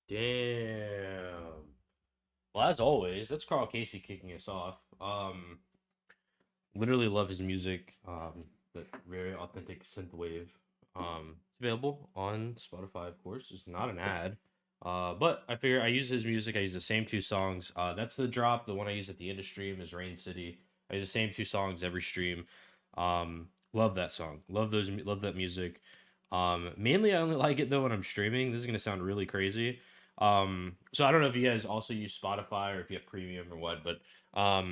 Damn. Well, as always, that's Carl Casey kicking us off. Literally love his music. That very authentic synthwave. It's available on Spotify, of course. It's not an ad. But I figure I use his music. I use the same two songs. That's the drop. The one I use at the end of stream is Rain City. I use the same two songs every stream. Love that song. Love that music. Mainly I only like it though when I'm streaming. This is gonna sound really crazy. So I don't know if you guys also use Spotify or if you have premium or what, but I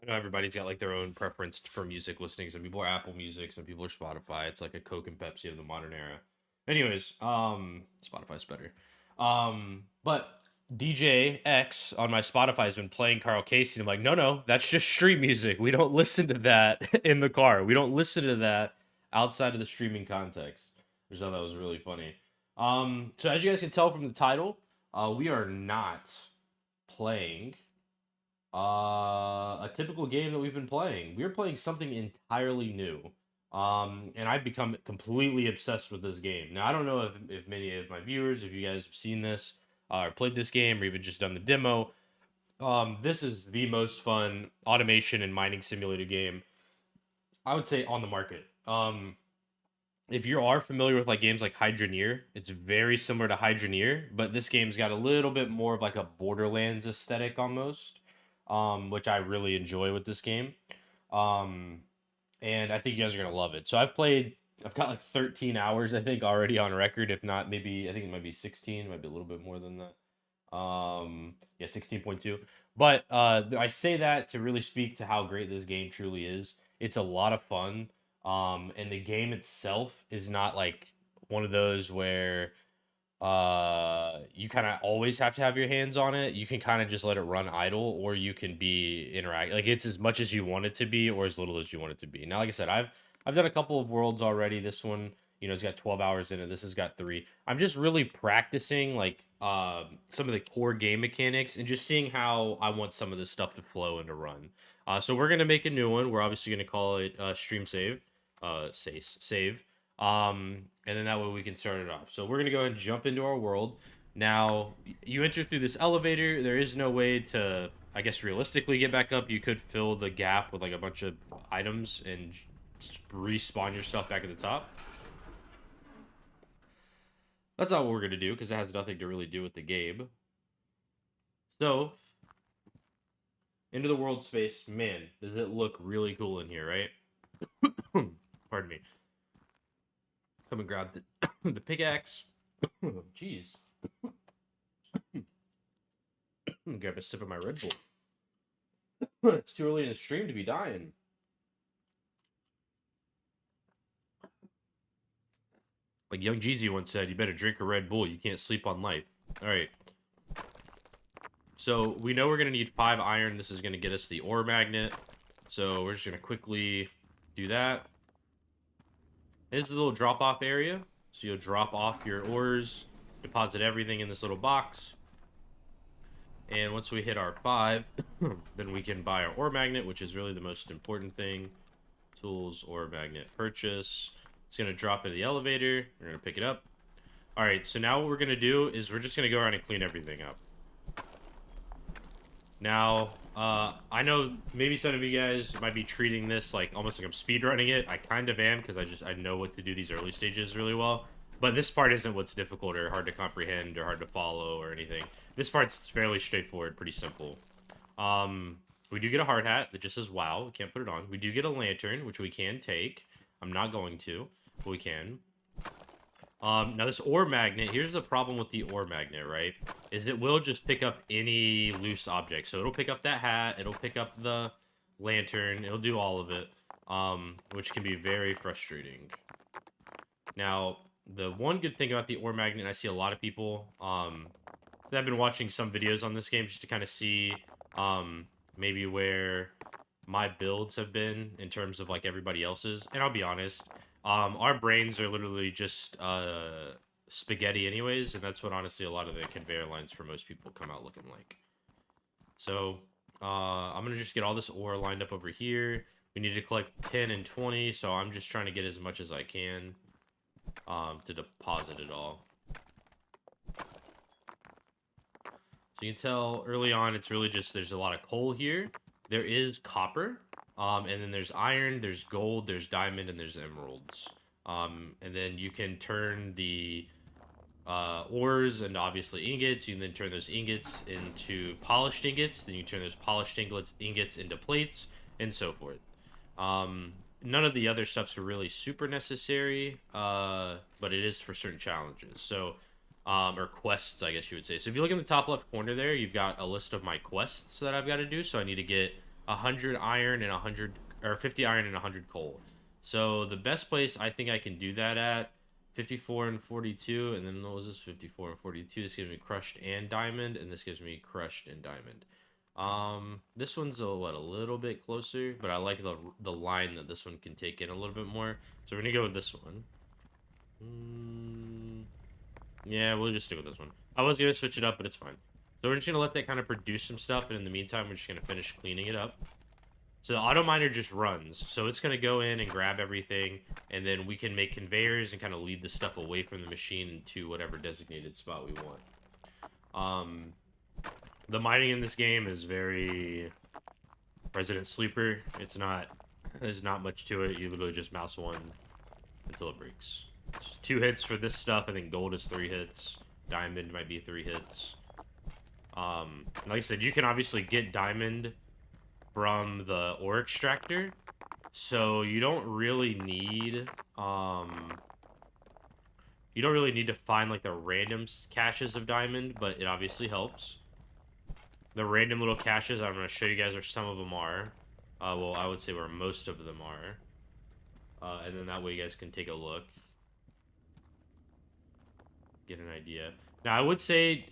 know everybody's got like their own preference for music listening. Some people are Apple Music, some people are Spotify. It's like a Coke and Pepsi of the modern era. Anyways, Spotify's better. But DJ X on my Spotify has been playing Carl Casey. I'm like, no, that's just stream music. We don't listen to that in the car. We don't listen to that outside of the streaming context. I just thought that was really funny. So as you guys can tell from the title, we are not playing a typical game that we've been playing. We're playing something entirely new. And I've become completely obsessed with this game. Now I don't know if many of my viewers, if you guys have seen this, or played this game, or even just done the demo. This is the most fun automation and mining simulator game I would say on the market. If you are familiar with like games like Hydroneer, it's very similar to Hydroneer, but this game's got a little bit more of like a Borderlands aesthetic almost, which I really enjoy with this game. Um, and I think you guys are gonna love it. So I've got like 13 hours, I think, already on record. If not, maybe I think it might be 16, might be a little bit more than that. Yeah, 16.2. But I say that to really speak to how great this game truly is. It's a lot of fun. And the game itself is not like one of those where you kind of always have to have your hands on it. You can kind of just let it run idle, or you can be interact like it's as much as you want it to be or as little as you want it to be. Now like I said, I've done a couple of worlds already. This one, it's got 12 hours in it. This has got 3. I'm just really practicing like some of the core game mechanics and just seeing how I want some of this stuff to flow and to run. So we're gonna make a new one. We're obviously gonna call it stream save, save. And then that way we can start it off. So we're gonna go ahead and jump into our world. Now you enter through this elevator. There is no way to, I guess, realistically get back up. You could fill the gap with like a bunch of items and respawn yourself back at the top. That's not what we're gonna do because it has nothing to really do with the game. So into the world space, man, does it look really cool in here, right? Pardon me. Come and grab the the pickaxe. Jeez. Grab a sip of my Red Bull. It's too early in the stream to be dying. Like Young Jeezy once said, you better drink a Red Bull. You can't sleep on life. All right. So we know we're going to need 5 iron. This is going to get us the ore magnet. So we're just going to quickly do that. This is the little drop-off area. So you'll drop off your ores, deposit everything in this little box. And once we hit our 5, then we can buy our ore magnet, which is really the most important thing. Tools, ore magnet, purchase. It's going to drop into the elevator. We're going to pick it up. All right, so now what we're going to do is we're just going to go around and clean everything up. Now, I know maybe some of you guys might be treating this like almost like I'm speedrunning it. I kind of am because I know what to do these early stages really well. But this part isn't what's difficult or hard to comprehend or hard to follow or anything. This part's fairly straightforward, pretty simple. We do get a hard hat that just says wow. We can't put it on. We do get a lantern, which we can take. I'm not going to, but we can. Now this ore magnet, here's the problem with the ore magnet, right? Is it will just pick up any loose object. So it'll pick up that hat, it'll pick up the lantern, it'll do all of it, which can be very frustrating. Now, the one good thing about the ore magnet, and I see a lot of people, I've been watching some videos on this game just to kind of see, maybe where my builds have been in terms of like everybody else's. And I'll be honest, our brains are literally just spaghetti anyways, and that's what honestly a lot of the conveyor lines for most people come out looking like. So I'm gonna just get all this ore lined up over here. We need to collect 10 and 20, so I'm just trying to get as much as I can to deposit it all. So you can tell early on, it's really just there's a lot of coal here. There is copper, and then there's iron, there's gold, there's diamond, and there's emeralds. And then you can turn the ores and obviously ingots. You can then turn those ingots into polished ingots. Then you turn those polished ingots into plates, and so forth. None of the other stuffs are really super necessary, but it is for certain challenges. So, or quests, I guess you would say. So if you look in the top left corner there, you've got a list of my quests that I've got to do. So I need to get 100 iron and 100 or 50 iron and 100 coal. So the best place I think I can do that at 54 and 42, and then what was this? 54 and 42. This gives me crushed and diamond, and this gives me crushed and diamond. This one's a little bit closer, but I like the line that this one can take in a little bit more. So we're gonna go with this one. Yeah, we'll just stick with this one. I was gonna switch it up, but it's fine. So we're just gonna let that kind of produce some stuff, and in the meantime, we're just gonna finish cleaning it up. So the auto miner just runs. So it's going to go in and grab everything, and then we can make conveyors and kind of lead the stuff away from the machine to whatever designated spot we want. The mining in this game is very Resident Sleeper. There's not much to it. You literally just mouse one until it breaks. It's 2 hits for this stuff. I think gold is 3 hits. Diamond might be 3 hits. Like I said, you can obviously get diamond from the ore extractor, so you don't really need to find like the random caches of diamond, but it obviously helps. The random little caches, I'm going to show you guys where some of them are. Well, I would say where most of them are, and then that way you guys can take a look, get an idea. Now I would say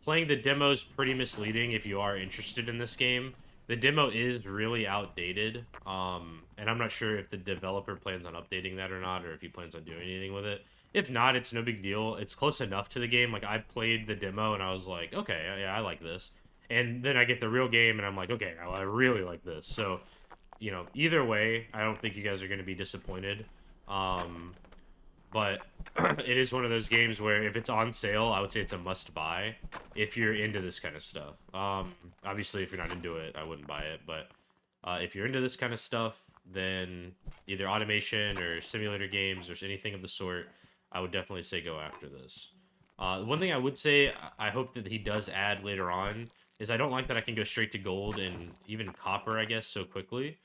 playing the demo is pretty misleading if you are interested in this game. The demo is really outdated, and I'm not sure if the developer plans on updating that or not, or if he plans on doing anything with it. If not, it's no big deal. It's close enough to the game. Like, I played the demo, and I was like, okay, yeah, I like this. And then I get the real game, and I'm like, okay, I really like this. So, you know, either way, I don't think you guys are going to be disappointed. But it is one of those games where if it's on sale, I would say it's a must-buy if you're into this kind of stuff. Obviously, if you're not into it, I wouldn't buy it. But if you're into this kind of stuff, then either automation or simulator games or anything of the sort, I would definitely say go after this. One thing I would say, I hope that he does add later on, is I don't like that I can go straight to gold and even copper, I guess, so quickly.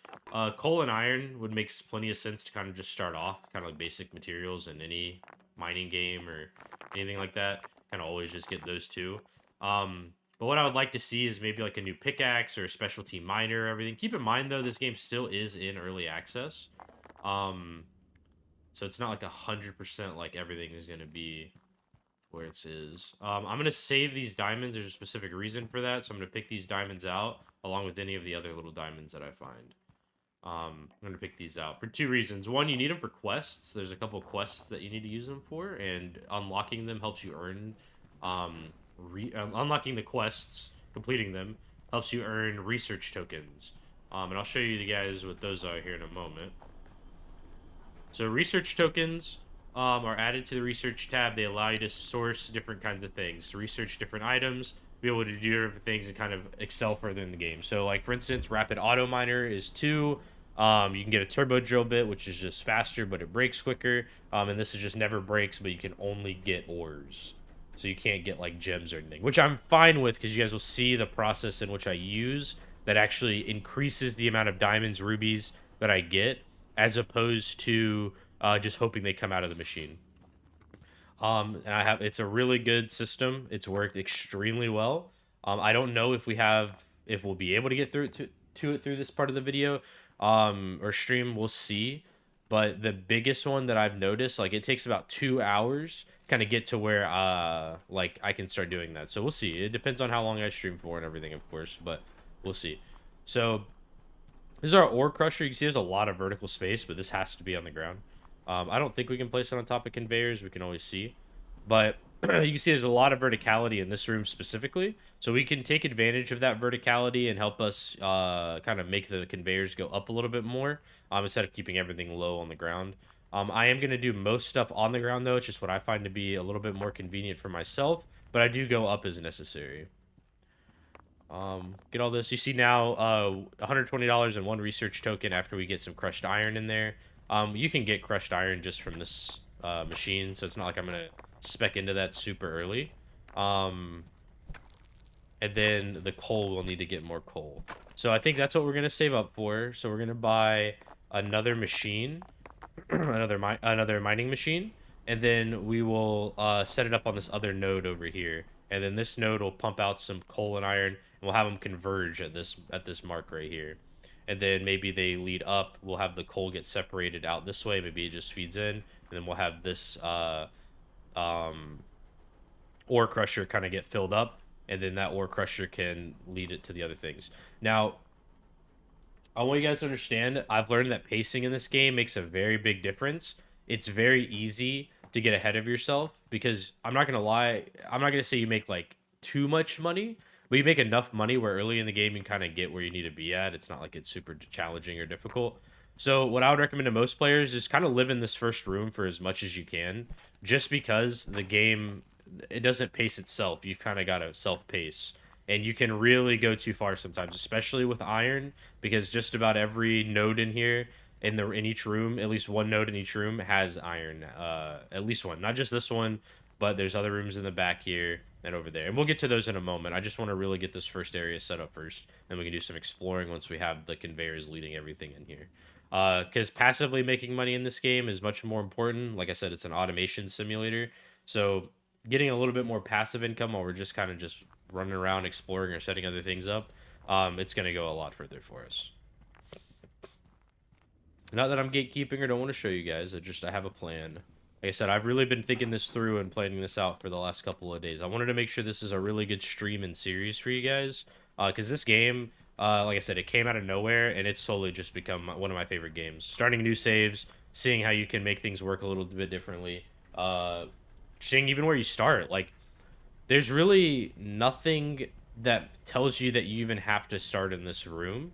Coal and iron would make plenty of sense to kind of just start off, kind of like basic materials in any mining game or anything like that. Kind of always just get those two. But what I would like to see is maybe like a new pickaxe or a specialty miner or everything. Keep in mind, though, this game still is in early access. So it's not like 100% like everything is going to be where it is. I'm going to save these diamonds. There's a specific reason for that. So I'm going to pick these diamonds out along with any of the other little diamonds that I find. I'm going to pick these out for 2 reasons. One, you need them for quests. There's a couple quests that you need to use them for, and unlocking them helps you earn... unlocking the quests, completing them, helps you earn research tokens. And I'll show you guys what those are here in a moment. So research tokens are added to the research tab. They allow you to source different kinds of things, to research different items, be able to do different things, and kind of excel further in the game. So, like, for instance, Rapid Auto Miner is 2. You can get a Turbo Drill Bit, which is just faster, but it breaks quicker. And this is just never breaks, but you can only get ores. So you can't get, like, gems or anything, which I'm fine with because you guys will see the process in which I use that actually increases the amount of diamonds, rubies that I get, as opposed to just hoping they come out of the machine. And it's a really good system. It's worked extremely well. I don't know if we'll be able to get through it through this part of the video or stream. We'll see. But the biggest one that I've noticed, like, it takes about 2 hours kind of get to where like I can start doing that. So we'll see. It depends on how long I stream for and everything, of course, but we'll see. So this is our ore crusher. You can see there's a lot of vertical space, but this has to be on the ground. I don't think we can place it on top of conveyors. We can always see. But you can see there's a lot of verticality in this room specifically. So we can take advantage of that verticality and help us kind of make the conveyors go up a little bit more instead of keeping everything low on the ground. I am going to do most stuff on the ground, though. It's just what I find to be a little bit more convenient for myself. But I do go up as necessary. Get all this. You see now, $120 and one research token after we get some crushed iron in there. You can get crushed iron just from this machine, so it's not like I'm gonna spec into that super early. And then the coal, we'll need to get more coal. So I think that's what we're gonna save up for. So we're gonna buy another machine, another mining machine, and then we will set it up on this other node over here. And then this node will pump out some coal and iron, and we'll have them converge at this mark right here. And then maybe they lead up. We'll have the coal get separated out this way. Maybe it just feeds in, and then we'll have this um, ore crusher kind of get filled up, and then that ore crusher can lead it to the other things. Now, I want you guys to understand, I've learned that pacing in this game makes a very big difference. It's very easy to get ahead of yourself because I'm not gonna lie, I'm not gonna say you make like too much money, but you make enough money where early in the game you kind of get where you need to be at. It's not like it's super challenging or difficult. So what I would recommend to most players is kind of live in this first room for as much as you can, just because the game, it doesn't pace itself. You've kind of got to self pace, and you can really go too far sometimes, especially with iron, because just about every node in here, in each room, at least one node in each room has iron. At least one, not just this one, but there's other rooms in the back here and over there, and we'll get to those in a moment. I just want to really get this first area set up first, and we can do some exploring once we have the conveyors leading everything in here. Because passively making money in this game is much more important. Like I said, it's an automation simulator, so getting a little bit more passive income while we're just kind of just running around exploring or setting other things up, it's going to go a lot further for us. Not that I'm gatekeeping or don't want to show you guys. I have a plan. Like I said, I've really been thinking this through and planning this out for the last couple of days. I wanted to make sure this is a really good stream and series for you guys. Because this game, like I said, it came out of nowhere, and it's slowly just become one of my favorite games. Starting new saves, seeing how you can make things work a little bit differently. Seeing even where you start. Like, there's really nothing that tells you that you even have to start in this room.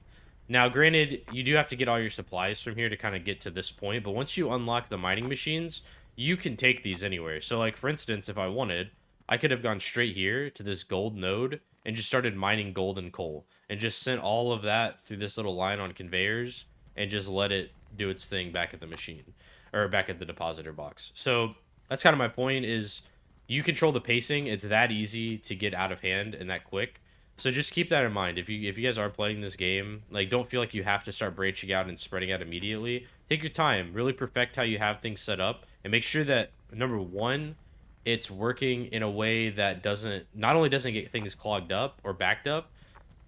Now, granted, you do have to get all your supplies from here to kind of get to this point, but once you unlock the mining machines, you can take these anywhere. So, like, for instance, if I wanted, I could have gone straight here to this gold node and just started mining gold and coal and just sent all of that through this little line on conveyors and just let it do its thing back at the machine or back at the depositor box. So, that's kind of my point is you control the pacing. It's that easy to get out of hand and that quick. So just keep that in mind. If you guys are playing this game, like, don't feel like you have to start branching out and spreading out immediately. Take your time, really perfect how you have things set up, and make sure that number one, it's working in a way that not only doesn't get things clogged up or backed up,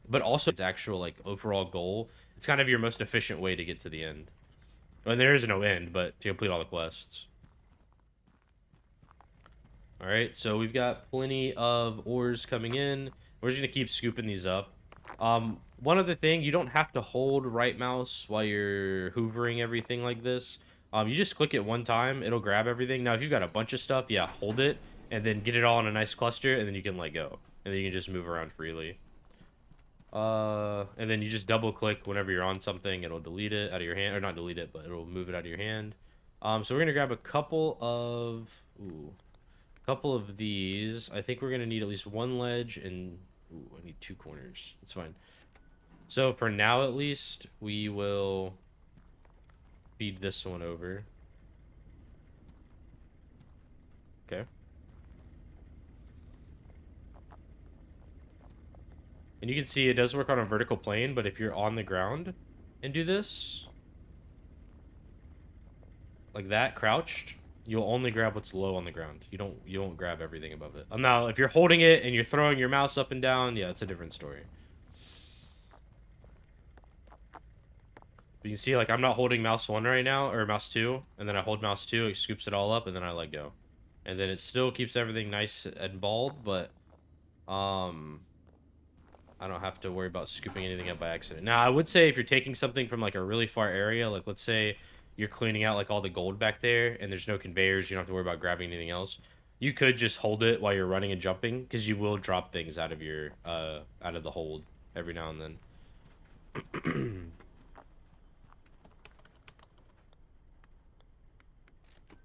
but also its actual like overall goal. It's kind of your most efficient way to get to the end. And there is no end, but to complete all the quests. All right, so we've got plenty of ores coming in. We're just gonna keep scooping these up. One other thing, you don't have to hold right mouse while you're hoovering everything like this. You just click it one time, it'll grab everything. Now, if you've got a bunch of stuff, yeah, hold it and then get it all in a nice cluster, and then you can let go, and then you can just move around freely. And then you just double click whenever you're on something, it'll delete it out of your hand, or not delete it, but it'll move it out of your hand. So we're gonna grab a couple of these. I think we're gonna need at least one ledge, and I need 2 corners. It's fine. So for now, at least, we will feed this one over. Okay. And you can see it does work on a vertical plane, but if you're on the ground and do this like that, crouched, you'll only grab what's low on the ground. You won't grab everything above it. Now, if you're holding it and you're throwing your mouse up and down, yeah, it's a different story. But you can see, like, I'm not holding mouse 1 right now, or mouse 2, and then I hold mouse 2, it scoops it all up, and then I let go. And then it still keeps everything nice and bald, but I don't have to worry about scooping anything up by accident. Now, I would say if you're taking something from, like, a really far area, like, let's say you're cleaning out, like, all the gold back there, and there's no conveyors, you don't have to worry about grabbing anything else, you could just hold it while you're running and jumping, because you will drop things out of your, out of the hold every now and then.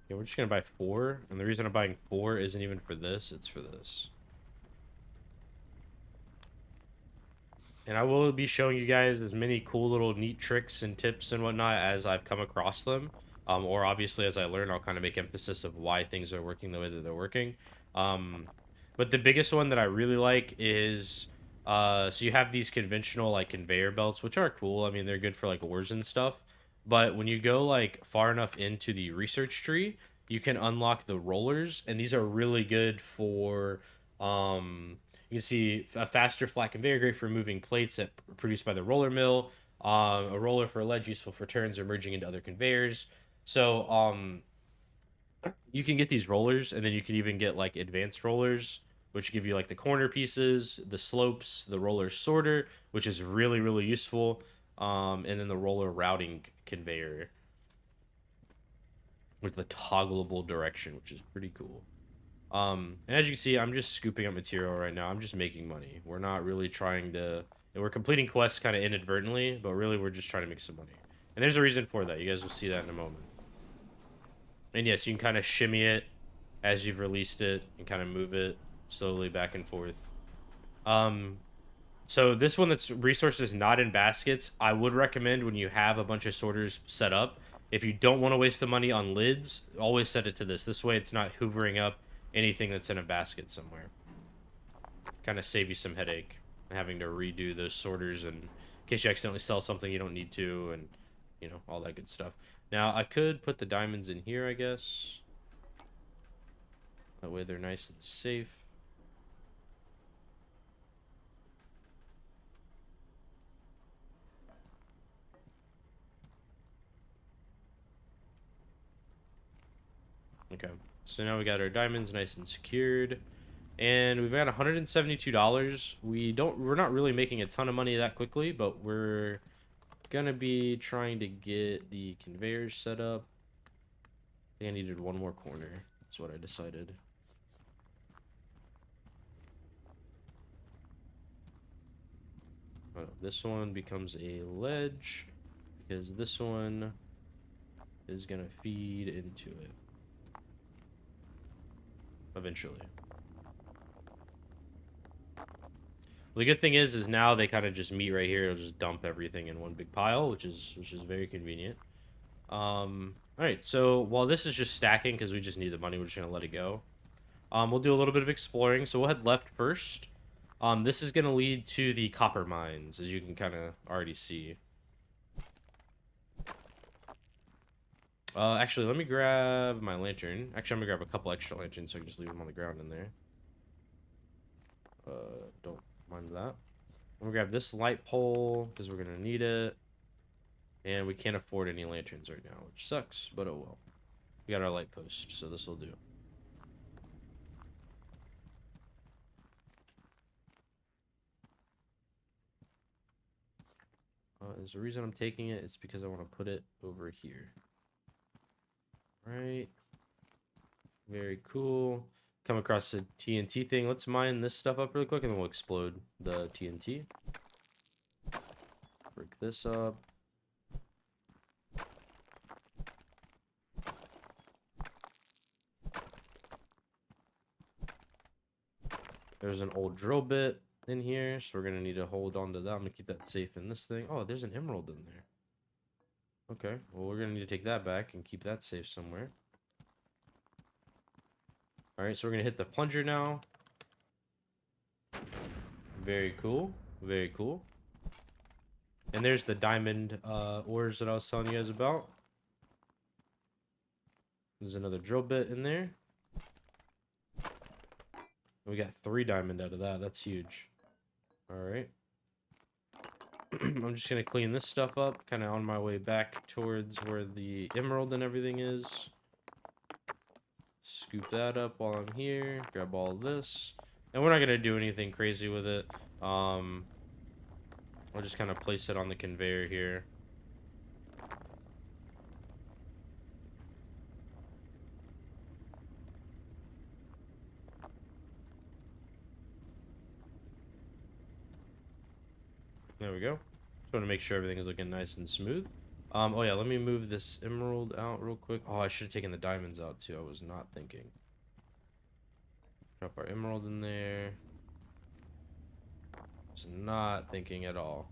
Yeah, we're just gonna buy 4, and the reason I'm buying 4 isn't even for this, it's for this. And I will be showing you guys as many cool little neat tricks and tips and whatnot as I've come across them. Or obviously as I learn, I'll kind of make emphasis of why things are working the way that they're working. Um, but the biggest one that I really like is so you have these conventional like conveyor belts, which are cool. I mean, they're good for like ores and stuff. But when you go like far enough into the research tree, you can unlock the rollers, and these are really good for you can see a faster flat conveyor, great for moving plates that produced by the roller mill. A roller for ledge, useful for turns or merging into other conveyors. So you can get these rollers, and then you can even get like advanced rollers, which give you like the corner pieces, the slopes, the roller sorter, which is really really useful. And then the roller routing conveyor with the toggleable direction, which is pretty cool. And as you can see, I'm just scooping up material right now. I'm just making money. We're not really trying to, and we're completing quests kind of inadvertently, but really we're just trying to make some money. And there's a reason for that. You guys will see that in a moment. And yes, you can kind of shimmy it as you've released it and kind of move it slowly back and forth. So this one that's resources not in baskets, I would recommend when you have a bunch of sorters set up. If you don't want to waste the money on lids, always set it to this. This way it's not hoovering up anything that's in a basket somewhere. Kind of save you some headache having to redo those sorters and in case you accidentally sell something you don't need to, and you know, all that good stuff. Now I could put the diamonds in here, I guess. That way they're nice and safe. Okay, so now we got our diamonds nice and secured, and we've got $172. We're not really making a ton of money that quickly, but we're gonna be trying to get the conveyors set up. I think I needed one more corner. That's what I decided. Oh, this one becomes a ledge because this one is gonna feed into it eventually. Well, the good thing is now they kind of just meet right here. It'll just dump everything in one big pile, which is very convenient. All right, so while this is just stacking because we just need the money, we're just gonna let it go. We'll do a little bit of exploring. So we'll head left first. This is gonna lead to the copper mines, as you can kind of already see. Actually, let me grab my lantern. Actually, I'm gonna grab a couple extra lanterns so I can just leave them on the ground in there. Don't mind that. I'm gonna grab this light pole because we're gonna need it. And we can't afford any lanterns right now, which sucks, but oh well. We got our light post, so this will do. There's a reason I'm taking it. It's because I want to put it over here. Right. Very cool. Come across the TNT thing. Let's mine this stuff up really quick and then we'll explode the TNT. Break this up. There's an old drill bit in here, so we're gonna need to hold on to that. I'm gonna keep that safe in this thing. Oh, there's an emerald in there. Okay, well, we're gonna need to take that back and keep that safe somewhere. Alright, so we're gonna hit the plunger now. Very cool. Very cool. And there's the diamond ores that I was telling you guys about. There's another drill bit in there. We got 3 diamond out of that. That's huge. Alright. I'm just going to clean this stuff up. Kind of on my way back towards where the emerald and everything is. Scoop that up while I'm here. Grab all of this. And we're not going to do anything crazy with it. I'll just kind of place it on the conveyor here. There we go. Just want to make sure everything is looking nice and smooth. Oh yeah, let me move this emerald out real quick. Oh, I should have taken the diamonds out too. I was not thinking. Drop our emerald in there. Was not thinking at all.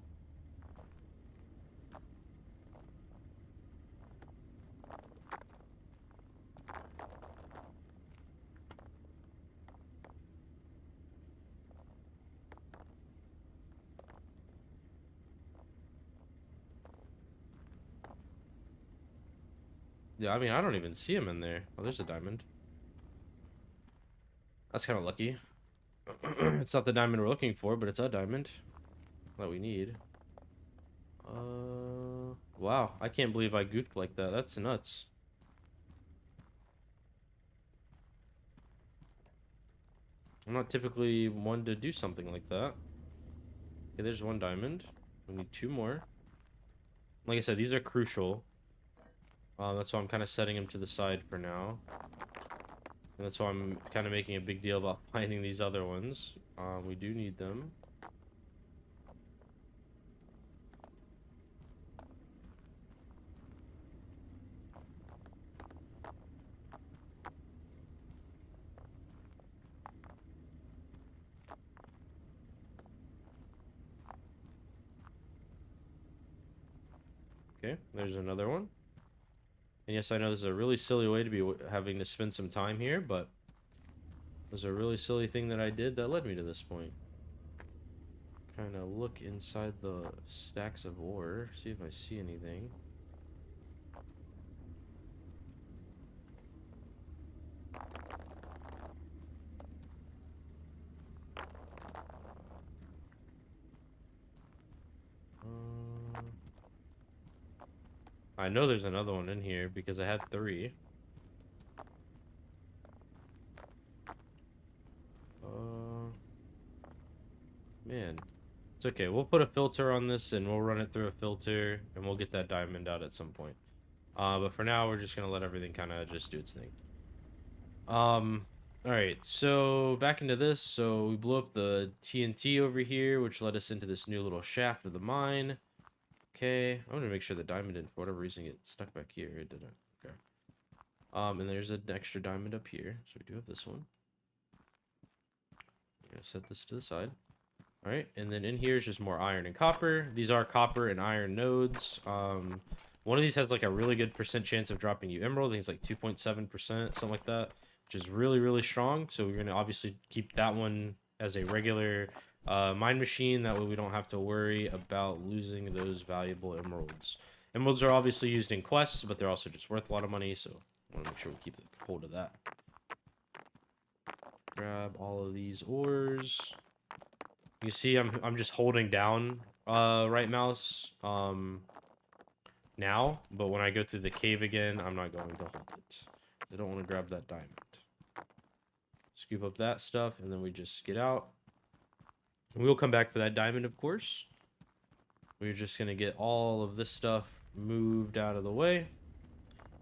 Yeah, I mean, I don't even see him in there. Oh, there's a diamond. That's kind of lucky. It's not the diamond we're looking for, but it's a diamond that we need. Wow. I can't believe I goofed like that. That's nuts. I'm not typically one to do something like that. Okay, there's one diamond. We need 2 more. Like I said, these are crucial. That's why I'm kind of setting them to the side for now. And that's why I'm kind of making a big deal about finding these other ones. We do need them. Okay, there's another one. And yes, I know this is a really silly way to be having to spend some time here, but it was a really silly thing that I did that led me to this point. Kind of look inside the stacks of ore, see if I see anything. I know there's another one in here because I had 3. Man. It's okay. We'll put a filter on this and we'll run it through a filter and we'll get that diamond out at some point. But for now, we're just going to let everything kind of just do its thing. Alright, so back into this. So we blew up the TNT over here, which led us into this new little shaft of the mine. Okay, I'm gonna make sure the diamond didn't, for whatever reason, get stuck back here. It didn't. Okay. And there's an extra diamond up here. So we do have this one. I'm gonna set this to the side. Alright, and then in here is just more iron and copper. These are copper and iron nodes. One of these has like a really good % chance of dropping you emerald. I think it's like 2.7%, something like that, which is really, really strong. So we're gonna obviously keep that one as a regular mine machine. That way we don't have to worry about losing those valuable emeralds. Emeralds are obviously used in quests, but they're also just worth a lot of money, so I want to make sure we keep hold of that. Grab all of these ores. You see I'm just holding down right mouse now, but when I go through the cave again, I'm not going to hold it. I don't want to grab that diamond. Scoop up that stuff, and then we just get out. We'll come back for that diamond, of course. We're just going to get all of this stuff moved out of the way.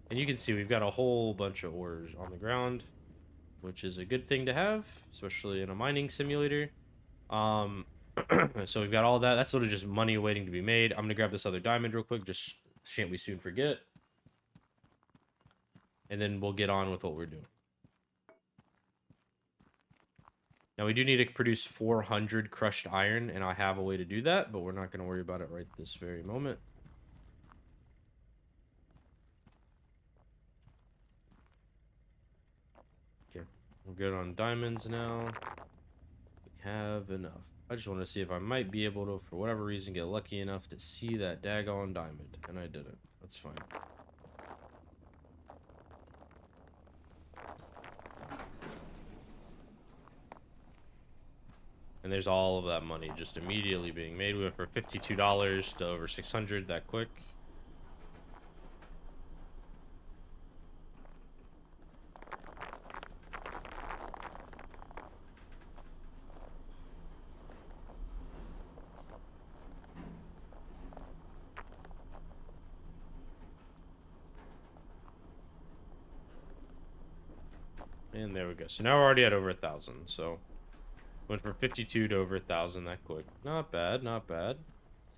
And you can see we've got a whole bunch of ores on the ground, which is a good thing to have, especially in a mining simulator. So we've got all that. That's sort of just money waiting to be made. I'm going to grab this other diamond real quick, just shan't we soon forget. And then we'll get on with what we're doing. Now, we do need to produce 400 crushed iron, and I have a way to do that, but we're not going to worry about it right this very moment. Okay, we're good on diamonds now. We have enough. I just want to see if I might be able to, for whatever reason, get lucky enough to see that daggone diamond, and I didn't. That's fine. And there's all of that money just immediately being made. We went for $52 to over 600 that quick. And there we go. So now we're already at over 1,000. So went from 52 to over 1,000 that quick. Not bad, not bad.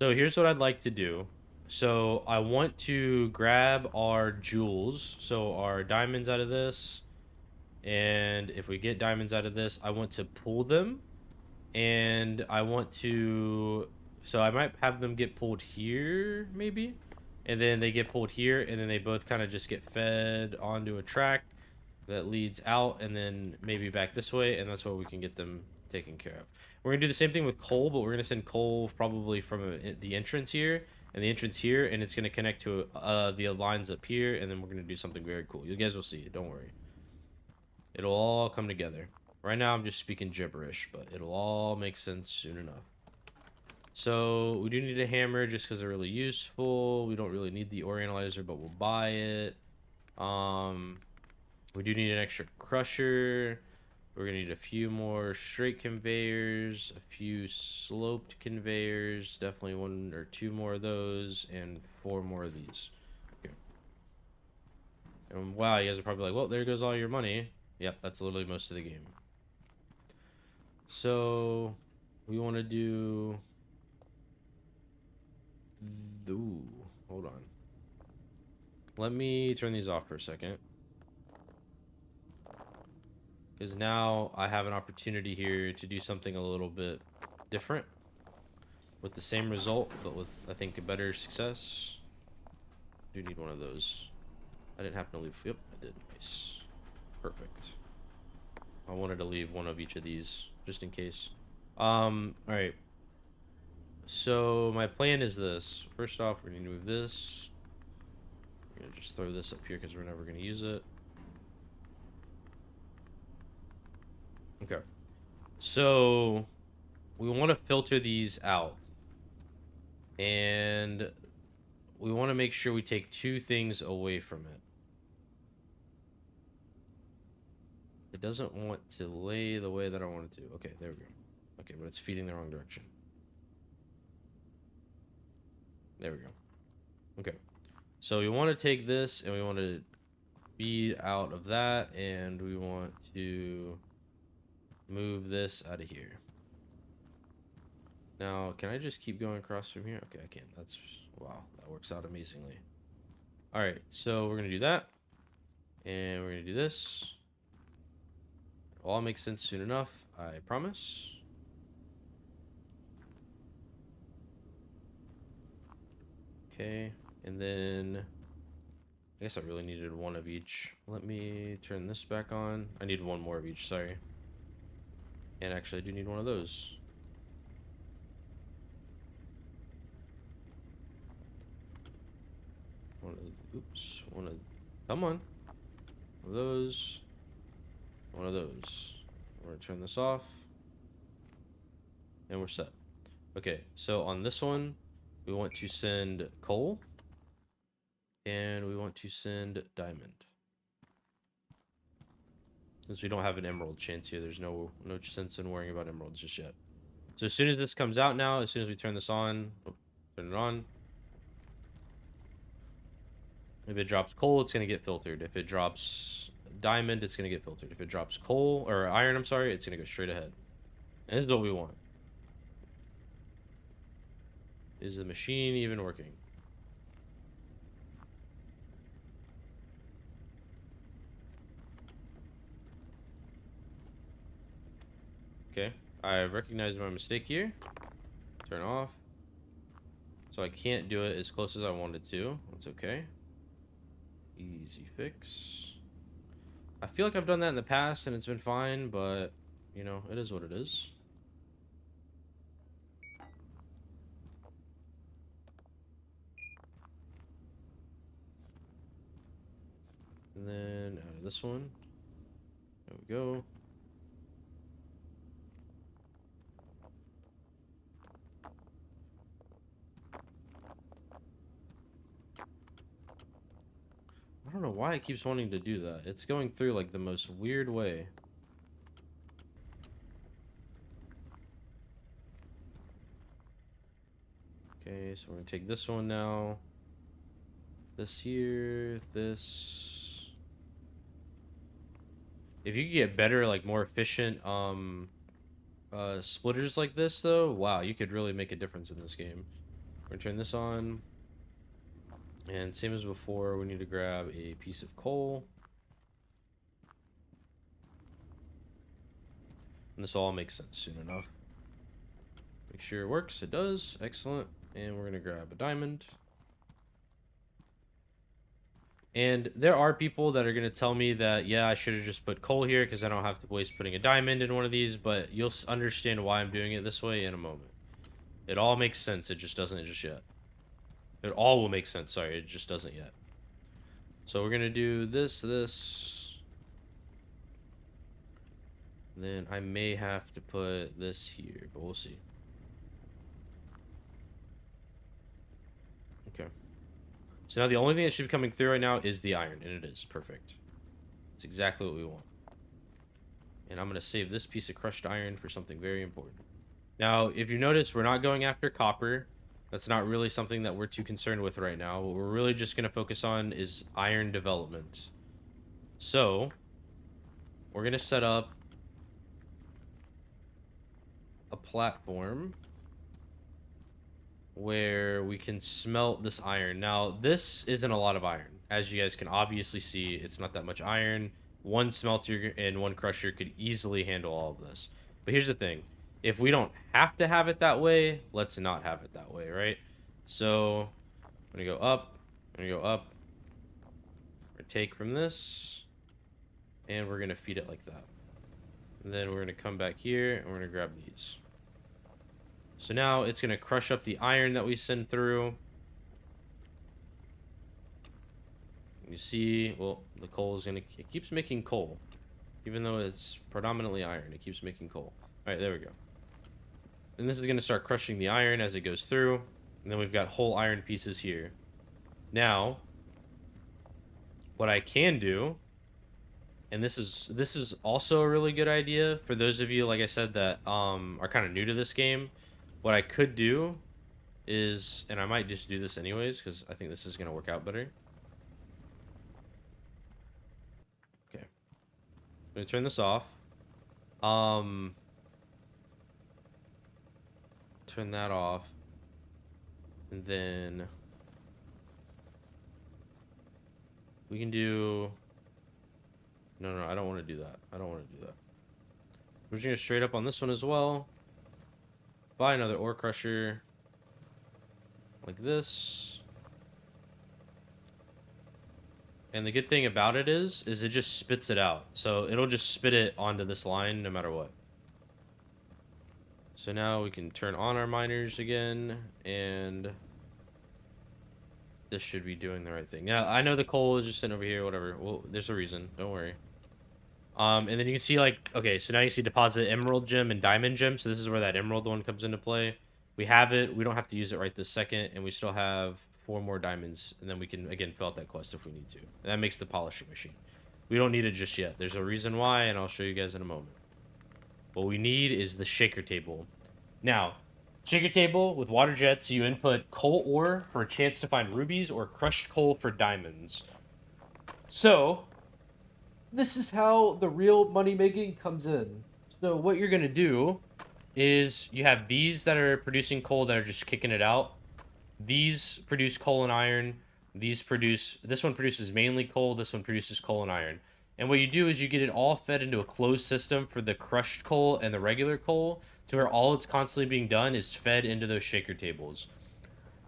So here's what I'd like to do. So I want to grab our jewels, so our diamonds out of this. And if we get diamonds out of this, I want to pull them and I want to, so I might have them get pulled here, maybe, and then they get pulled here, and then they both kind of just get fed onto a track that leads out, and then maybe back this way, and that's where we can get them taken care of. We're gonna do the same thing with coal, but we're gonna send coal probably from the entrance here, and the entrance here, and it's gonna connect to the lines up here, and then we're gonna do something very cool. You guys will see it, don't worry. It'll all come together. Right now I'm just speaking gibberish, but it'll all make sense soon enough. So we do need a hammer just because they're really useful. We don't really need the ore analyzer, but we'll buy it. We do need an extra crusher. We're gonna need a few more straight conveyors, a few sloped conveyors, definitely 1 or 2 more of those, and 4 more of these. Okay. And wow, you guys are probably like, well, there goes all your money. Yep, that's literally most of the game. So we want to do, ooh, hold on. Let me turn these off for a second. Because now I have an opportunity here to do something a little bit different with the same result, but with, I think, a better success. Do need one of those. I didn't happen to leave. Yep, I did. Nice. Perfect. I wanted to leave one of each of these just in case. All right. So my plan is this. First off, we're going to move this. We're going to just throw this up here because we're never going to use it. Okay. So we want to filter these out. And we want to make sure we take 2 things away from it. It doesn't want to lay the way that I want it to. Okay, there we go. Okay, but it's feeding the wrong direction. There we go. Okay. So we want to take this and we want to feed out of that, and we want to move this out of here. Now, can I just keep going across from here? Okay, I can. That's, wow, that works out amazingly. All right, so we're going to do that. And we're going to do this. It'll all make sense soon enough, I promise. Okay, and then I guess I really needed 1 of each. Let me turn this back on. I need 1 more of each, sorry. And actually, I do need 1 of those. Oops, 1 of, come on. 1 of those. 1 of those. We're gonna turn this off. And we're set. Okay, so on this one, we want to send coal. And we want to send diamond. Since we don't have an emerald chance here, there's no sense in worrying about emeralds just yet. So as soon as this comes out now, as soon as we turn this on, turn it on. If it drops coal, it's going to get filtered. If it drops diamond, it's going to get filtered. If it drops coal, or iron, I'm sorry, it's going to go straight ahead. And this is what we want. Is the machine even working? Okay, I recognize my mistake here. Turn off. So I can't do it as close as I wanted to. That's okay. Easy fix. I feel like I've done that in the past and it's been fine, but, you know, it is what it is. And then out of this one. There we go. I don't know why it keeps wanting to do that. It's going through like the most weird way. Okay, so we're gonna take this one now. This here, this. If you could get better, like more efficient splitters like this though, wow, you could really make a difference in this game. We're gonna turn this on. And same as before, we need to grab a piece of coal. And this all makes sense soon enough. Make sure it works. It does. Excellent. And we're going to grab a diamond. And there are people that are going to tell me that, yeah, I should have just put coal here because I don't have to waste putting a diamond in one of these, but you'll understand why I'm doing it this way in a moment. It all makes sense. It just doesn't just yet. It all will make sense. Sorry, it just doesn't yet. So we're going to do this. Then I may have to put this here, but we'll see. Okay. So now the only thing that should be coming through right now is the iron, and it is. Perfect. It's exactly what we want. And I'm going to save this piece of crushed iron for something very important. Now, if you notice, we're not going after copper. That's not really something that we're too concerned with right now. What we're really just going to focus on is iron development. So, we're going to set up a platform where we can smelt this iron. Now, this isn't a lot of iron. As you guys can obviously see, it's not that much iron. One smelter and one crusher could easily handle all of this. But here's the thing. If we don't have to have it that way, let's not have it that way, right? So, I'm going to go up. I'm going to go up. We're going to take from this. And we're going to feed it like that. And then we're going to come back here and we're going to grab these. So now it's going to crush up the iron that we send through. You see, well, the coal is going to... It keeps making coal. Even though it's predominantly iron, it keeps making coal. Alright, there we go. And this is going to start crushing the iron as it goes through. And then we've got whole iron pieces here. Now, what I can do... And this is also a really good idea for those of you, like I said, that are kind of new to this game. What I could do is, and I might just do this anyways, because I think this is going to work out better. Okay. I'm going to turn this off. Turn that off. And then we can do... No, I don't want to do that. I don't want to do that. We're just going to straight up on this one as well. Buy another ore crusher. Like this. And the good thing about it is it just spits it out. So it'll just spit it onto this line no matter what. So now we can turn on our miners again. And this should be doing the right thing. Now, I know the coal is just sitting over here, whatever. Well, there's a reason. Don't worry. And then you can see, like, okay, so now you see deposit emerald gem and diamond gem. So this is where that emerald one comes into play. We have it. We don't have to use it right this second. And we still have 4 more diamonds. And then we can, again, fill out that quest if we need to. And that makes the polishing machine. We don't need it just yet. There's a reason why, and I'll show you guys in a moment. What we need is the shaker table. Now, shaker table with water jets, you input coal ore for a chance to find rubies or crushed coal for diamonds. So... this is how the real money making comes in. So what you're going to do is you have these that are producing coal that are just kicking it out. These produce coal and iron. This one produces mainly coal. This one produces coal and iron. And what you do is you get it all fed into a closed system for the crushed coal and the regular coal to where all it's constantly being done is fed into those shaker tables.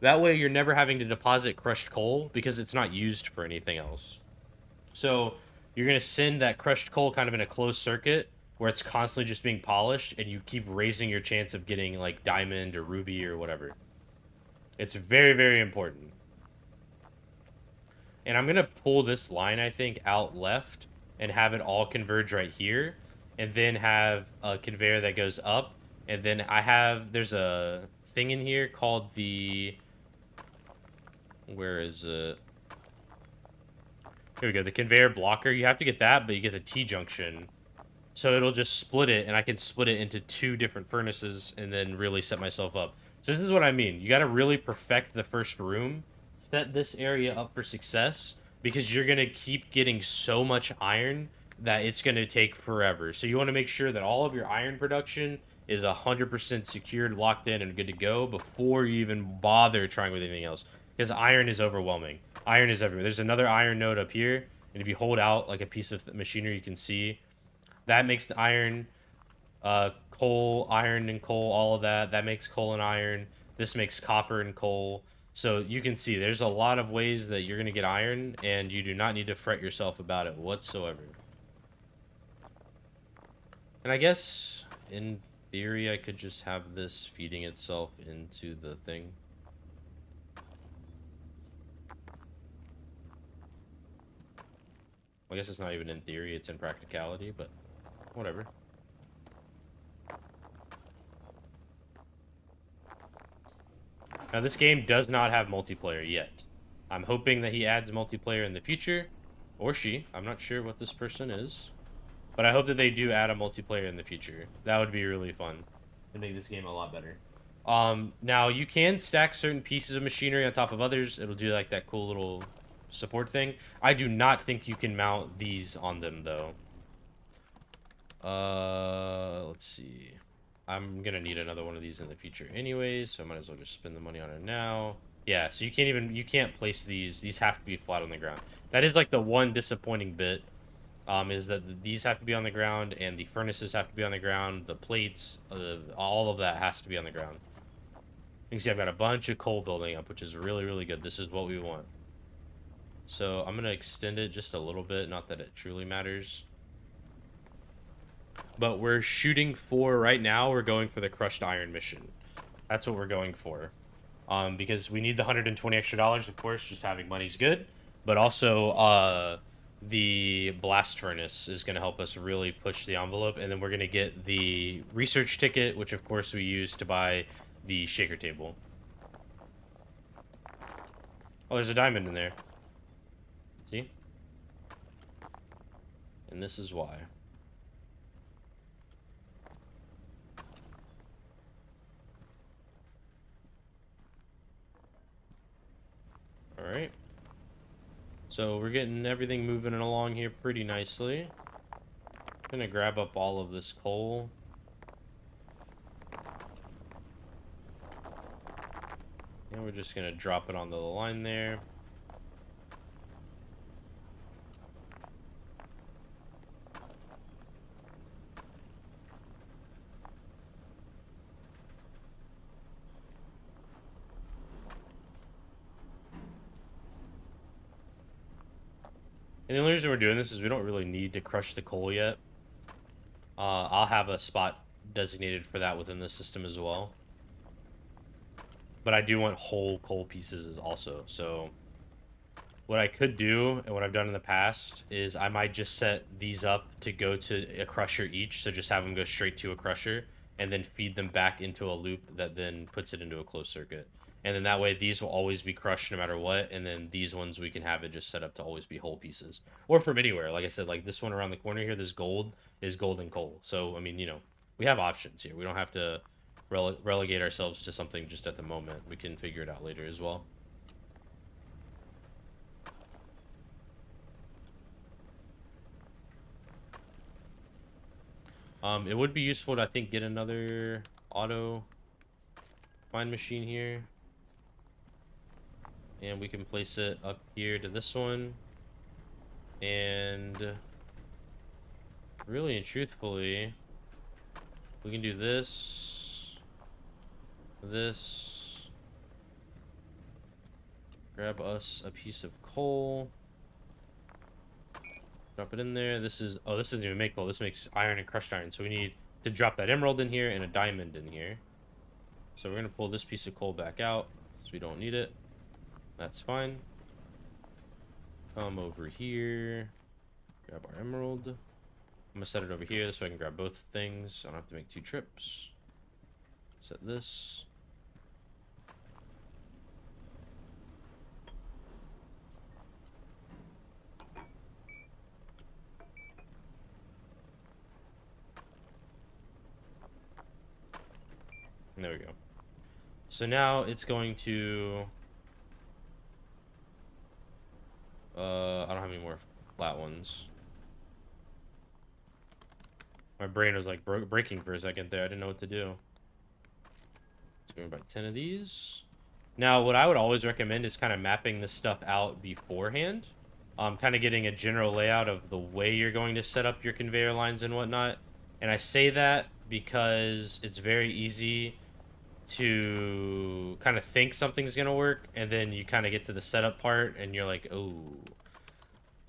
That way you're never having to deposit crushed coal because it's not used for anything else. So... you're going to send that crushed coal kind of in a closed circuit where it's constantly just being polished and you keep raising your chance of getting like diamond or ruby or whatever. It's very, very important. And I'm going to pull this line, I think, out left and have it all converge right here. And then have a conveyor that goes up. And then there's a thing in here called the... where is it? Here we go, the conveyor blocker. You have to get that, but you get the T-junction. So it'll just split it, and I can split it into 2 different furnaces and then really set myself up. So this is what I mean. You got to really perfect the first room, set this area up for success, because you're going to keep getting so much iron that it's going to take forever. So you want to make sure that all of your iron production is 100% secured, locked in, and good to go before you even bother trying with anything else. Because iron is overwhelming. Iron is everywhere. There's another iron node up here. And if you hold out like a piece of machinery, you can see that makes the iron Coal, iron, and coal, all of that. That makes coal and iron. This makes copper and coal. So you can see there's a lot of ways that you're going to get iron, and you do not need to fret yourself about it whatsoever. And I guess, in theory, I could just have this feeding itself into the thing. I guess it's not even in theory, it's in practicality, but whatever. Now, this game does not have multiplayer yet. I'm hoping that he adds multiplayer in the future, or she. I'm not sure what this person is. But I hope that they do add a multiplayer in the future. That would be really fun. It'd make this game a lot better. Now, you can stack certain pieces of machinery on top of others. It'll do like that cool little support thing. I do not think you can mount these on them, though. Let's see. I'm gonna need another one of these in the future anyways, so I might as well just spend the money on it now. Yeah, so you can't place these. These have to be flat on the ground. That is like the one disappointing bit, is that these have to be on the ground and the furnaces have to be on the ground. The plates, all of that has to be on the ground. You can see I've got a bunch of coal building up, which is really, really good. This is what we want. So I'm gonna extend it just a little bit, not that it truly matters. But we're shooting for, right now, we're going for the crushed iron mission. That's what we're going for. Because we need the $120 extra, of course, just having money's good. But also, the blast furnace is going to help us really push the envelope. And then we're going to get the research ticket, which, of course, we use to buy the shaker table. Oh, there's a diamond in there. See? And this is why. Alright. So we're getting everything moving along here pretty nicely. Gonna grab up all of this coal. And we're just gonna drop it onto the line there. And the only reason we're doing this is we don't really need to crush the coal yet. I'll have a spot designated for that within the system as well. But I do want whole coal pieces also. So what I could do, and what I've done in the past, is I might just set these up to go to a crusher each. So just have them go straight to a crusher and then feed them back into a loop that then puts it into a closed circuit. And then that way, these will always be crushed no matter what. And then these ones, we can have it just set up to always be whole pieces. Or from anywhere. Like I said, like this one around the corner here, this gold is gold and coal. So, I mean, you know, we have options here. We don't have to relegate ourselves to something just at the moment. We can figure it out later as well. It would be useful to, I think, get another auto mine machine here. And we can place it up here to this one. And really and truthfully, we can do this. Grab us a piece of coal. Drop it in there. This is, oh, this doesn't even make coal. This makes iron and crushed iron. So we need to drop that emerald in here and a diamond in here. So we're going to pull this piece of coal back out because we don't need it. That's fine. Come over here. Grab our emerald. I'm going to set it over here so I can grab both things. I don't have to make 2 trips. Set this. And there we go. So now it's going to... I don't have any more flat ones. My brain was like breaking for a second there. I didn't know what to do. So we're going to buy 10 of these. Now, what I would always recommend is kind of mapping this stuff out beforehand. Kind of getting a general layout of the way you're going to set up your conveyor lines and whatnot. And I say that because it's very easy to kind of think something's gonna work, and then you kind of get to the setup part, and you're like, oh,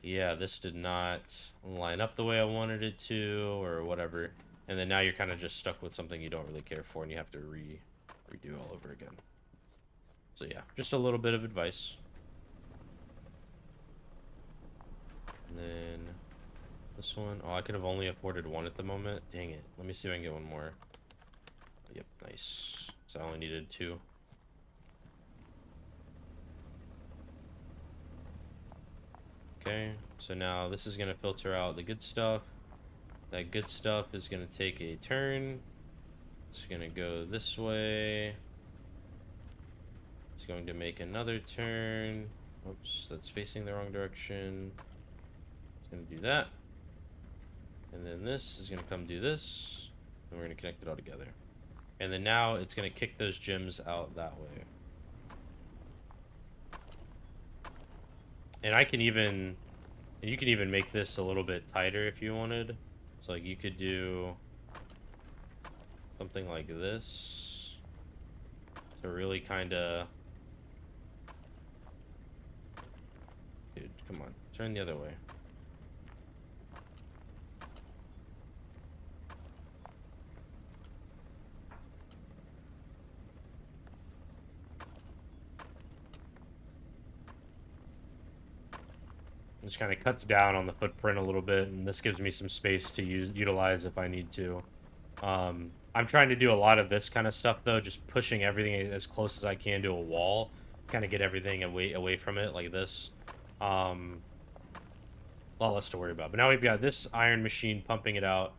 yeah, this did not line up the way I wanted it to, or whatever. And then now you're kind of just stuck with something you don't really care for, and you have to redo all over again. So yeah, just a little bit of advice. And then this one, oh, I could have only afforded one at the moment. Dang it. Let me see if I can get one more. Yep, nice. So I only needed 2. Okay, so now this is going to filter out the good stuff. That good stuff is going to take a turn. It's going to go this way. It's going to make another turn. Oops, that's facing the wrong direction. It's going to do that. And then this is going to come do this. And we're going to connect it all together. And then now it's going to kick those gems out that way. And you can even make this a little bit tighter if you wanted. So like you could do something like this to really kind of, dude, come on, turn the other way. Just kind of cuts down on the footprint a little bit, and this gives me some space to utilize if I need to. I'm trying to do a lot of this kind of stuff though, just pushing everything as close as I can to a wall, kind of get everything away from it like this. A lot less to worry about. But now we've got this iron machine pumping it out.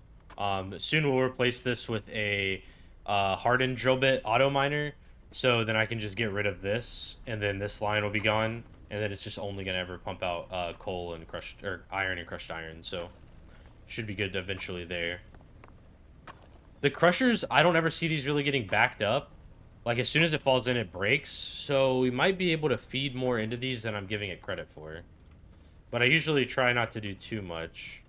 Soon we'll replace this with a hardened drill bit auto miner, so then I can just get rid of this, and then this line will be gone. And then it's just only gonna ever pump out coal and crushed, or iron and crushed iron. So should be good eventually there. The crushers, I don't ever see these really getting backed up. Like as soon as it falls in, it breaks. So we might be able to feed more into these than I'm giving it credit for. But I usually try not to do too much.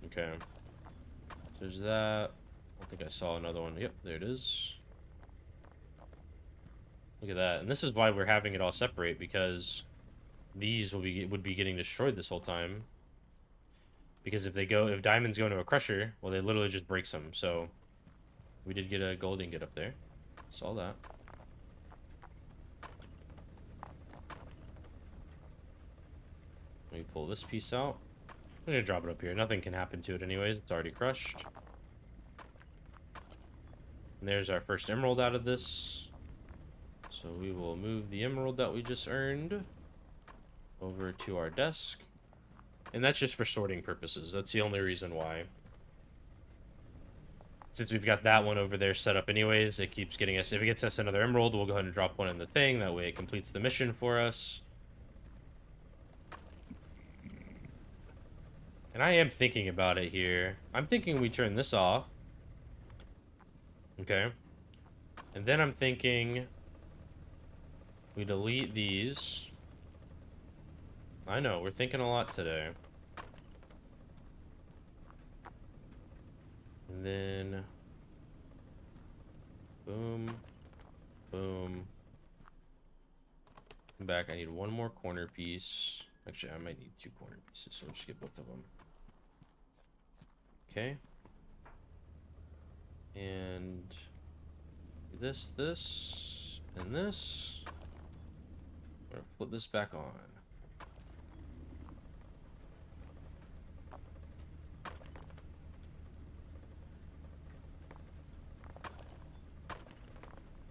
Okay. So there's that. I think I saw another one. Yep, there it is. Look at that. And this is why we're having it all separate, because these would be getting destroyed this whole time. Because if diamonds go into a crusher, well, they literally just breaks them. So we did get a gold ingot up there. Saw that. Let me pull this piece out. I'm gonna drop it up here. Nothing can happen to it anyways. It's already crushed. And there's our first emerald out of this. So we will move the emerald that we just earned over to our desk. And that's just for sorting purposes. That's the only reason why. Since we've got that one over there set up anyways, it keeps getting us... If it gets us another emerald, we'll go ahead and drop one in the thing. That way it completes the mission for us. And I am thinking about it here. I'm thinking we turn this off. Okay. And then I'm thinking... we delete these. I know, we're thinking a lot today. And then... boom. Boom. Come back, I need one more corner piece. Actually, I might need 2 corner pieces, so I'll just get both of them. Okay. And... this, and this. I'm gonna flip this back on.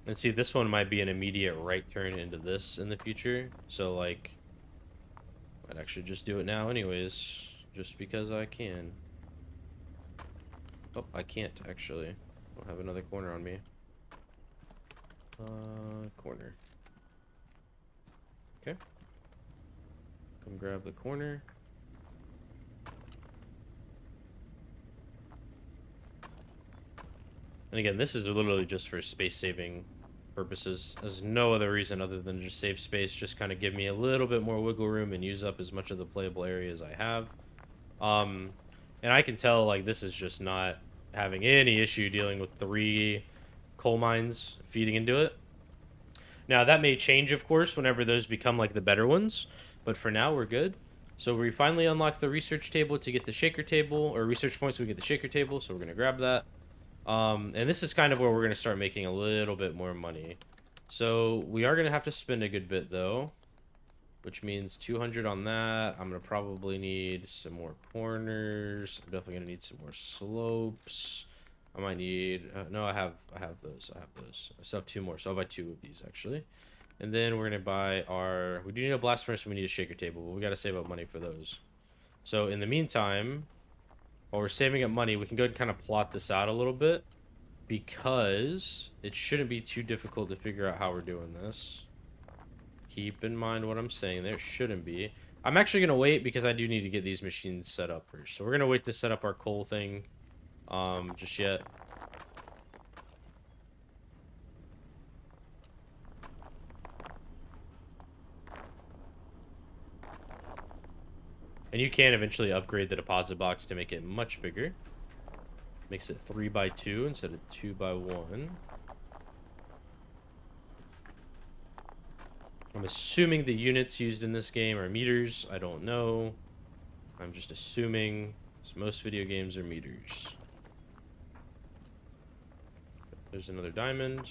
And see, this one might be an immediate right turn into this in the future. So, like, I'd actually just do it now anyways, just because I can. Oh, I can't, actually. I don't have another corner on me. Corner. Okay. Come grab the corner. And again, this is literally just for space saving purposes. There's no other reason other than just save space, just kind of give me a little bit more wiggle room and use up as much of the playable area as I have. And And I can tell, like, this is just not having any issue dealing with 3 coal mines feeding into it. Now, that may change, of course, whenever those become, like, the better ones. But for now, we're good. So we finally unlocked the research table to get the shaker table, or research points so we get the shaker table, so we're going to grab that. And this is kind of where we're going to start making a little bit more money. So we are going to have to spend a good bit, though, which means 200 on that. I'm going to probably need some more corners. I'm definitely going to need some more slopes. I might need... no, I have those. I still have 2 more, so I'll buy 2 of these, actually. And then we're going to buy our... We do need a blast furnace and we need a shaker table, but we got to save up money for those. So in the meantime, while we're saving up money, we can go ahead and kind of plot this out a little bit, because it shouldn't be too difficult to figure out how we're doing this. Keep in mind what I'm saying. There shouldn't be. I'm actually going to wait because I do need to get these machines set up first. So we're going to wait to set up our coal thing just yet. And you can eventually upgrade the deposit box to make it much bigger. Makes it 3x2 instead of 2x1. I'm assuming the units used in this game are meters. I don't know. I'm just assuming. Most video games are meters. There's another diamond.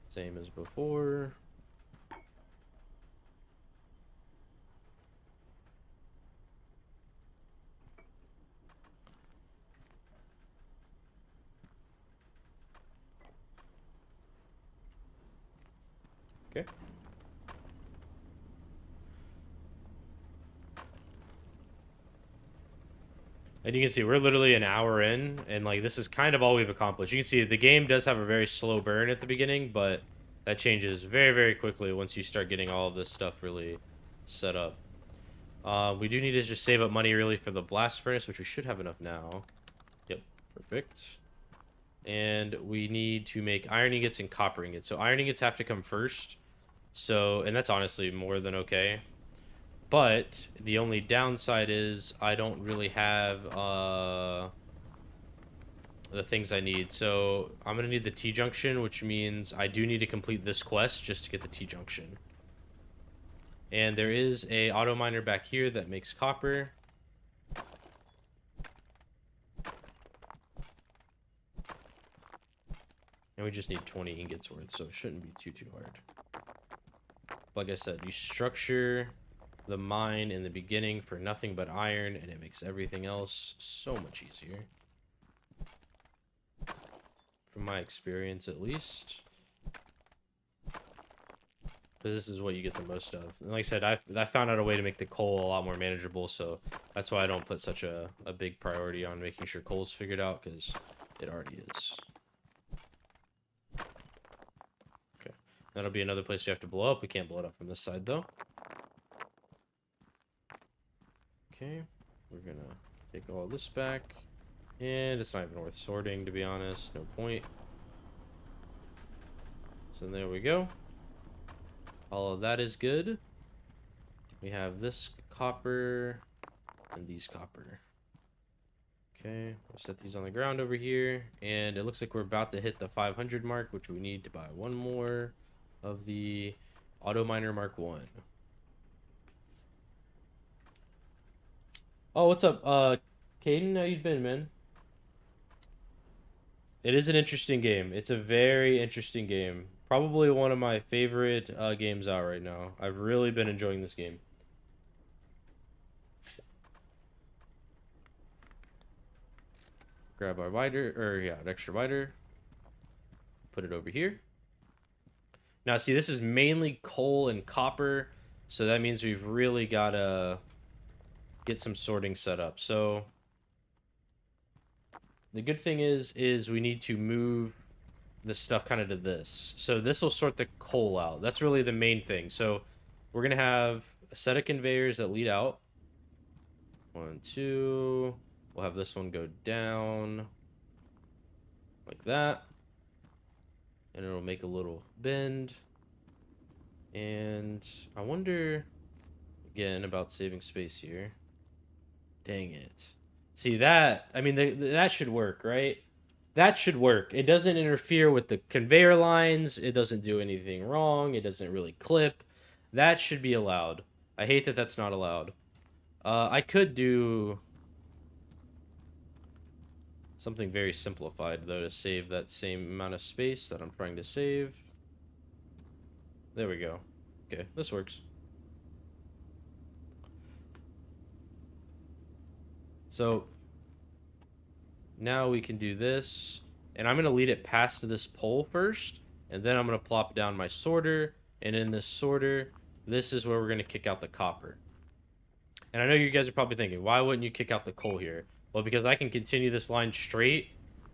Same as before. Okay. And you can see we're literally an hour in, and like this is kind of all we've accomplished. You can see the game does have a very slow burn at the beginning, but that changes very, very quickly once you start getting all of this stuff really set up. We do need to just save up money really for the blast furnace, which we should have enough now. Yep, perfect. And we need to make iron ingots and copper ingots. So iron ingots have to come first. So, and that's honestly more than okay. But the only downside is I don't really have the things I need. So I'm going to need the T-junction, which means I do need to complete this quest just to get the T-junction. And there is a auto miner back here that makes copper. And we just need 20 ingots worth, so it shouldn't be too hard. Like I said, you structure the mine in the beginning for nothing but iron, and it makes everything else so much easier. From my experience, at least. Because this is what you get the most of. And like I said, I found out a way to make the coal a lot more manageable, so that's why I don't put such a big priority on making sure coal's figured out, because it already is. Okay. That'll be another place you have to blow up. We can't blow it up from this side, though. Okay. We're gonna take all this back. And it's not even worth sorting, to be honest. No point. So there we go. All of that is good. We have this copper and these copper. Okay, we'll set these on the ground over here. And it looks like we're about to hit the 500 mark, which we need to buy one more of the Auto Miner Mark 1. Oh, what's up, Caden? How you been, man? It is an interesting game. It's a very interesting game. Probably one of my favorite games out right now. I've really been enjoying this game. Grab our miter, or yeah, an extra miter. Put it over here. Now, see, this is mainly coal and copper, so that means we've really got to get some sorting set up. So the good thing is we need to move the stuff kind of to this. So this will sort the coal out. That's really the main thing. So we're going to have a set of conveyors that lead out. 1, 2. We'll have this one go down like that. And it'll make a little bend. And I wonder, again, about saving space here. Dang it. See that? I mean, that should work, right? That should work. It doesn't interfere with the conveyor lines. It doesn't do anything wrong. It doesn't really clip. That should be allowed. I hate that that's not allowed. I could do something very simplified, though, to save that same amount of space that I'm trying to save. There we go. Okay, this works. So now we can do this, and I'm going to lead it past this pole first, and then I'm going to plop down my sorter, and in this sorter, this is where we're going to kick out the copper. And I know you guys are probably thinking, why wouldn't you kick out the coal here? Well, because I can continue this line straight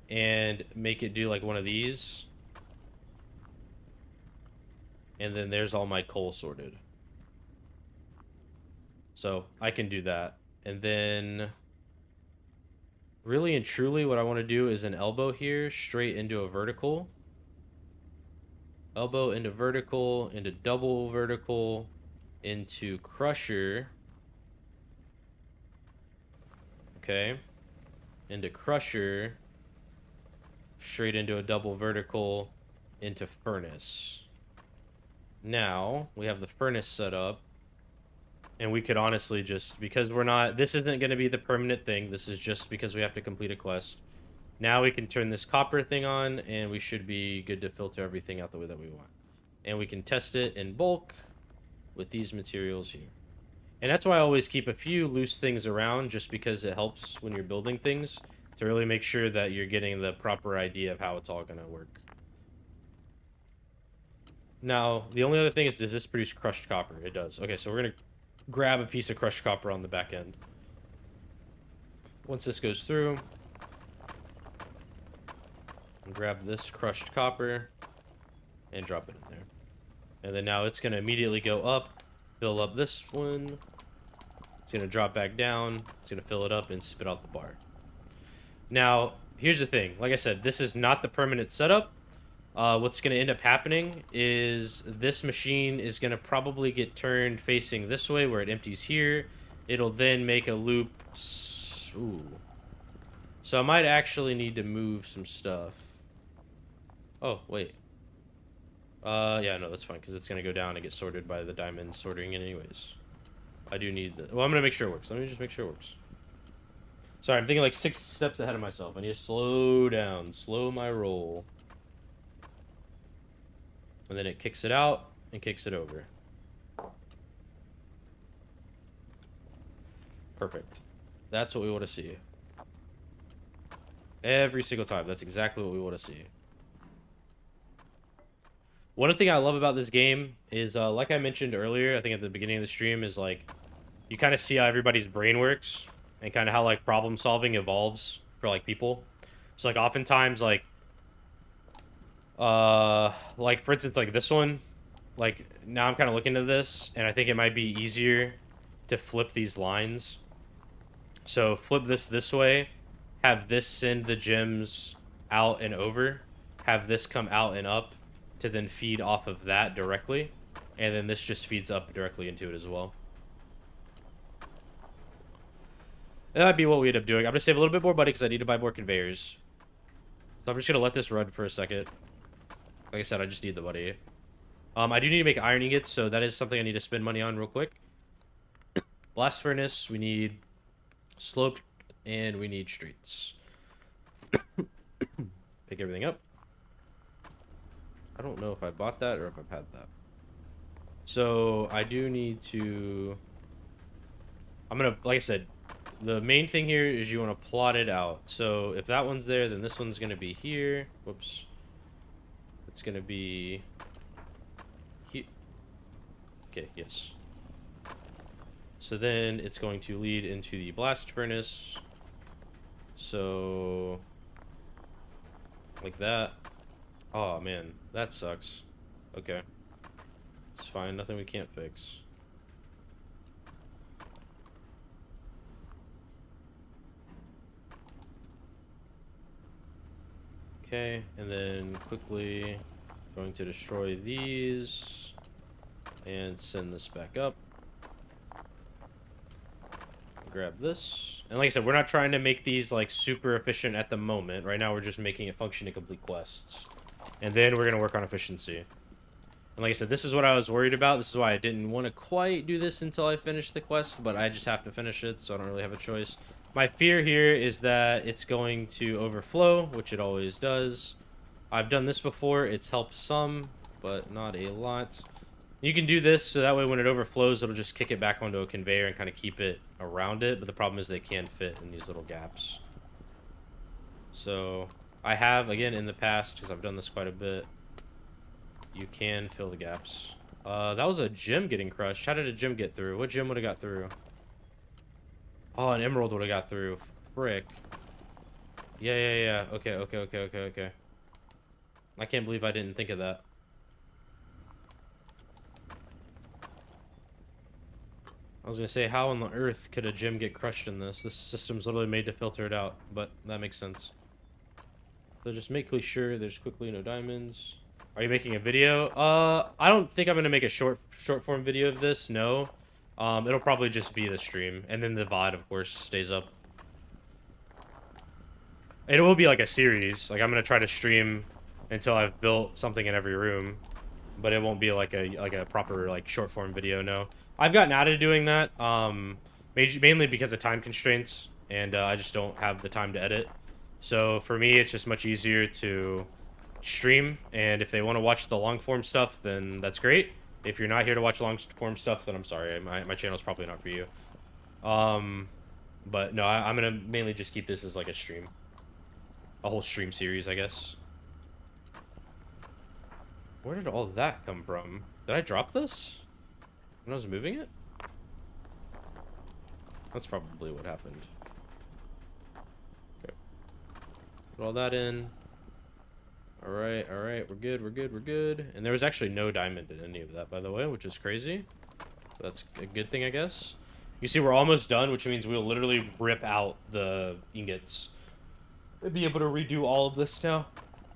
and make it do like one of these. And then there's all my coal sorted. So I can do that. And then really and truly what I want to do is an elbow here straight into a vertical. Elbow into vertical, into double vertical, into crusher. Okay. Into crusher. Straight into a double vertical, into furnace. Now, we have the furnace set up. And we could honestly just, because we're not, this isn't going to be the permanent thing. This is just because we have to complete a quest. Now we can turn this copper thing on, and we should be good to filter everything out the way that we want. And we can test it in bulk with these materials here. And that's why I always keep a few loose things around, just because it helps when you're building things to really make sure that you're getting the proper idea of how it's all going to work. Now, the only other thing is, does this produce crushed copper? It does. Okay, so we're going to grab a piece of crushed copper on the back end. Once this goes through, grab this crushed copper and drop it in there. And then now it's going to immediately go up, fill up this one. It's going to drop back down. It's going to fill it up and spit out the bar. Now, here's the thing. Like I said, this is not the permanent setup. What's going to end up happening is this machine is going to probably get turned facing this way where it empties here. It'll then make a loop. Ooh. So I might actually need to move some stuff. Oh, wait. Yeah, no, that's fine, because it's going to go down and get sorted by the diamond sorting anyways. I do need the... Well, I'm going to make sure it works. Let me just make sure it works. Sorry, I'm thinking like 6 steps ahead of myself. I need to slow down. Slow my roll. And then it kicks it out and kicks it over. Perfect. That's what we want to see. Every single time. That's exactly what we want to see. One thing I love about this game is, like I mentioned earlier, I think at the beginning of the stream, is like, you kind of see how everybody's brain works and kind of how like problem solving evolves for like people. So like oftentimes like for instance, like this one, like now I'm kind of looking at this and I think it might be easier to flip these lines. So flip this way, have this send the gems out and over, have this come out and up to then feed off of that directly, and then this just feeds up directly into it as well. And that might be what we end up doing. I'm gonna save a little bit more money because I need to buy more conveyors. So I'm just gonna let this run for a second. Like I said, I just need the money. I do need to make iron ingots, so that is something I need to spend money on real quick. Blast furnace, we need sloped, and we need streets. Pick everything up. I don't know if I bought that or if I've had that. So I do need to... I'm gonna, like I said, the main thing here is you want to plot it out. So if that one's there, then this one's gonna be here. Whoops. It's gonna be here. Okay, yes. So then it's going to lead into the blast furnace. So like that. Oh man, that sucks. Okay. It's fine, nothing we can't fix. Okay, and then quickly going to destroy these and send this back up. grab this. And like I said, we're not trying to make these like super efficient at the moment. Right now, we're just making it function to complete quests. And then we're going to work on efficiency. And like I said, this is what I was worried about. This is why I didn't want to quite do this until I finish the quest, but I just have to finish it, so I don't really have a choice. My fear here is that it's going to overflow, which it always does. I've done this before. It's helped some, but not a lot. You can do this, so that way when it overflows, it'll just kick it back onto a conveyor and kind of keep it around it, but the problem is they can't fit in these little gaps. So, I have, again, in the past, because I've done this quite a bit, you can fill the gaps. That was a gem getting crushed. How did a gem get through? What gem would have got through? Oh, an emerald would have got through. Frick. Yeah. Okay. I can't believe I didn't think of that. I was gonna say, how on the earth could a gem get crushed in this? This system's literally made to filter it out, but that makes sense. So just make sure there's quickly no diamonds. Are you making a video? I don't think I'm gonna make a short form video of this. No, it'll probably just be the stream, and then the VOD, of course, stays up. It will be like a series. Like I'm gonna try to stream until I've built something in every room, but it won't be like a proper like short form video. No, I've gotten out of doing that. Mainly because of time constraints, and I just don't have the time to edit. So for me, it's just much easier to stream, and if they want to watch the long form stuff, then that's great. If you're not here to watch long form stuff, then I'm sorry, my channel's probably not for you. But no, I'm gonna mainly just keep this as like a stream, a whole stream series, I guess. Where did all that come from? Did I drop this when I was moving it? That's probably what happened. Okay, put all that in. Alright, we're good. And there was actually no diamond in any of that, by the way, which is crazy. That's a good thing, I guess. You see, we're almost done, which means we'll literally rip out the ingots. And be able to redo all of this now.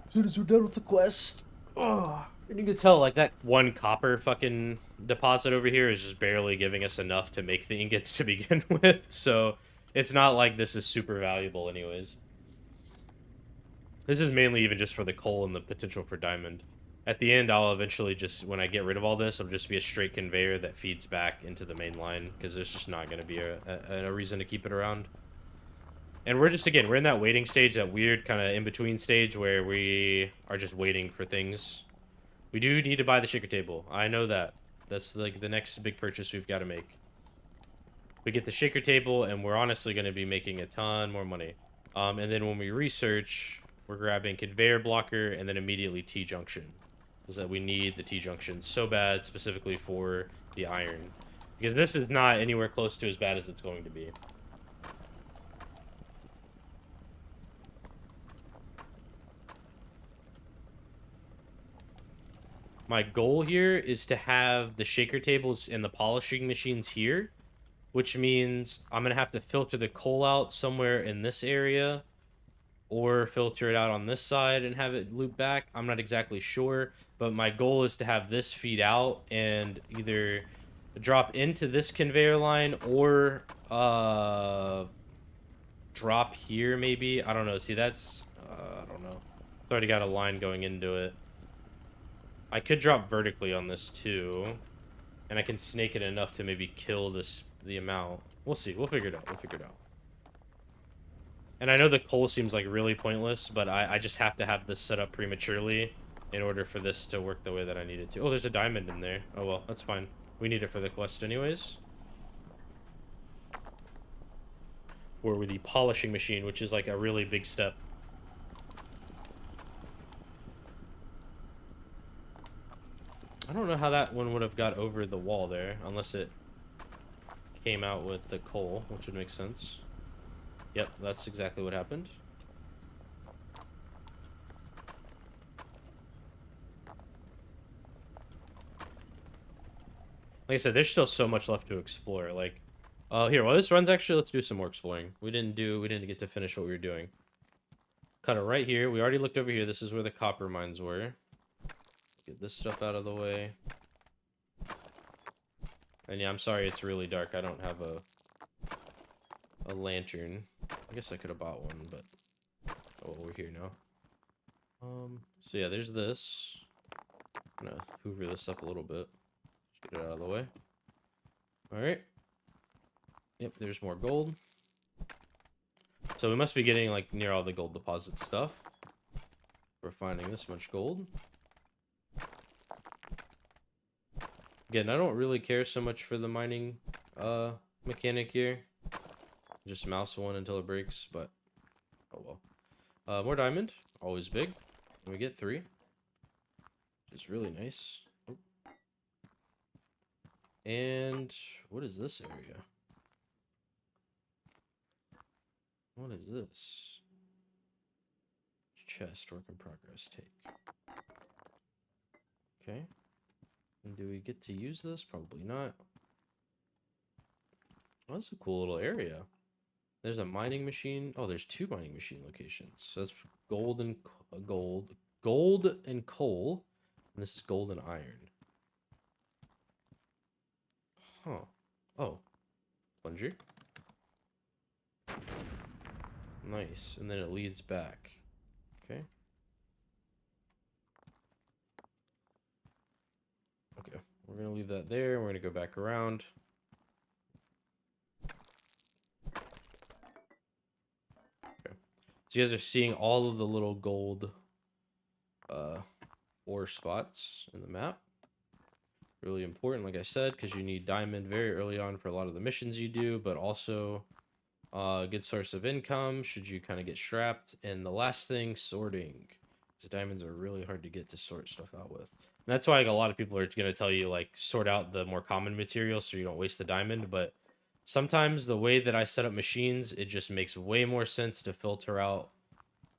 As soon as we're done with the quest. Oh, and you can tell, like, that one copper fucking deposit over here is just barely giving us enough to make the ingots to begin with. So, it's not like this is super valuable anyways. This is mainly even just for the coal and the potential for diamond. At the end, I'll eventually just, when I get rid of all this, it'll just be a straight conveyor that feeds back into the main line, because there's just not going to be a reason to keep it around. And we're just, again, we're in that waiting stage, that weird kind of in-between stage where we are just waiting for things. We do need to buy the shaker table. I know that. That's like the next big purchase we've got to make. We get the shaker table, and we're honestly going to be making a ton more money. And then when we research, we're grabbing conveyor blocker and then immediately T-junction. Is that we need the T-junction so bad, specifically for the iron. Because this is not anywhere close to as bad as it's going to be. My goal here is to have the shaker tables and the polishing machines here, which means I'm going to have to filter the coal out somewhere in this area, or filter it out on this side and have it loop back. I'm not exactly sure, but my goal is to have this feed out and either drop into this conveyor line or drop here maybe. I don't know. See, that's I don't know. It's already got a line going into it. I could drop vertically on this too, and I can snake it enough to maybe kill the amount. We'll see. We'll figure it out. And I know the coal seems like really pointless, but I just have to have this set up prematurely in order for this to work the way that I need it to. Oh, there's a diamond in there. Oh, well, that's fine. We need it for the quest anyways. Or with the polishing machine, which is like a really big step. I don't know how that one would have got over the wall there, unless it came out with the coal, which would make sense. Yep, that's exactly what happened. Like I said, there's still so much left to explore. Like, here, while this runs, actually, let's do some more exploring. We didn't get to finish what we were doing. Cut it right here. We already looked over here. This is where the copper mines were. Get this stuff out of the way. And yeah, I'm sorry it's really dark. I don't have a a lantern. I guess I could have bought one, but oh, we're here now. So yeah, there's this. I'm gonna hoover this up a little bit. Just get it out of the way. All right. Yep, there's more gold. So we must be getting like near all the gold deposit stuff. We're finding this much gold. Again, I don't really care so much for the mining mechanic here. Just mouse one until it breaks, but oh well. More diamond, always big. And we get 3, which is really nice. Oh. And what is this area? What is this? Chest, work in progress, take. Okay. And do we get to use this? Probably not. Oh, that's a cool little area. There's a mining machine. Oh, there's 2 mining machine locations. So that's gold and gold and coal. And this is gold and iron. Huh. Oh. Plunger. Nice. And then it leads back. Okay. Okay. We're going to leave that there. We're going to go back around. Okay. So you guys are seeing all of the little gold ore spots in the map. Really important, like I said, because you need diamond very early on for a lot of the missions you do, but also a good source of income should you kind of get strapped. And the last thing, sorting. Because diamonds are really hard to get to sort stuff out with. And that's why like, a lot of people are going to tell you, like, sort out the more common materials so you don't waste the diamond. But sometimes the way that I set up machines, it just makes way more sense to filter out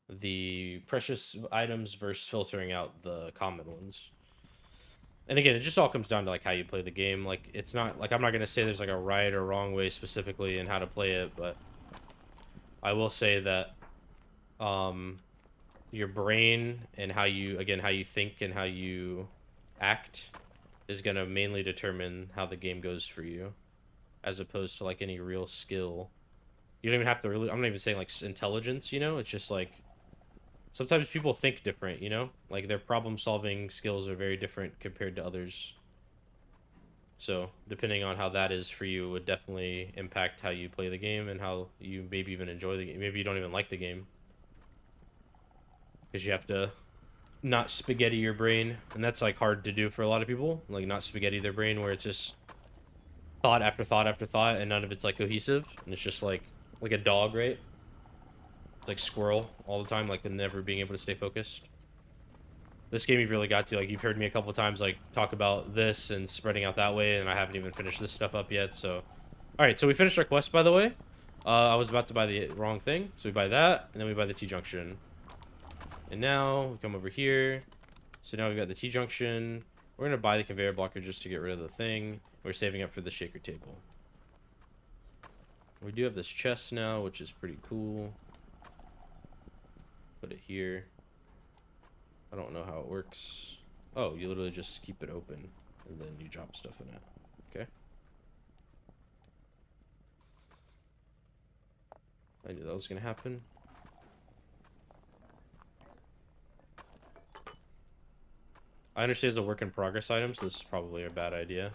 the precious items versus filtering out the common ones. And again, it just all comes down to like how you play the game. Like, it's not like I'm not gonna say there's like a right or wrong way specifically in how to play it, but I will say that your brain and how you think and how you act is gonna mainly determine how the game goes for you, as opposed to like any real skill. You don't even have to really. I'm not even saying like intelligence. You know, it's just like sometimes people think different, you know? Like, their problem-solving skills are very different compared to others. So, depending on how that is for you would definitely impact how you play the game and how you maybe even enjoy the game. Maybe you don't even like the game. Because you have to not spaghetti your brain. And that's, like, hard to do for a lot of people. Like, not spaghetti their brain where it's just thought after thought after thought and none of it's, like, cohesive. And it's just, like a dog, right? It's like squirrel all the time, like never being able to stay focused. This game you've really got to, like, you've heard me a couple times, like, talk about this and spreading out that way, and I haven't even finished this stuff up yet, so. Alright, so we finished our quest, by the way. I was about to buy the wrong thing, so we buy that, and then we buy the T-junction. And now, we come over here. So now we've got the T-junction. We're gonna buy the conveyor blocker just to get rid of the thing. We're saving up for the shaker table. We do have this chest now, which is pretty cool. Put it here. I don't know how it works. Oh, you literally just keep it open and then you drop stuff in it. Okay. I knew that was gonna happen. I understand it's a work in progress item, so this is probably a bad idea.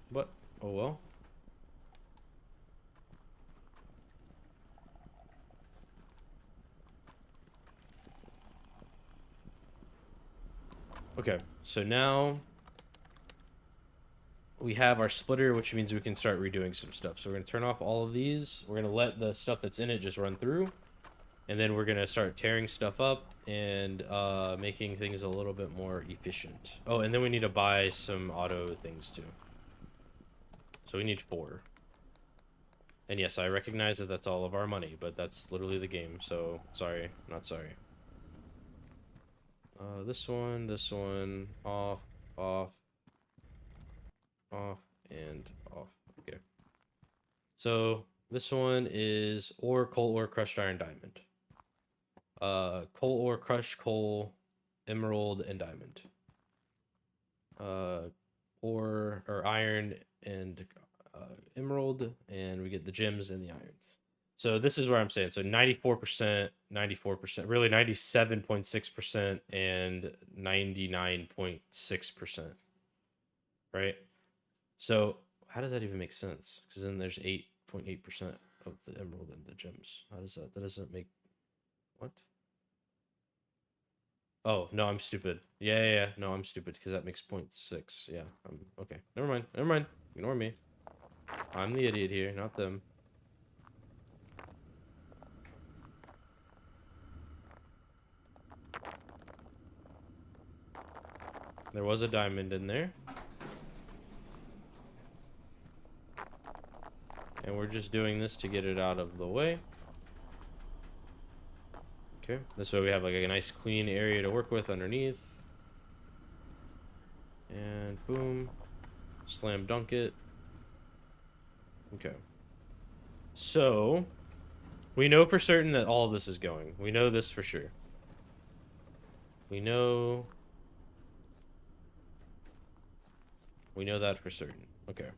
But, oh well. Okay, so now we have our splitter, which means we can start redoing some stuff. So we're going to turn off all of these. We're going to let the stuff that's in it just run through. And then we're going to start tearing stuff up and making things a little bit more efficient. Oh, and then we need to buy some auto things too. So we need 4. And yes, I recognize that that's all of our money, but that's literally the game. So sorry, not sorry. This one, off, off, off, and off. Okay. So this one is ore, coal ore, crushed iron, diamond. Coal ore, crushed coal, emerald, and diamond. Ore or iron and emerald, and we get the gems and the iron. So this is where I'm saying. So 94%, 94%, really 97.6% and 99.6%. Right? So how does that even make sense? Because then there's 8.8% of the emerald and the gems. How does that? That doesn't make what? Oh no, I'm stupid. Yeah. No, I'm stupid because that makes 0.6. Yeah, I'm okay. Never mind. Never mind. Ignore me. I'm the idiot here, not them. There was a diamond in there. And we're just doing this to get it out of the way. Okay, this way we have like a nice clean area to work with underneath. And boom. Slam dunk it. Okay. So, we know for certain that all of this is going. We know this for sure. We know that for certain. Okay.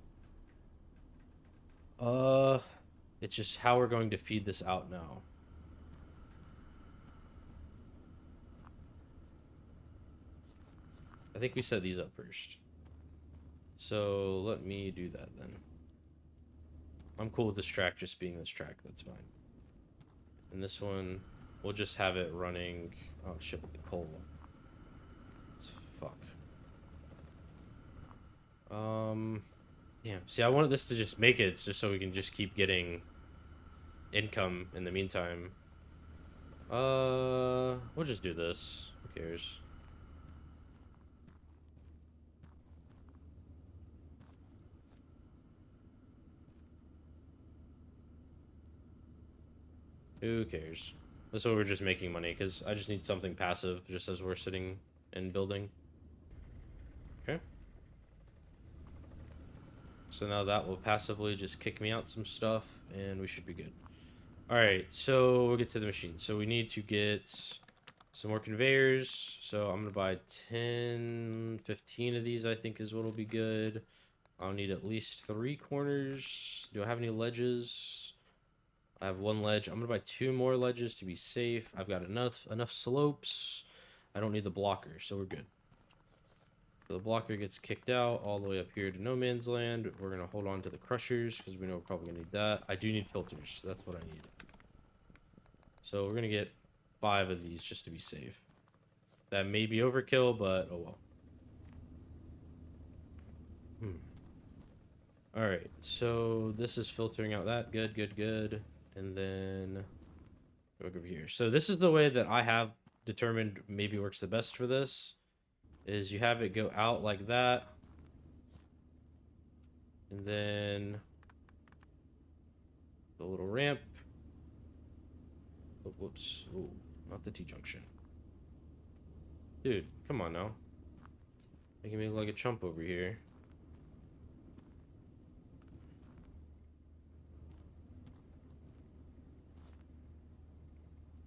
It's just how we're going to feed this out now. I think we set these up first. So let me do that then. I'm cool with this track just being this track. That's fine. And this one, we'll just have it running. Oh shit, the coal. Fuck. Yeah. See, I wanted this to just make it just so we can just keep getting income in the meantime. We'll just do this. Who cares? Who cares? This way we're just making money, because I just need something passive just as we're sitting and building. Okay. So now that will passively just kick me out some stuff, and we should be good. Alright, so we'll get to the machine. So we need to get some more conveyors. So I'm going to buy 10, 15 of these, I think is what will be good. I'll need at least 3 corners. Do I have any ledges? I have 1 ledge. I'm going to buy 2 more ledges to be safe. I've got enough slopes. I don't need the blocker, so we're good. So the blocker gets kicked out all the way up here to no man's land. We're going to hold on to the crushers because we know we're probably going to need that. I do need filters. So that's what I need. So we're going to get 5 of these just to be safe. That may be overkill, but oh well. Alright, so this is filtering out that. Good. And then look over here. So this is the way that I have determined maybe works the best for this. Is you have it go out like that. And then the little ramp. Oh, whoops. Ooh, not the T-junction. Dude, come on now. Making me look like a chump over here.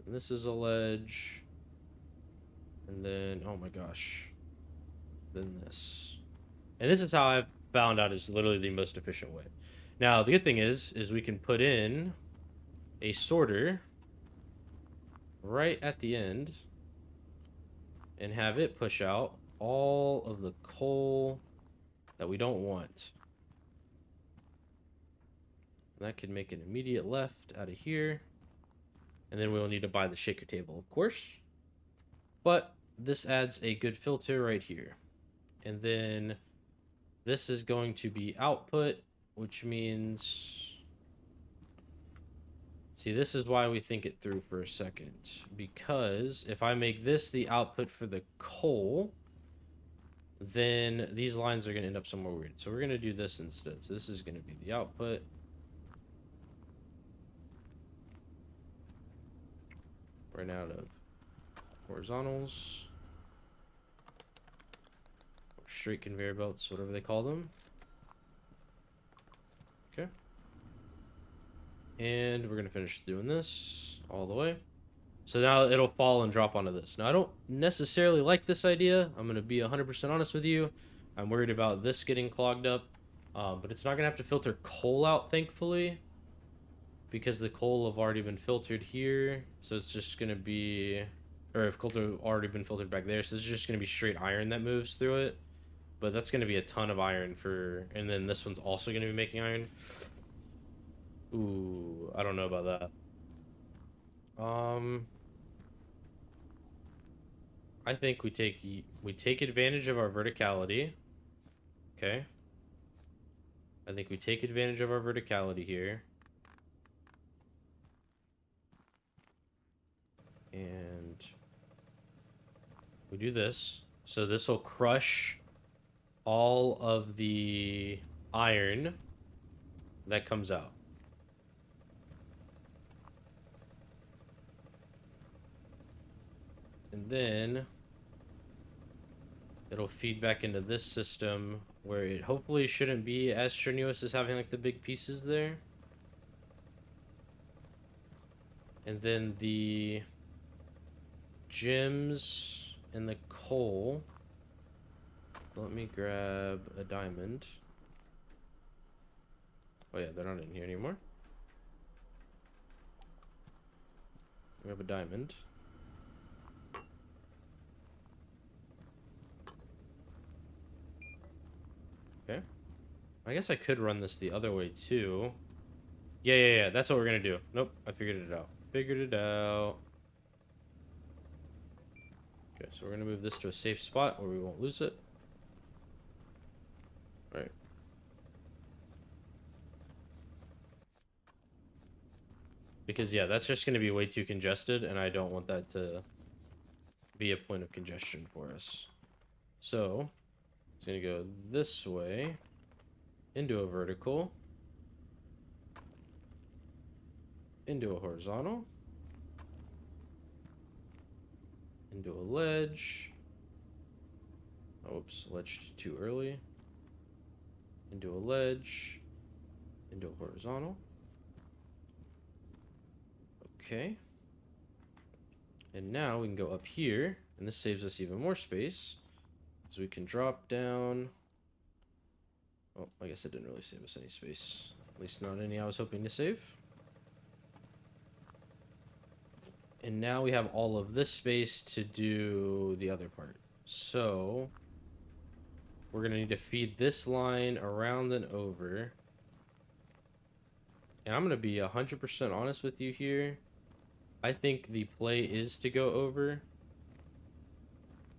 And this is a ledge. And then, oh my gosh. Then this. And this is how I've found out is literally the most efficient way. Now, the good thing is we can put in a sorter right at the end and have it push out all of the coal that we don't want. And that can make an immediate left out of here. And then we'll need to buy the shaker table, of course. But this adds a good filter right here. And then this is going to be output, which means... See, this is why we think it through for a second. Because if I make this the output for the coal, then these lines are going to end up somewhere weird. So we're going to do this instead. So this is going to be the output. Right out of horizontals. Straight conveyor belts, whatever they call them. Okay. And we're going to finish doing this all the way. So now it'll fall and drop onto this. Now, I don't necessarily like this idea. I'm going to be 100% honest with you. I'm worried about this getting clogged up. But it's not gonna have to filter coal out, thankfully, because the coal have already been filtered here. So it's just gonna be, or if coal have already been filtered back there, so it's just gonna be straight iron that moves through it. But that's gonna be a ton of iron for, and then this one's also gonna be making iron. Ooh, I don't know about that. I think we take advantage of our verticality. Okay. I think we take advantage of our verticality here. And we do this. So this will crush all of the iron that comes out. And then it'll feed back into this system where it hopefully shouldn't be as strenuous as having like the big pieces there. And then the gems and the coal. Let me grab a diamond. Oh yeah, they're not in here anymore. Grab a diamond. Okay. I guess I could run this the other way too. Yeah. That's what we're gonna do. Nope, I figured it out. Figured it out. Okay, so we're gonna move this to a safe spot where we won't lose it. All right. Because yeah, that's just gonna be way too congested, and I don't want that to be a point of congestion for us. So it's gonna go this way into a vertical, into a horizontal, into a ledge. Oops, ledge too early. Into a ledge, into a horizontal. Okay. And now we can go up here, and this saves us even more space. So we can drop down. Oh, I guess it didn't really save us any space. At least not any I was hoping to save. And now we have all of this space to do the other part. So we're going to need to feed this line around and over. And I'm going to be 100% honest with you here. I think the play is to go over.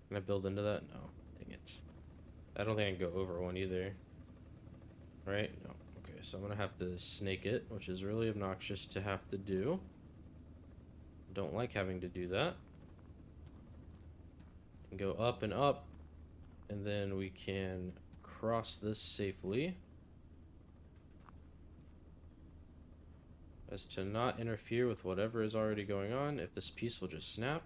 Can I build into that? No. Dang it. I don't think I can go over one either. Right? No. Okay, so I'm going to have to snake it, which is really obnoxious to have to do. Don't like having to do that. And go up and up. And then we can cross this safely. As to not interfere with whatever is already going on. If this piece will just snap.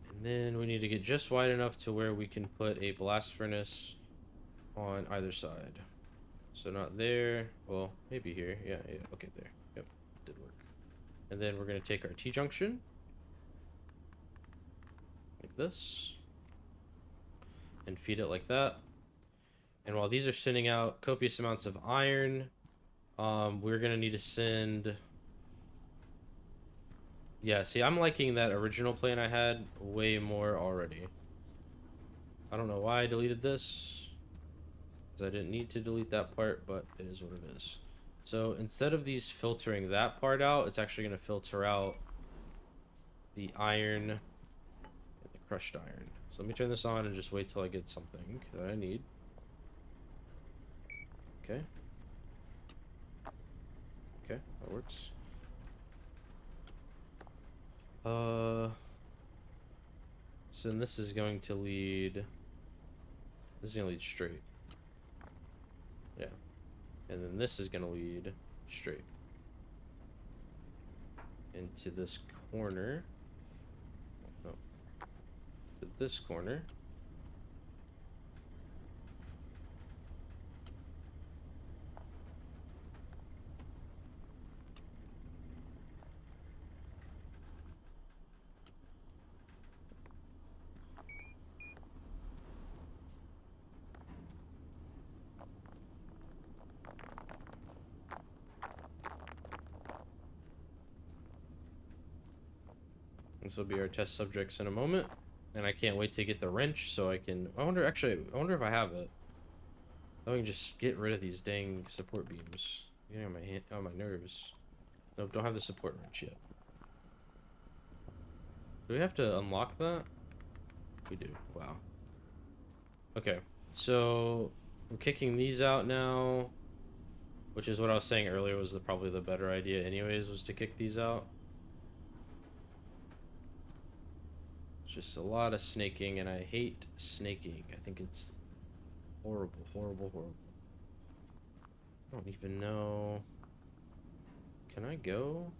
And then we need to get just wide enough to where we can put a blast furnace on either side. So not there. Well, maybe here. Yeah. Okay, there. Yep, did work. And then we're going to take our T-junction. Like this. And feed it like that. And while these are sending out copious amounts of iron, we're going to need to send... Yeah, see, I'm liking that original plan I had way more already. I don't know why I deleted this, because I didn't need to delete that part, but it is what it is. So instead of these filtering that part out, it's actually going to filter out the iron and the crushed iron. So let me turn this on and just wait till I get something that I need. Okay. Okay, that works. So then this is going to lead... This is going to lead straight. Yeah. And then this is going to lead straight. Into this corner. Oh. To this corner. This will be our test subjects in a moment. And I can't wait to get the wrench so I can... I wonder if I have it. I can just get rid of these dang support beams. Getting on my nerves. Nope, don't have the support wrench yet. Do we have to unlock that? We do. Wow. Okay, so I'm kicking these out now, which is what I was saying earlier was probably the better idea anyways, was to kick these out. It's just a lot of snaking, and I hate snaking. I think it's horrible, horrible, horrible. I don't even know. Can I go?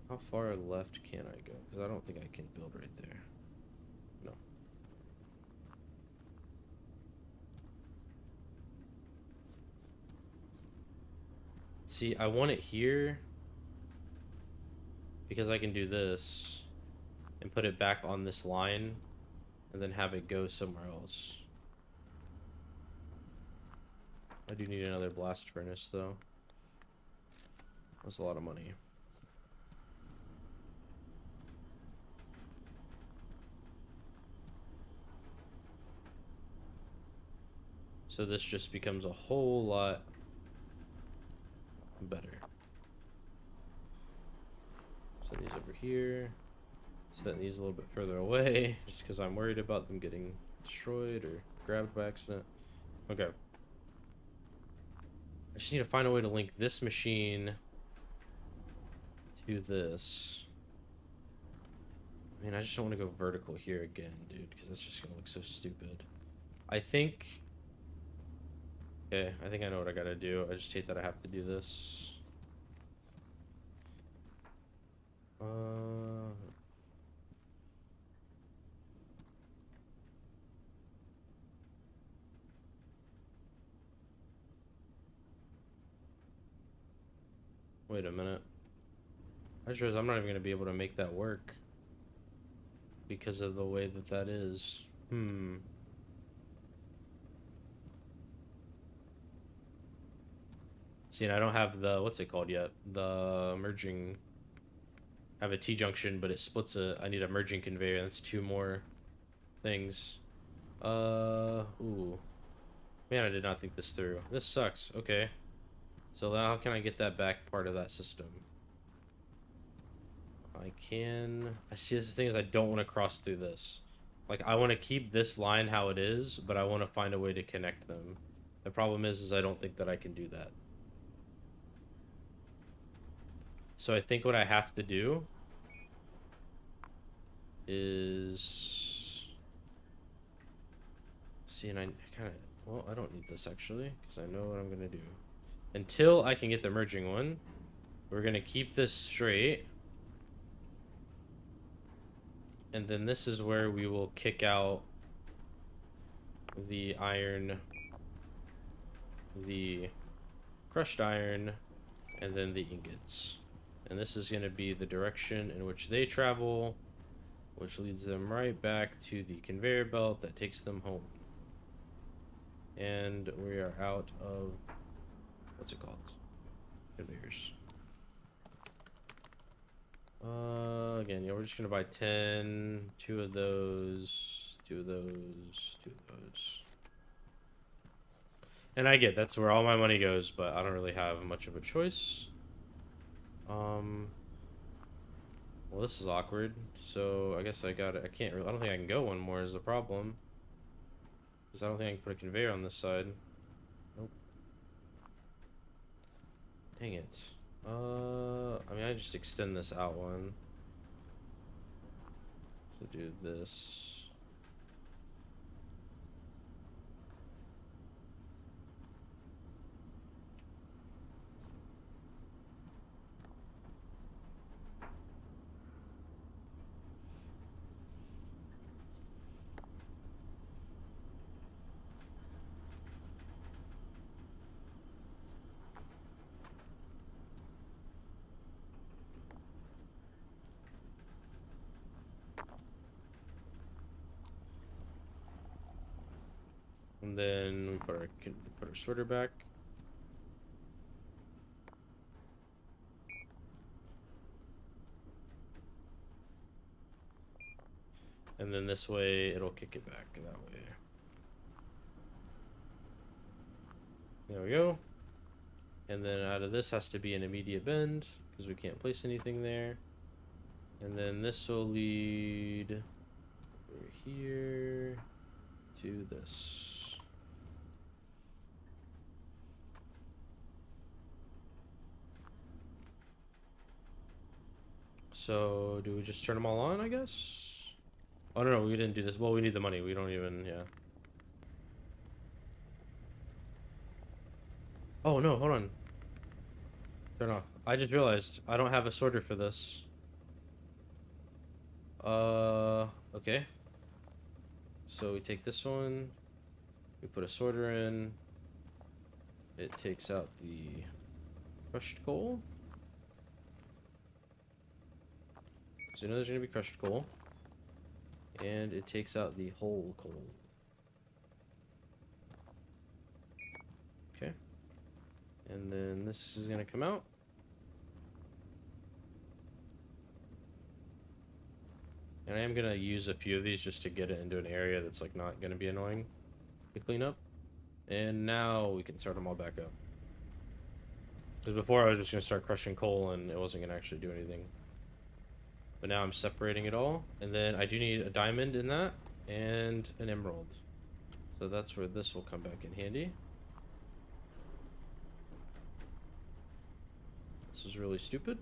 How far left can I go? Because I don't think I can build right there. No. See, I want it here because I can do this and put it back on this line and then have it go somewhere else. I do need another blast furnace though. That's a lot of money. So this just becomes a whole lot better. Set these over here. Set these a little bit further away, just because I'm worried about them getting destroyed or grabbed by accident. Okay. I just need to find a way to link this machine to this. I mean, I just don't want to go vertical here again, dude, because that's just going to look so stupid. I think... Okay, I think I know what I gotta do. I just hate that I have to do this. Wait a minute. I just realized I'm not even gonna be able to make that work because of the way that that is. See, and I don't have the, what's it called yet? The merging. I have a T-junction, but it splits I need a merging conveyor. That's 2 more things. Ooh. Man, I did not think this through. This sucks. Okay. So how can I get that back part of that system? I see, this thing is I don't want to cross through this. Like, I want to keep this line how it is, but I want to find a way to connect them. The problem is I don't think that I can do that. So I think what I have to do is... See, and I kind of... Well, I don't need this, actually, because I know what I'm going to do. Until I can get the merging one, we're going to keep this straight. And then this is where we will kick out the iron, the crushed iron, and then the ingots. And this is going to be the direction in which they travel, which leads them right back to the conveyor belt that takes them home. And we are out of, what's it called? Conveyors. Again, yeah, we're just going to buy 10, 2 of those, 2 of those, 2 of those. And I get that's where all my money goes, but I don't really have much of a choice. Well, this is awkward. So I guess I don't think I can go one more is the problem. Because I don't think I can put a conveyor on this side. Nope. Dang it. I mean, I just extend this out one. To do this. And then we put our sorter back. And then this way, it'll kick it back that way. There we go. And then out of this has to be an immediate bend, because we can't place anything there. And then this will lead over here to this. So, do we just turn them all on, I guess? Oh, no, we didn't do this. Well, we need the money. We don't even, yeah. Oh, no, hold on. Turn off. I just realized I don't have a sorter for this. Okay. So we take this one. We put a sorter in. It takes out the crushed coal. So you know there's going to be crushed coal. And it takes out the whole coal. Okay. And then this is going to come out. And I am going to use a few of these just to get it into an area that's like not going to be annoying to clean up. And now we can start them all back up. Because before I was just going to start crushing coal and it wasn't going to actually do anything. But now I'm separating it all. And then I do need a diamond in that and an emerald. So that's where this will come back in handy. This is really stupid.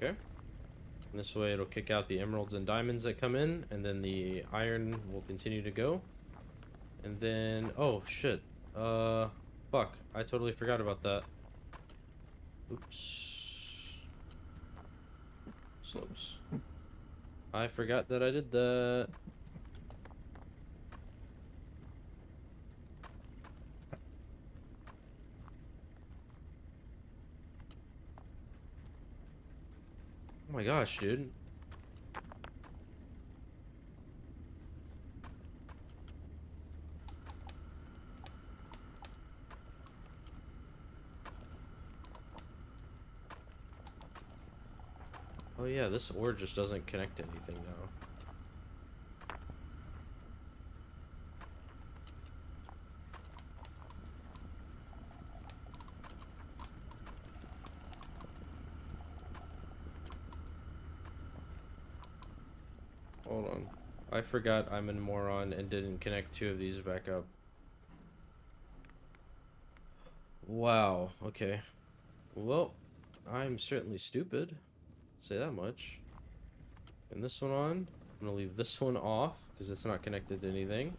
Okay. And this way it'll kick out the emeralds and diamonds that come in, and then the iron will continue to go. And then, oh shit. Fuck. I totally forgot about that. Oops. Slopes. I forgot that I did that. Oh my gosh, dude. Oh yeah, this ore just doesn't connect to anything now. Hold on. I forgot I'm a moron and didn't connect two of these back up. Wow, okay. Well, I'm certainly stupid. Say that much. And this one on. I'm gonna leave this one off because it's not connected to anything.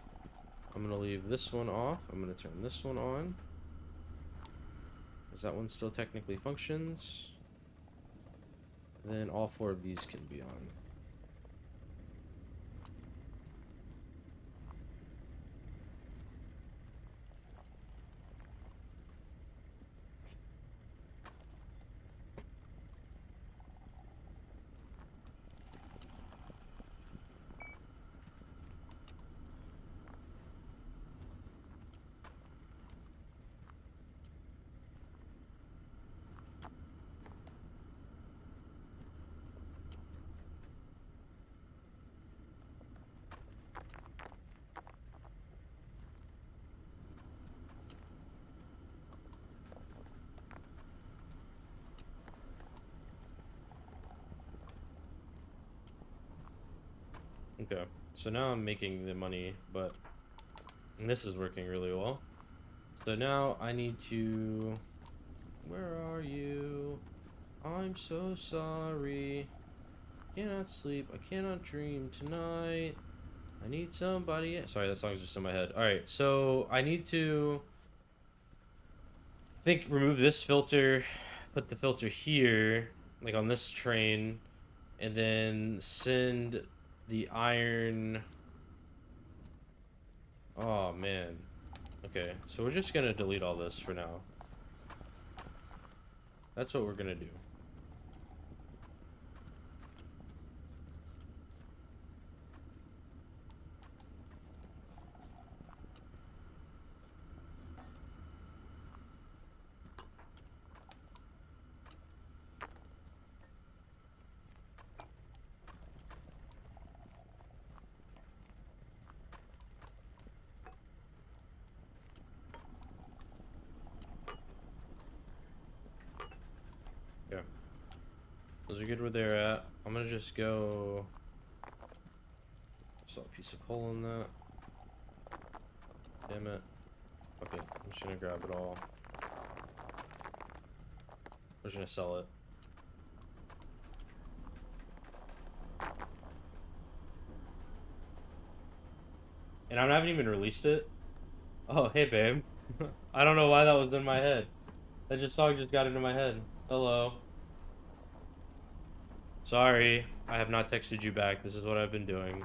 I'm gonna leave this one off. I'm gonna turn this one on. Because that one still technically functions. Then all four of these can be on. Okay, so now I'm making the money, but and this is working really well. So now I need to... Where are you? I'm so sorry. Cannot sleep. I cannot dream tonight. I need somebody... Sorry, that song's just in my head. Alright, so I need to... remove this filter, put the filter here, like on this train, and then send the iron... Oh, man. Okay, so we're just gonna delete all this for now. That's what we're gonna do. Those are good where they're at. I'm gonna just go... Saw a piece of coal in that. Damn it. Okay, I'm just gonna grab it all. We're just gonna sell it. And I haven't even released it. Oh, hey, babe. I don't know why that was in my head. That song just got into my head. Hello. Sorry, I have not texted you back. This is what I've been doing.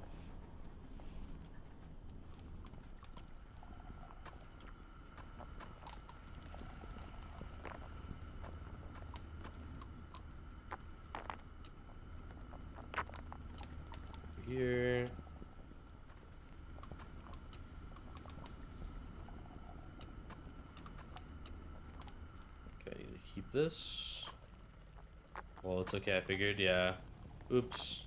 Here. Okay, I need to keep this. Well, it's okay, I figured, yeah. Oops.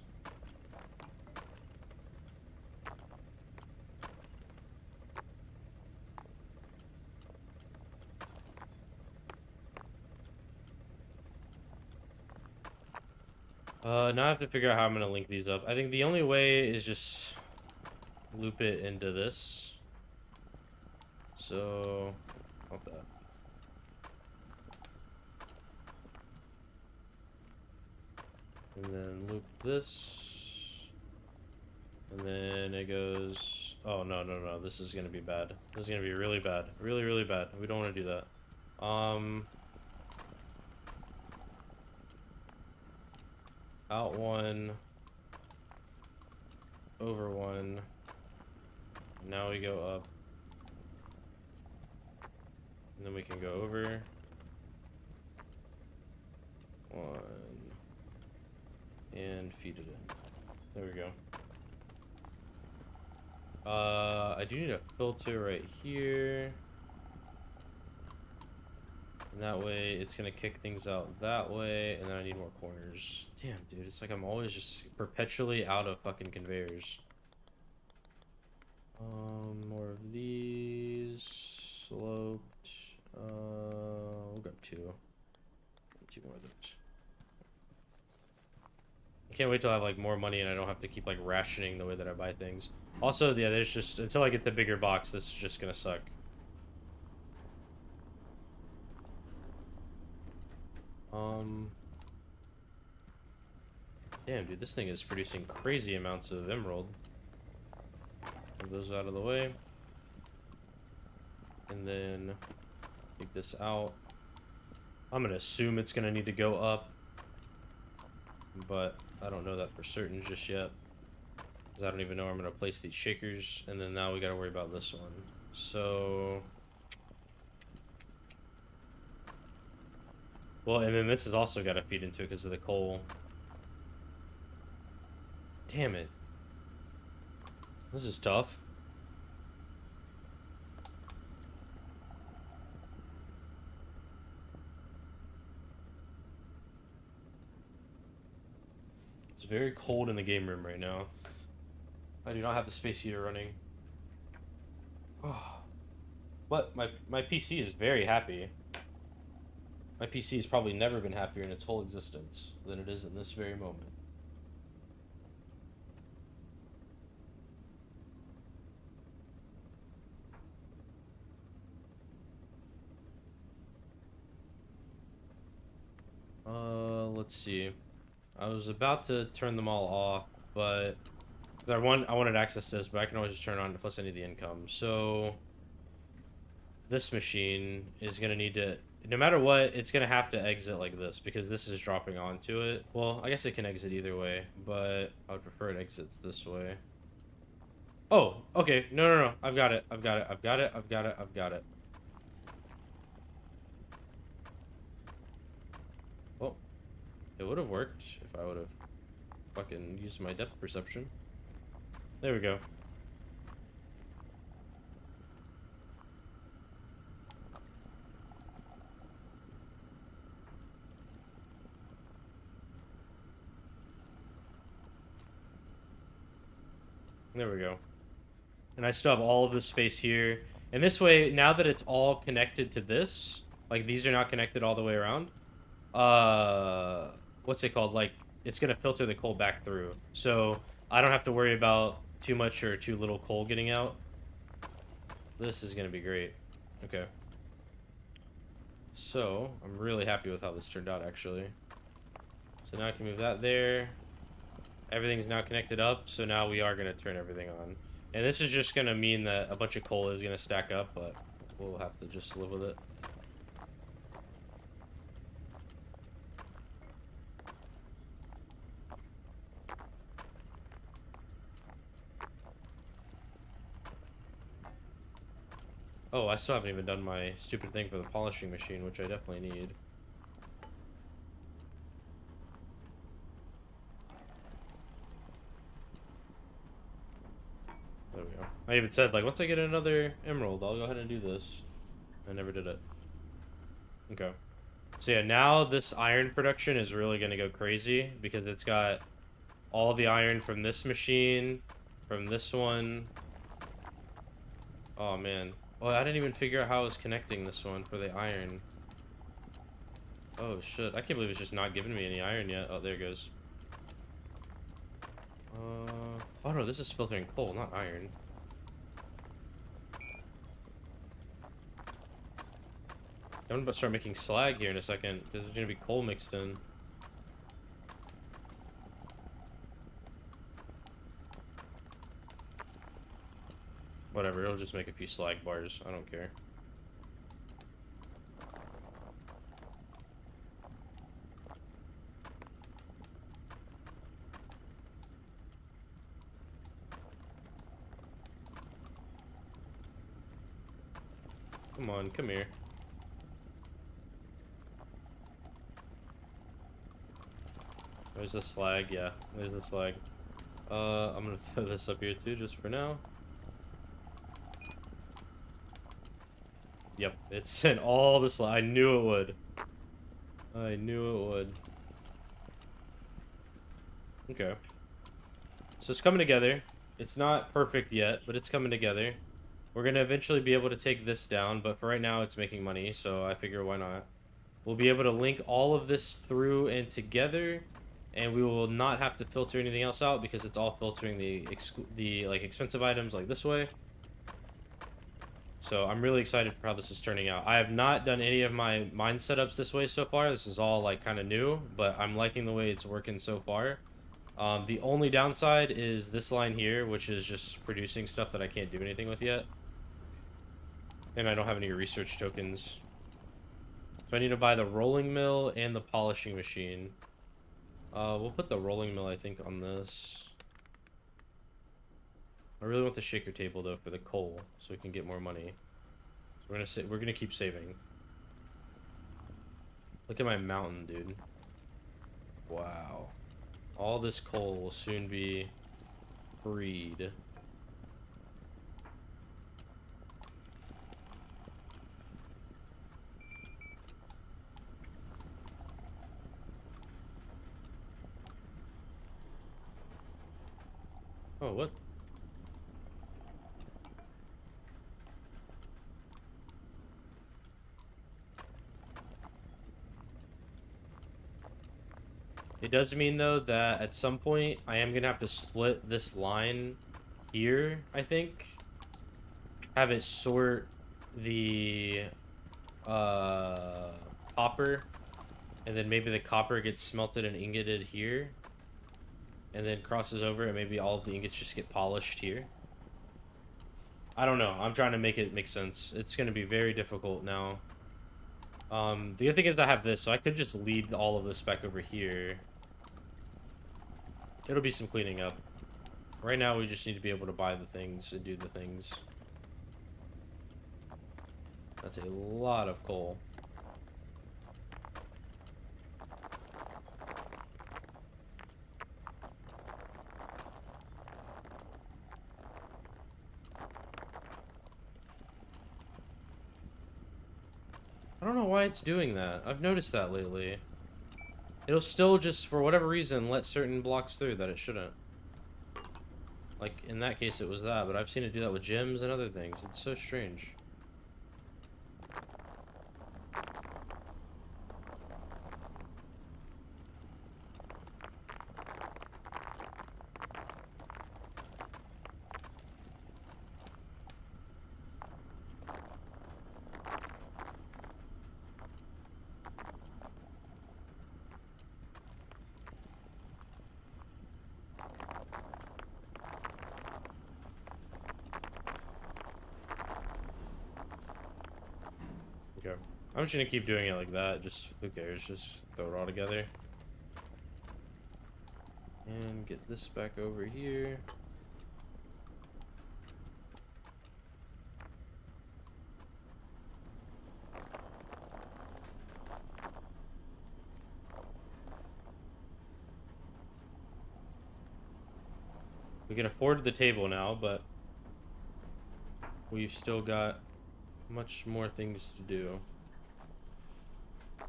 Now I have to figure out how I'm gonna link these up. I think the only way is just loop it into this. So, not that. And then loop this. And then it goes... Oh, no, no, no. This is gonna be bad. This is gonna be really bad. Really, really bad. We don't want to do that. Out one. Over one. Now we go up. And then we can go over. One. And feed it in. There we go. I do need a filter right here. And that way, it's gonna kick things out that way, and then I need more corners. Damn, dude, it's like I'm always just perpetually out of fucking conveyors. More of these. Sloped. We'll grab two. Two more of those. I can't wait till I have like more money and I don't have to keep like rationing the way that I buy things. Also, yeah, there's just until I get the bigger box, this is just gonna suck. Damn, dude, this thing is producing crazy amounts of emerald. Move those out of the way. And then take this out. I'm gonna assume it's gonna need to go up, but I don't know that for certain just yet, because I don't even know where I'm gonna place these shakers. And then now we gotta worry about this one. So, well, and then this has also got to feed into it because of the coal. Damn it. This is tough. It's very cold in the game room right now. I do not have the space heater running. Oh. But my PC is very happy. My PC has probably never been happier in its whole existence than it is in this very moment. Let's see. I was about to turn them all off, but I wanted access to this, but I can always just turn it on plus I need the income. So this machine is gonna need to, no matter what, it's gonna have to exit like this because this is dropping onto it. Well, I guess it can exit either way, but I would prefer it exits this way. Oh, okay. No, no, no. I've got it. I've got it. I've got it. I've got it. I've got it. Well, it would have worked if I would have fucking used my depth perception. There we go. There we go. And I still have all of this space here. And this way, now that it's all what these are not connected all the way around, what's it called? Like, it's gonna filter the coal back through. So I don't have to worry about too much or too little coal getting out. This is gonna be great. Okay. So, I'm really happy with how this turned out, actually. So now I can move that there. Everything's now connected up, so now we are going to turn everything on. And this is just going to mean that a bunch of coal is going to stack up, but we'll have to just live with it. Oh, I still haven't even done my stupid thing for the polishing machine, which I definitely need. There we go. I even said, like, once I get another emerald, I'll go ahead and do this. I never did it. Okay. So yeah, now this iron production is really going to go crazy because it's got all the iron from this machine, from this one. Oh, man. Oh, I didn't even figure out how I was connecting this one for the iron. Oh, shit. I can't believe it's just not giving me any iron yet. Oh, there it goes. Oh, no, this is filtering coal, not iron. I'm about to start making slag here in a second, because there's going to be coal mixed in. Whatever, it'll just make a few slag bars. I don't care. Come on, come here. There's the slag, yeah. There's the slag. I'm gonna throw this up here too, just for now. Yep, it sent all the slag. I knew it would. I knew it would. Okay. So it's coming together. It's not perfect yet, but it's coming together. We're gonna eventually be able to take this down, but for right now it's making money, so I figure why not. We'll be able to link all of this through and together, and we will not have to filter anything else out because it's all filtering the like expensive items like this way. So I'm really excited for how this is turning out. I have not done any of my mine setups this way so far. This is all like kind of new, but I'm liking the way it's working so far. The only downside is this line here, which is just producing stuff that I can't do anything with yet. And I don't have any research tokens. So I need to buy the rolling mill and the polishing machine. We'll put the rolling mill, I think, on this. I really want the shaker table though for the coal, so we can get more money. So we're gonna keep saving. Look at my mountain, dude. Wow. All this coal will soon be freed. Oh, what? It does mean, though, that at some point, I am going to have to split this line here, I think. Have it sort the copper. And then maybe the copper gets smelted and ingoted here. And then crosses over, and maybe all of the ingots just get polished here. I don't know. I'm trying to make it make sense. It's going to be very difficult now. The good thing is I have this, so I could just lead all of this back over here. It'll be some cleaning up. Right now, we just need to be able to buy the things and do the things. That's a lot of coal. I don't know why it's doing that. I've noticed that lately. It'll still just, for whatever reason, let certain blocks through that it shouldn't. Like, in that case, it was that, but I've seen it do that with gems and other things. It's so strange. Okay. I'm just gonna keep doing it like that. Just, who cares? Just throw it all together. And get this back over here. We can afford the table now, but we've still got much more things to do.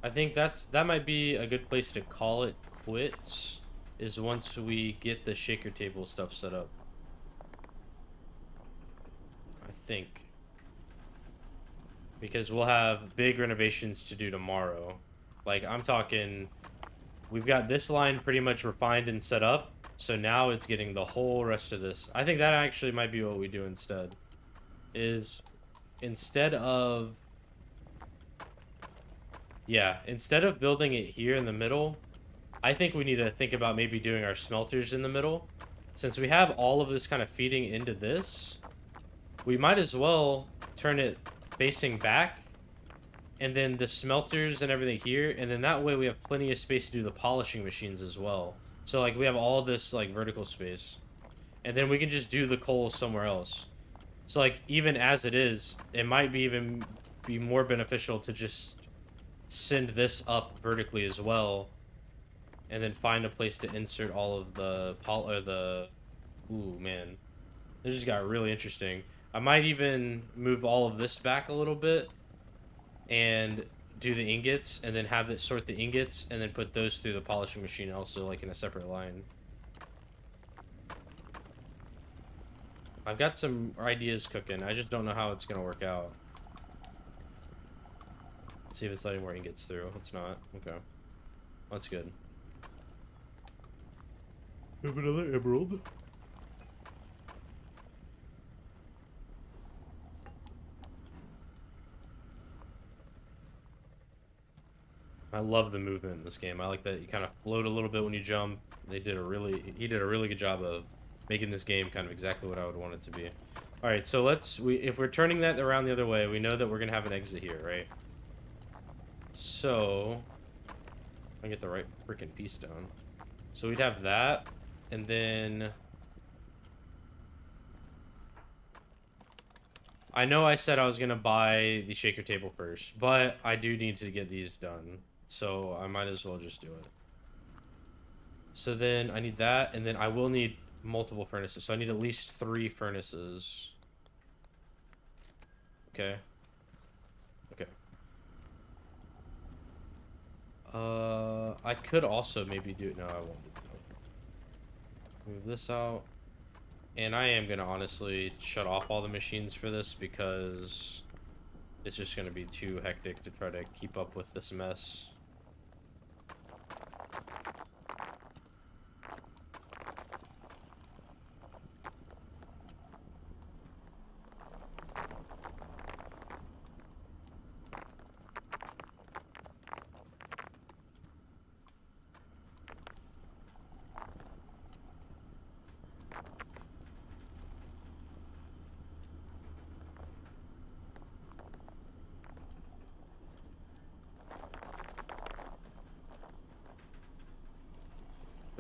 I think that might be a good place to call it quits, is once we get the shaker table stuff set up. I think. Because we'll have big renovations to do tomorrow. Like, I'm talking, we've got this line pretty much refined and set up, so now it's getting the whole rest of this. I think that actually might be what we do instead. Is, instead of... Yeah, instead of building it here in the middle, I think we need to think about maybe doing our smelters in the middle. Since we have all of this kind of feeding into this, we might as well turn it facing back, and then the smelters and everything here, and then that way we have plenty of space to do the polishing machines as well. So, like, we have all this, like, vertical space. And then we can just do the coal somewhere else. So, like, even as it is, it might be even be more beneficial to just send this up vertically as well, and then find a place to insert all of the ooh, man, this just got really interesting. I might even move all of this back a little bit and do the ingots, and then have it sort the ingots, and then put those through the polishing machine also, like, in a separate line. I've got some ideas cooking. I just don't know how it's gonna work out. Let's see if it's letting more ingots through. It's not. Okay. That's good. Have another emerald. I love the movement in this game. I like that you kind of float a little bit when you jump. He did a really good job of making this game kind of exactly what I would want it to be. All right, so if we're turning that around the other way, we know that we're gonna have an exit here, right? So I get the right freaking piece down. So we'd have that, and then I know I said I was gonna buy the shaker table first, but I do need to get these done, so I might as well just do it. So then I need that, and then I will need multiple furnaces, so I need at least 3 furnaces. Okay. Okay. I could also maybe do... No, I won't. Move this out. And I am going to honestly shut off all the machines for this, because it's just going to be too hectic to try to keep up with this mess.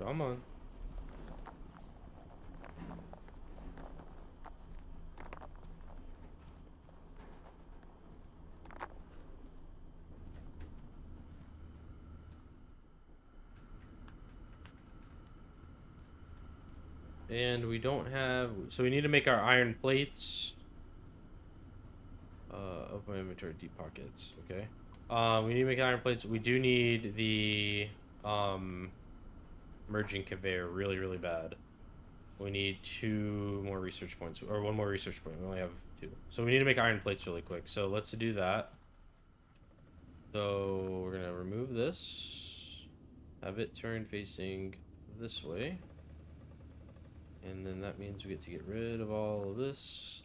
Come on. And we don't have... So we need to make our iron plates. Open my inventory, deep pockets. Okay. We need to make iron plates. We do need the merging conveyor really, really bad. We need 2 more research points, or 1 more research point. We only have 2. So we need to make iron plates really quick. So let's do that. So we're gonna remove this, have it turn facing this way, and then that means we get to get rid of all of this.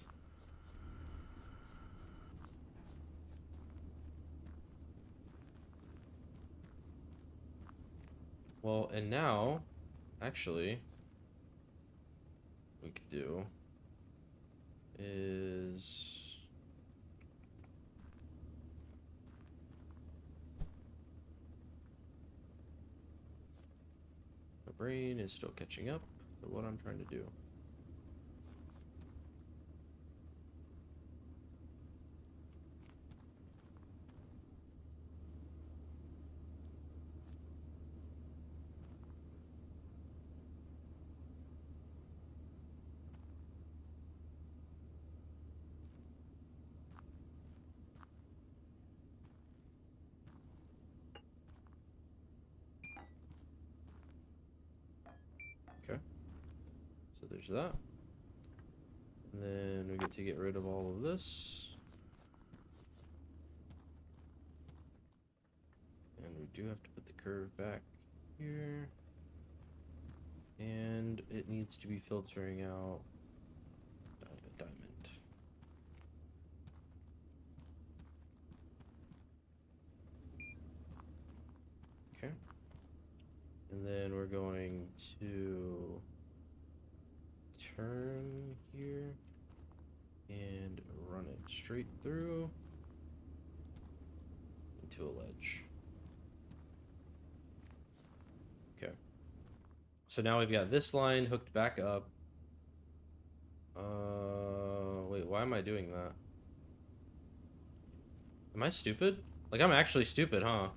Well, and now, actually, what we could do is brain is still catching up to what I'm trying to do. Okay. So there's that. And then we get to get rid of all of this. And we do have to put the curve back here. And it needs to be filtering out diamond. Okay. And then we're going to turn here and run it straight through into a ledge. Okay. So now we've got this line hooked back up. Wait, why am I doing that? Am I stupid? Like, I'm actually stupid, huh?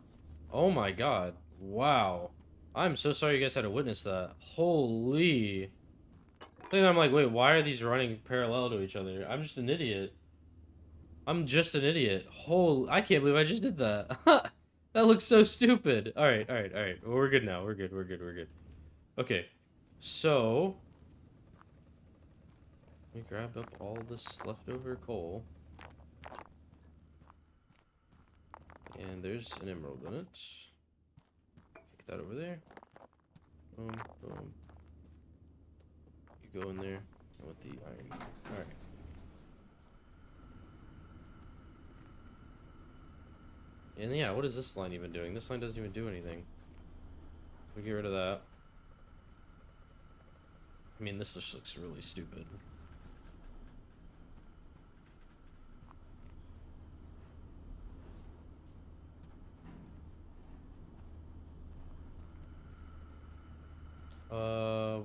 Oh my god. Wow. I'm so sorry you guys had to witness that. Holy. And I'm like, wait, why are these running parallel to each other? I'm just an idiot. I'm just an idiot. Holy, I can't believe I just did that. That looks so stupid. Alright. Well, we're good now. We're good. Okay. So, let me grab up all this leftover coal. And there's an emerald in it. Kick that over there. Boom, boom. You go in there with the iron. Alright. And yeah, what is this line even doing? This line doesn't even do anything. We get rid of that. I mean, this just looks really stupid.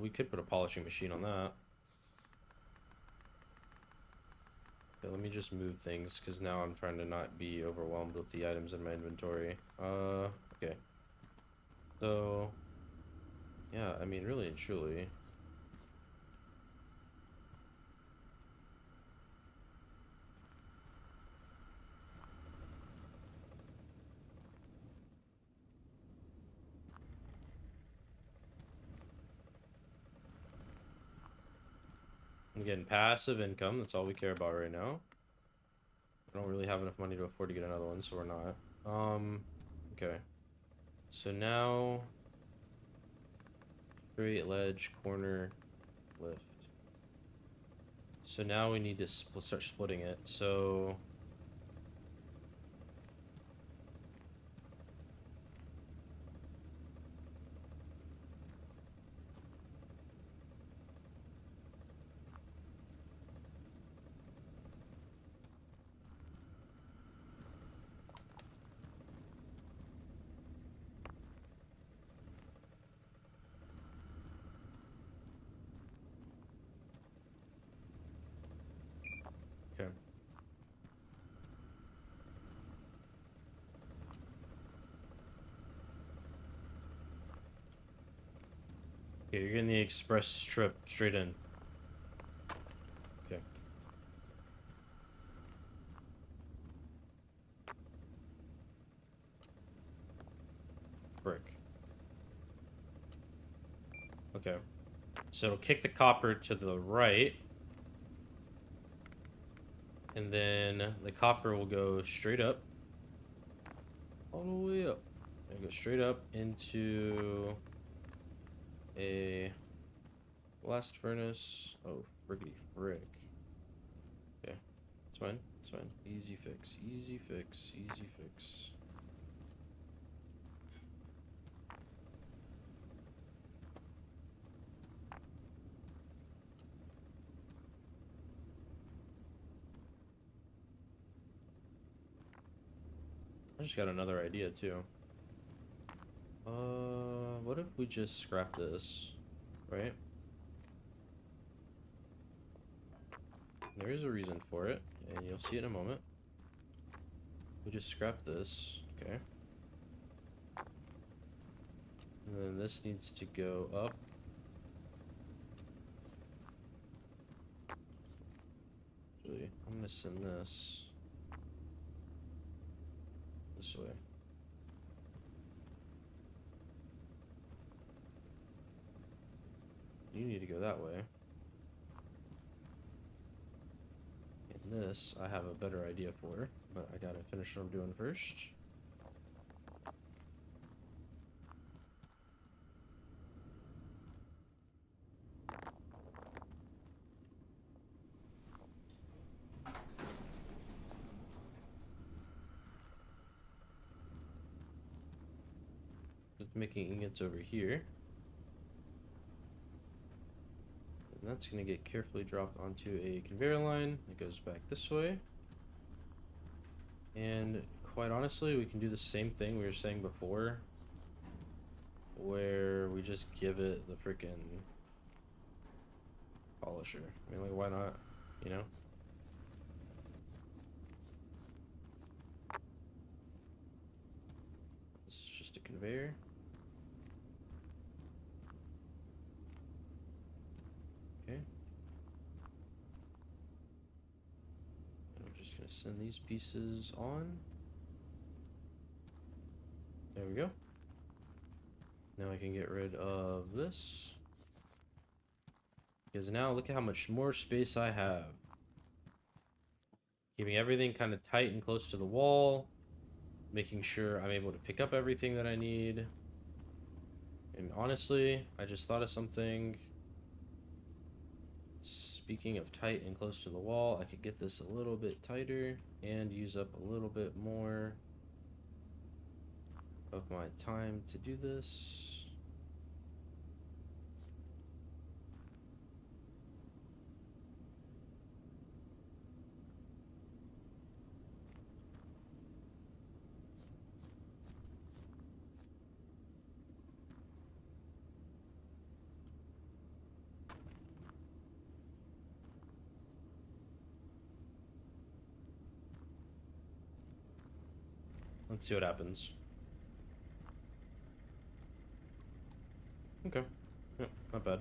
We could put a polishing machine on that. Okay, let me just move things, because now I'm trying to not be overwhelmed with the items in my inventory. Okay. So, yeah, I mean, really and truly. I'm getting passive income, that's all we care about right now. I don't really have enough money to afford to get another one, so we're not. Okay. So now, straight ledge, corner, lift. So now we need to start splitting it. So okay. Okay, you're getting the express trip straight in. Okay. Brick. Okay. So it'll kick the copper to the right. And then the copper will go straight up. All the way up. And go straight up into a blast furnace. Oh, friggity frick. Okay. It's fine. It's fine. Easy fix. Easy fix. Easy fix. I just got another idea too. what if we just scrap this, right? There is a reason for it, and you'll see it in a moment. We just scrap this, okay? And then this needs to go up. Actually, I'm gonna send this way. You need to go that way. And this, I have a better idea for, but I gotta finish what I'm doing first. Just making ingots over here. And that's going to get carefully dropped onto a conveyor line that goes back this way. And quite honestly, we can do the same thing we were saying before, where we just give it the freaking polisher. I mean, like, why not, you know? This is just a conveyor. Okay. And we're just gonna send these pieces on. There we go. Now I can get rid of this. Because now look at how much more space I have. Keeping everything kind of tight and close to the wall. Making sure I'm able to pick up everything that I need. And honestly, I just thought of something. Speaking of tight and close to the wall, I could get this a little bit tighter and use up a little bit more of my time to do this. Let's see what happens. Okay. Yep, not bad.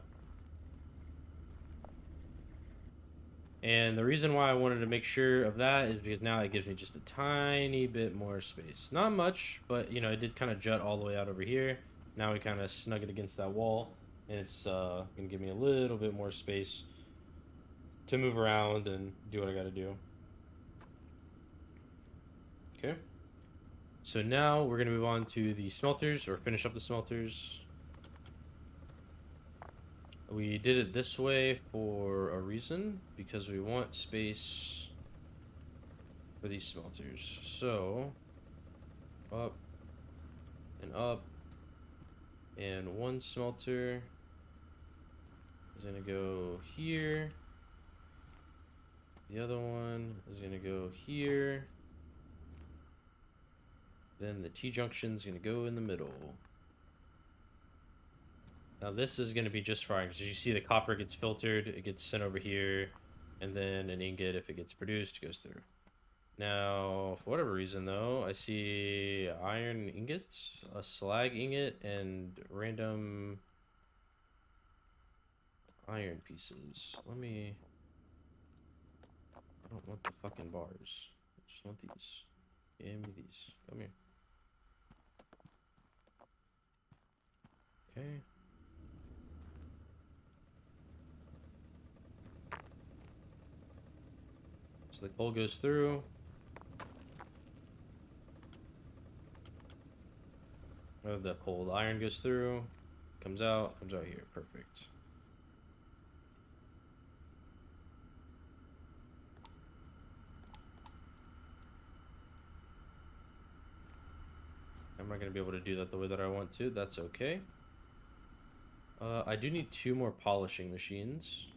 And the reason why I wanted to make sure of that is because now it gives me just a tiny bit more space. Not much, but, you know, it did kind of jut all the way out over here. Now we kind of snug it against that wall, and it's going to give me a little bit more space to move around and do what I got to do. Okay. So now we're going to move on to the smelters, or finish up the smelters. We did it this way for a reason, because we want space for these smelters. So, up, and one smelter is going to go here. The other one is going to go here. Then the T-junction is going to go in the middle. Now this is going to be just fine, because you see the copper gets filtered, it gets sent over here, and then an ingot, if it gets produced, goes through. Now, for whatever reason though, I see iron ingots, a slag ingot, and random iron pieces. I don't want the fucking bars. I just want these. Give me these. Come here. Okay. So the coal goes through. Oh, the cold iron goes through. Comes out here. Perfect. I'm not going to be able to do that the way that I want to. That's okay. I do need 2 more polishing machines.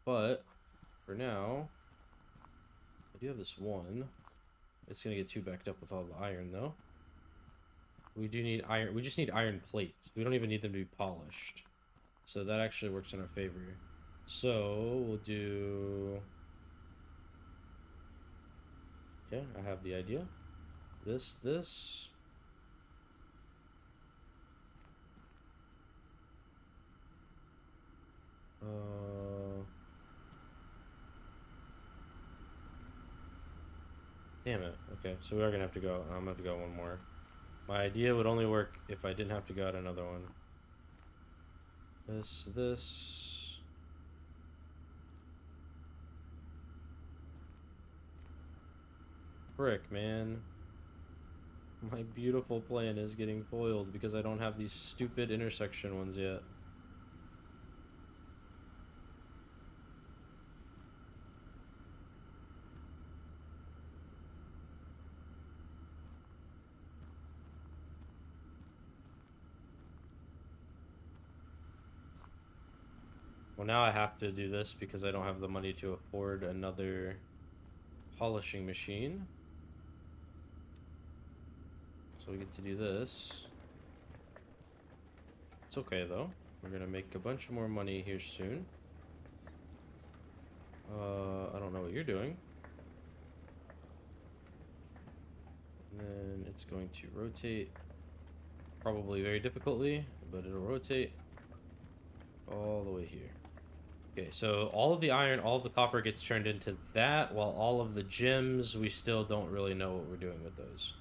But for now, I do have this one. It's going to get too backed up with all the iron, though. we do need iron. We just need iron plates. We don't even need them to be polished. So that actually works in our favor. So we'll do... Okay, I have the idea. This. Damn it. Okay, so we are gonna have to go. I'm gonna have to go one more. My idea would only work if I didn't have to go out another one. This. Frick, man. My beautiful plan is getting foiled because I don't have these stupid intersection ones yet. Well, now I have to do this because I don't have the money to afford another polishing machine. So we get to do this. It's okay, though. We're gonna make a bunch more money here soon. I don't know what you're doing. And then it's going to rotate. Probably very difficultly, but it'll rotate all the way here. Okay, so all of the iron, all of the copper gets turned into that, while all of the gems, we still don't really know what we're doing with those.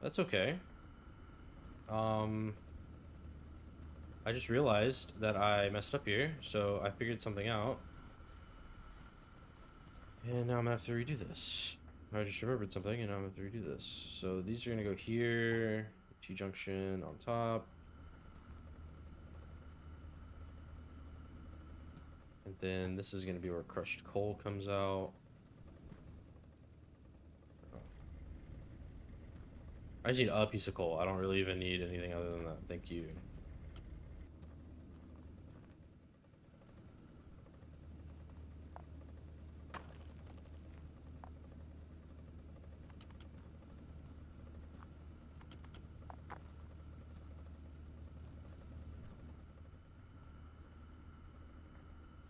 That's okay. I just realized that I messed up here, so I figured something out. And now I'm gonna have to redo this. I just remembered something, and I'm gonna have to redo this. So these are gonna go here, T-junction on top. And then this is gonna be where crushed coal comes out. I just need a piece of coal. I don't really even need anything other than that. Thank you.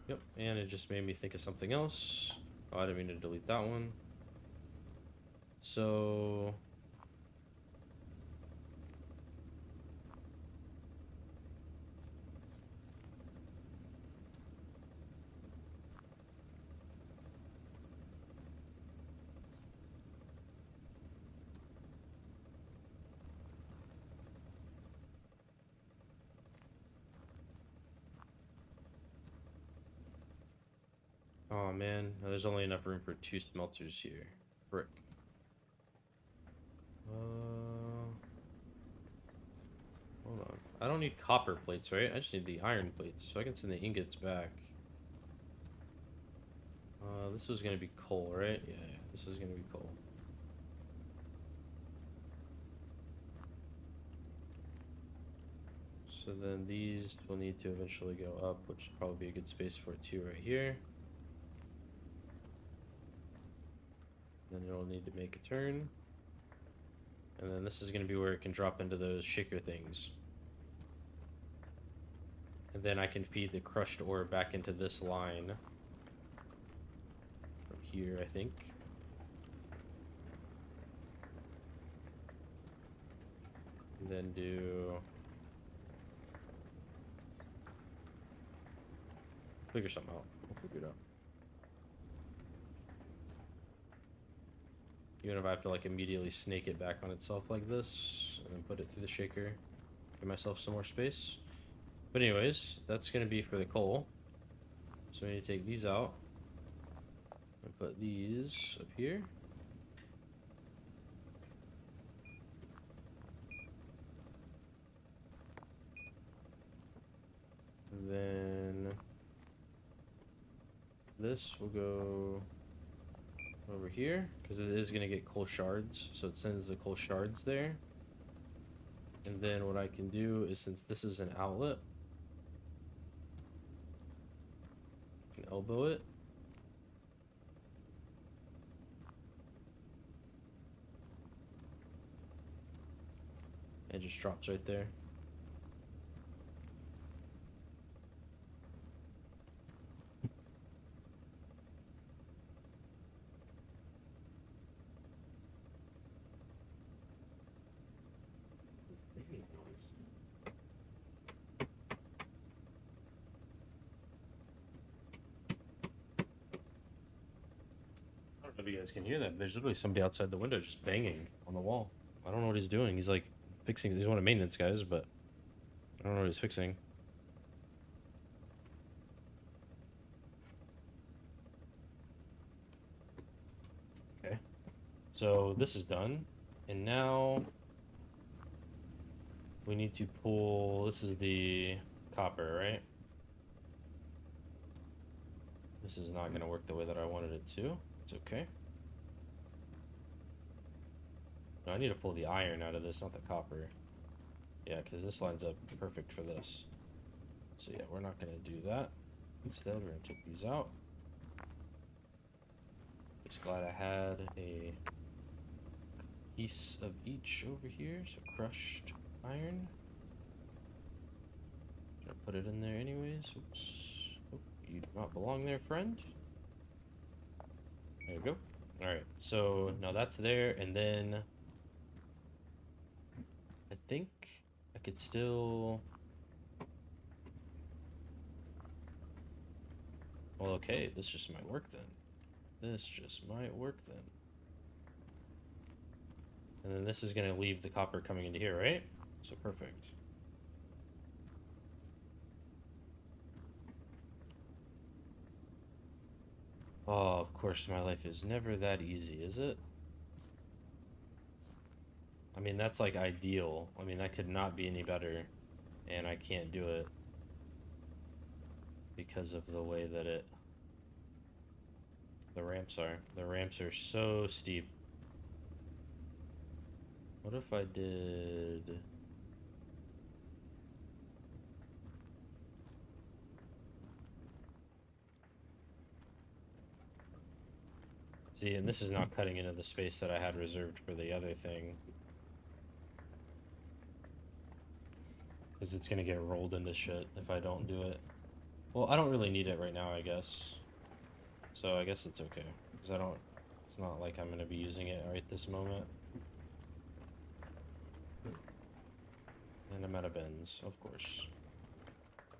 Yep, and it just made me think of something else. Oh, I didn't mean to delete that one. So... Oh man, there's only enough room for 2 smelters here. Brick. Hold on. I don't need copper plates, right? I just need the iron plates, so I can send the ingots back. This was gonna be coal, right? Yeah, this is gonna be coal. So then these will need to eventually go up, which would probably be a good space for it too, right here. Then it'll need to make a turn. And then this is going to be where it can drop into those shaker things. And then I can feed the crushed ore back into this line. From here, I think. And then do... Figure something out. We'll figure it out. Even if I have to like immediately snake it back on itself like this and then put it through the shaker, give myself some more space. But anyways, that's gonna be for the coal. So we need to take these out and put these up here. And then this will go over here because it is going to get coal shards, so it sends the coal shards there. And then what I can do is, since this is an outlet, I can elbow it. It just drops right there. I don't know if you guys can hear that. There's literally somebody outside the window just banging on the wall. I don't know what he's doing. He's like fixing. He's one of the maintenance guys, but I don't know what he's fixing. Okay. So this is done. And now we need to pull. This is the copper, right? This is not going to work the way that I wanted it to. It's okay. No, I need to pull the iron out of this, not the copper. Yeah, because this lines up perfect for this. So yeah, we're not going to do that. Instead, we're going to take these out. Just glad I had a piece of each over here. So crushed iron. Should I put it in there anyways? Oops. Oh, you do not belong there, friend. There we go. Alright, so now that's there, and then I think I could still... Well, okay, this just might work then. This just might work then. And then this is going to leave the copper coming into here, right? So perfect. Oh, of course, my life is never that easy, is it? I mean, that's like ideal. I mean, that could not be any better. And I can't do it because of the way that the ramps are. The ramps are so steep. What if I did... See, and this is not cutting into the space that I had reserved for the other thing. Because it's going to get rolled into shit if I don't do it. Well, I don't really need it right now, I guess. So I guess it's okay. Because I don't... It's not like I'm going to be using it right this moment. And I'm out of bins, of course.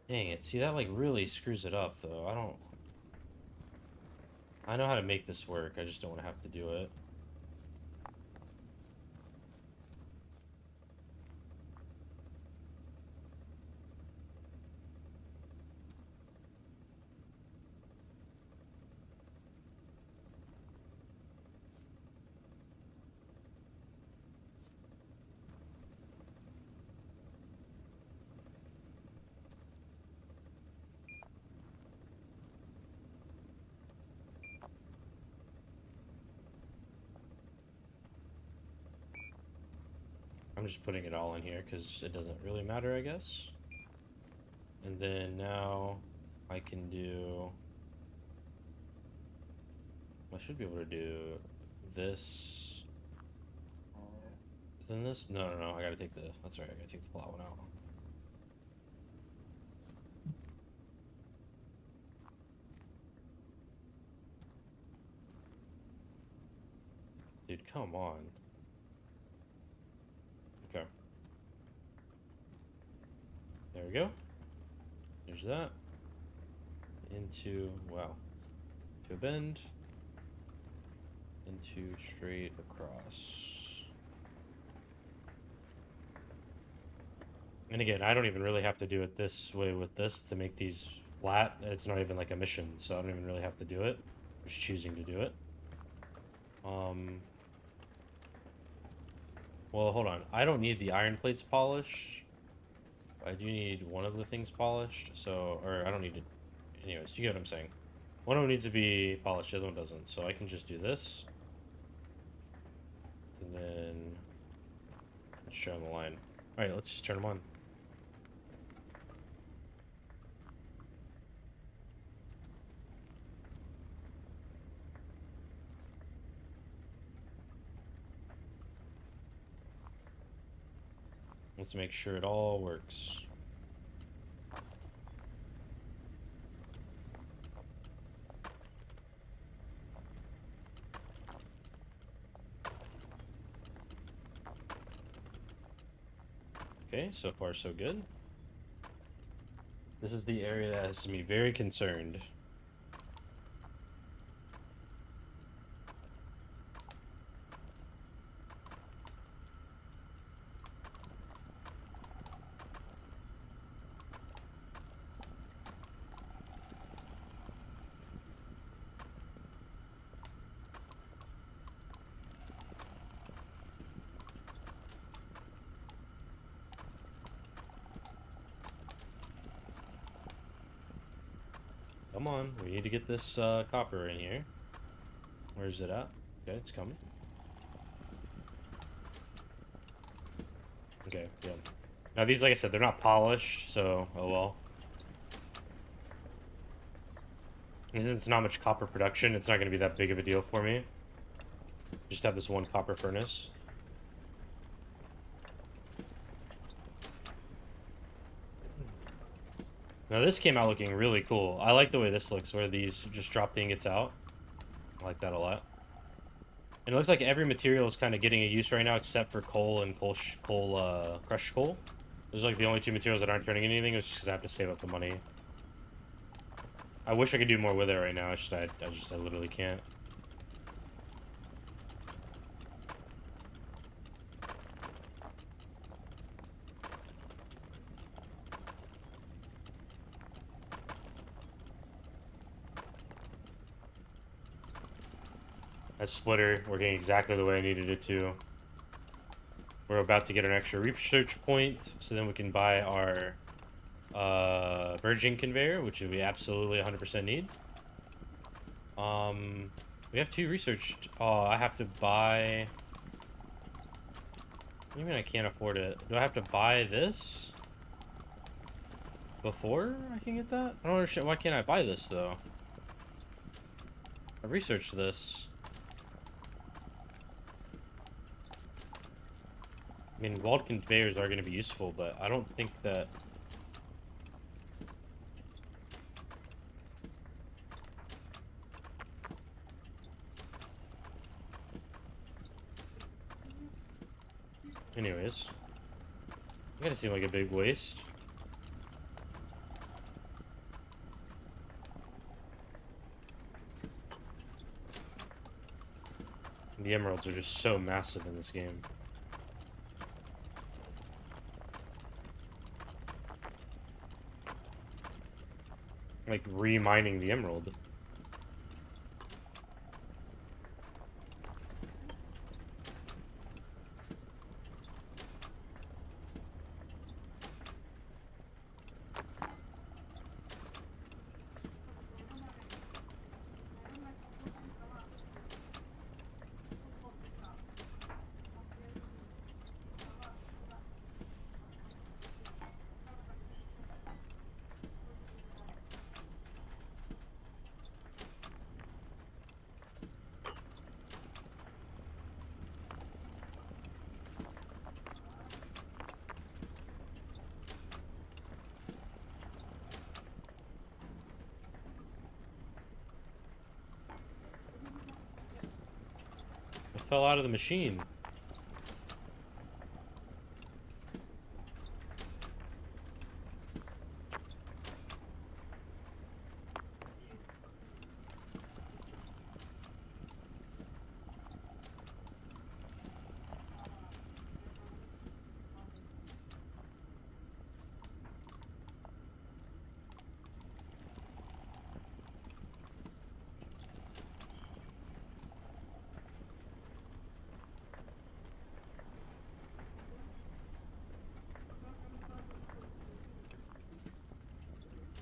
Dang it. See, that like really screws it up, though. I know how to make this work. I just don't want to have to do it. I'm just putting it all in here because it doesn't really matter, I guess. And then now I can do... I should be able to do this. Then this? No, I gotta take the... That's right, I gotta take the flat one out. Dude, come on. Okay. There we go. There's that. Into, wow. To a bend. Into straight across. And again, I don't even really have to do it this way with this to make these flat. It's not even like a mission, so I don't even really have to do it. I'm just choosing to do it. Well, hold on. I don't need the iron plates polished. I do need one of the things polished, so... Or, I don't need it... Anyways, you get what I'm saying. One of them needs to be polished, the other one doesn't. So I can just do this. And then... Let's show them the line. Alright, let's just turn them on. Let's make sure it all works. Okay, so far so good. This is the area that has me very concerned. Come on, we need to get this copper in here. Where's it at? Okay, it's coming. Okay, yeah. Now these, like I said, they're not polished, so oh well. Since it's not much copper production, it's not going to be that big of a deal for me. Just have this one copper furnace. Now this came out looking really cool. I like the way this looks, where these just drop the ingots out. I like that a lot. And it looks like every material is kind of getting a use right now, except for coal and crushed coal. Those are like the only two materials that aren't turning anything. It's just because I have to save up the money. I wish I could do more with it right now. I literally can't. That splitter working exactly the way I needed it to. We're about to get an extra research point, so then we can buy our virgin conveyor, which we absolutely 100% need. We have 2 researched. Oh, I have to buy... What do you mean I can't afford it? Do I have to buy this before I can get that? I don't understand. Why can't I buy this, though? I researched this. I mean, walled conveyors are going to be useful, but I don't think that... Anyways. It kind of seem like a big waste. The emeralds are just so massive in this game. Like re-mining the emerald. Fell out of the machine.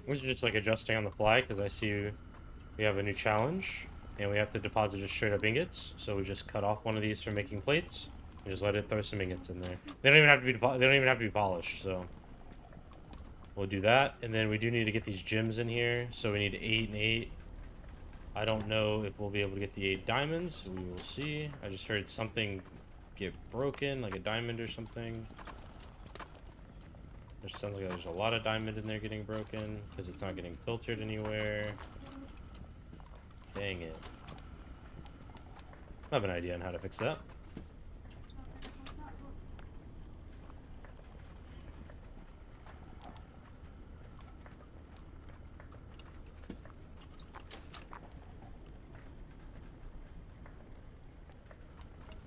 We're just like adjusting on the fly because I see we have a new challenge and we have to deposit just straight up ingots. So we just cut off one of these for making plates and just let it throw some ingots in there. They don't even have to be they don't even have to be polished. So we'll do that, and then we do need to get these gems in here. So we need 8 and 8. I don't know if we'll be able to get the 8 diamonds. We will see. I just heard something get broken, like a diamond or something. There sounds like there's a lot of diamond in there getting broken because it's not getting filtered anywhere. Dang it. I have an idea on how to fix that.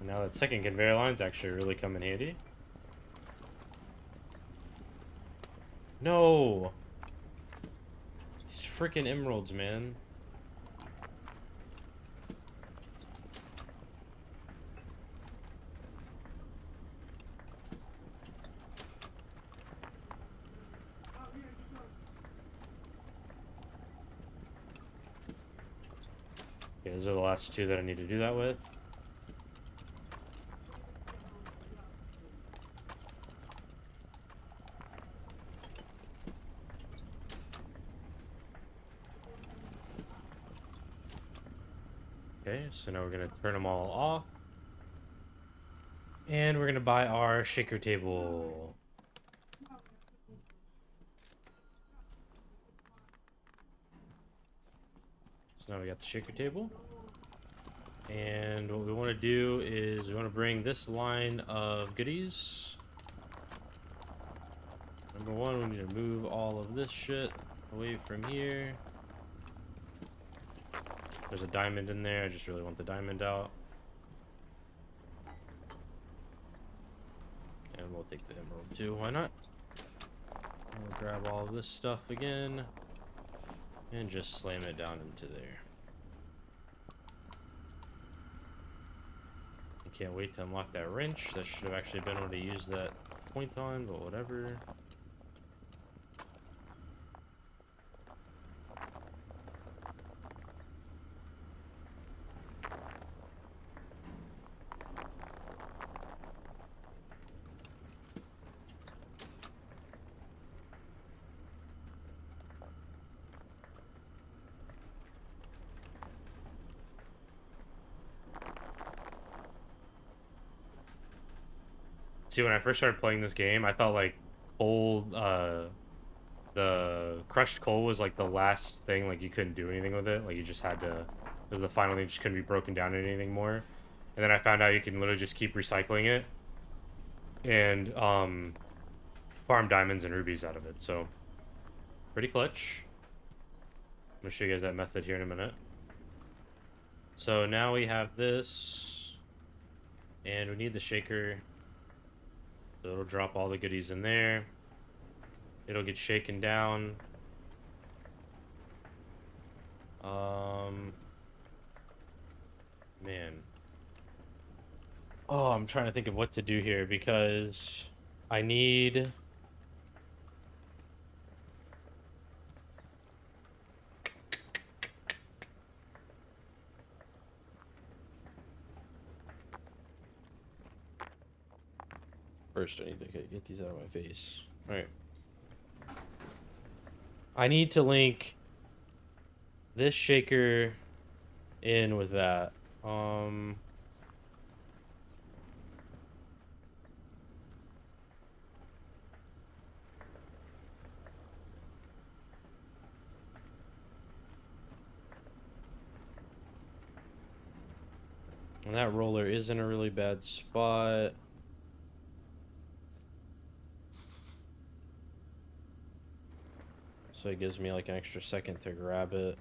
Now that second conveyor line's actually really come in handy. No! These freaking emeralds, man. Okay, those are the last two that I need to do that with. Okay, so now we're going to turn them all off. And we're going to buy our shaker table. So now we got the shaker table. And what we want to do is we want to bring this line of goodies. Number one, we need to move all of this shit away from here. There's a diamond in there. I just really want the diamond out. And we'll take the emerald too. Why not? We'll grab all of this stuff again. And just slam it down into there. I can't wait to unlock that wrench. That should have actually been what I used that point on, but whatever. See, when I first started playing this game, I thought like coal, the crushed coal was like the last thing, like you couldn't do anything with it, like you just had to, it was the final thing, just couldn't be broken down into anything more. And then I found out you can literally just keep recycling it and farm diamonds and rubies out of it, so pretty clutch. I'm gonna show you guys that method here in a minute. So now we have this, and we need the shaker. So it'll drop all the goodies in there. It'll get shaken down. Man. Oh, I'm trying to think of what to do here because I need... First, I need to get these out of my face. All right. I need to link this shaker in with that. And that roller is in a really bad spot. So it gives me like an extra second to grab it.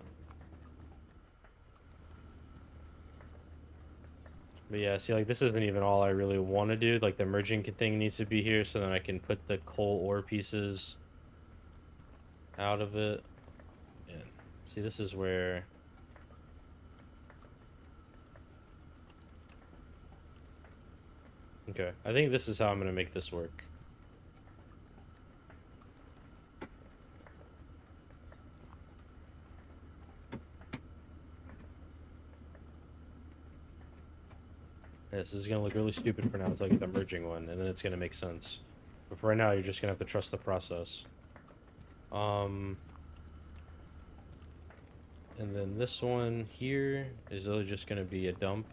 But yeah, see, like this isn't even all I really want to do. Like the merging thing needs to be here so then I can put the coal ore pieces out of it. And see, this is where... Okay, I think this is how I'm going to make this work. This is going to look really stupid for now until I get the merging one, and then it's going to make sense. But for right now, you're just going to have to trust the process. And then this one here is really just going to be a dump.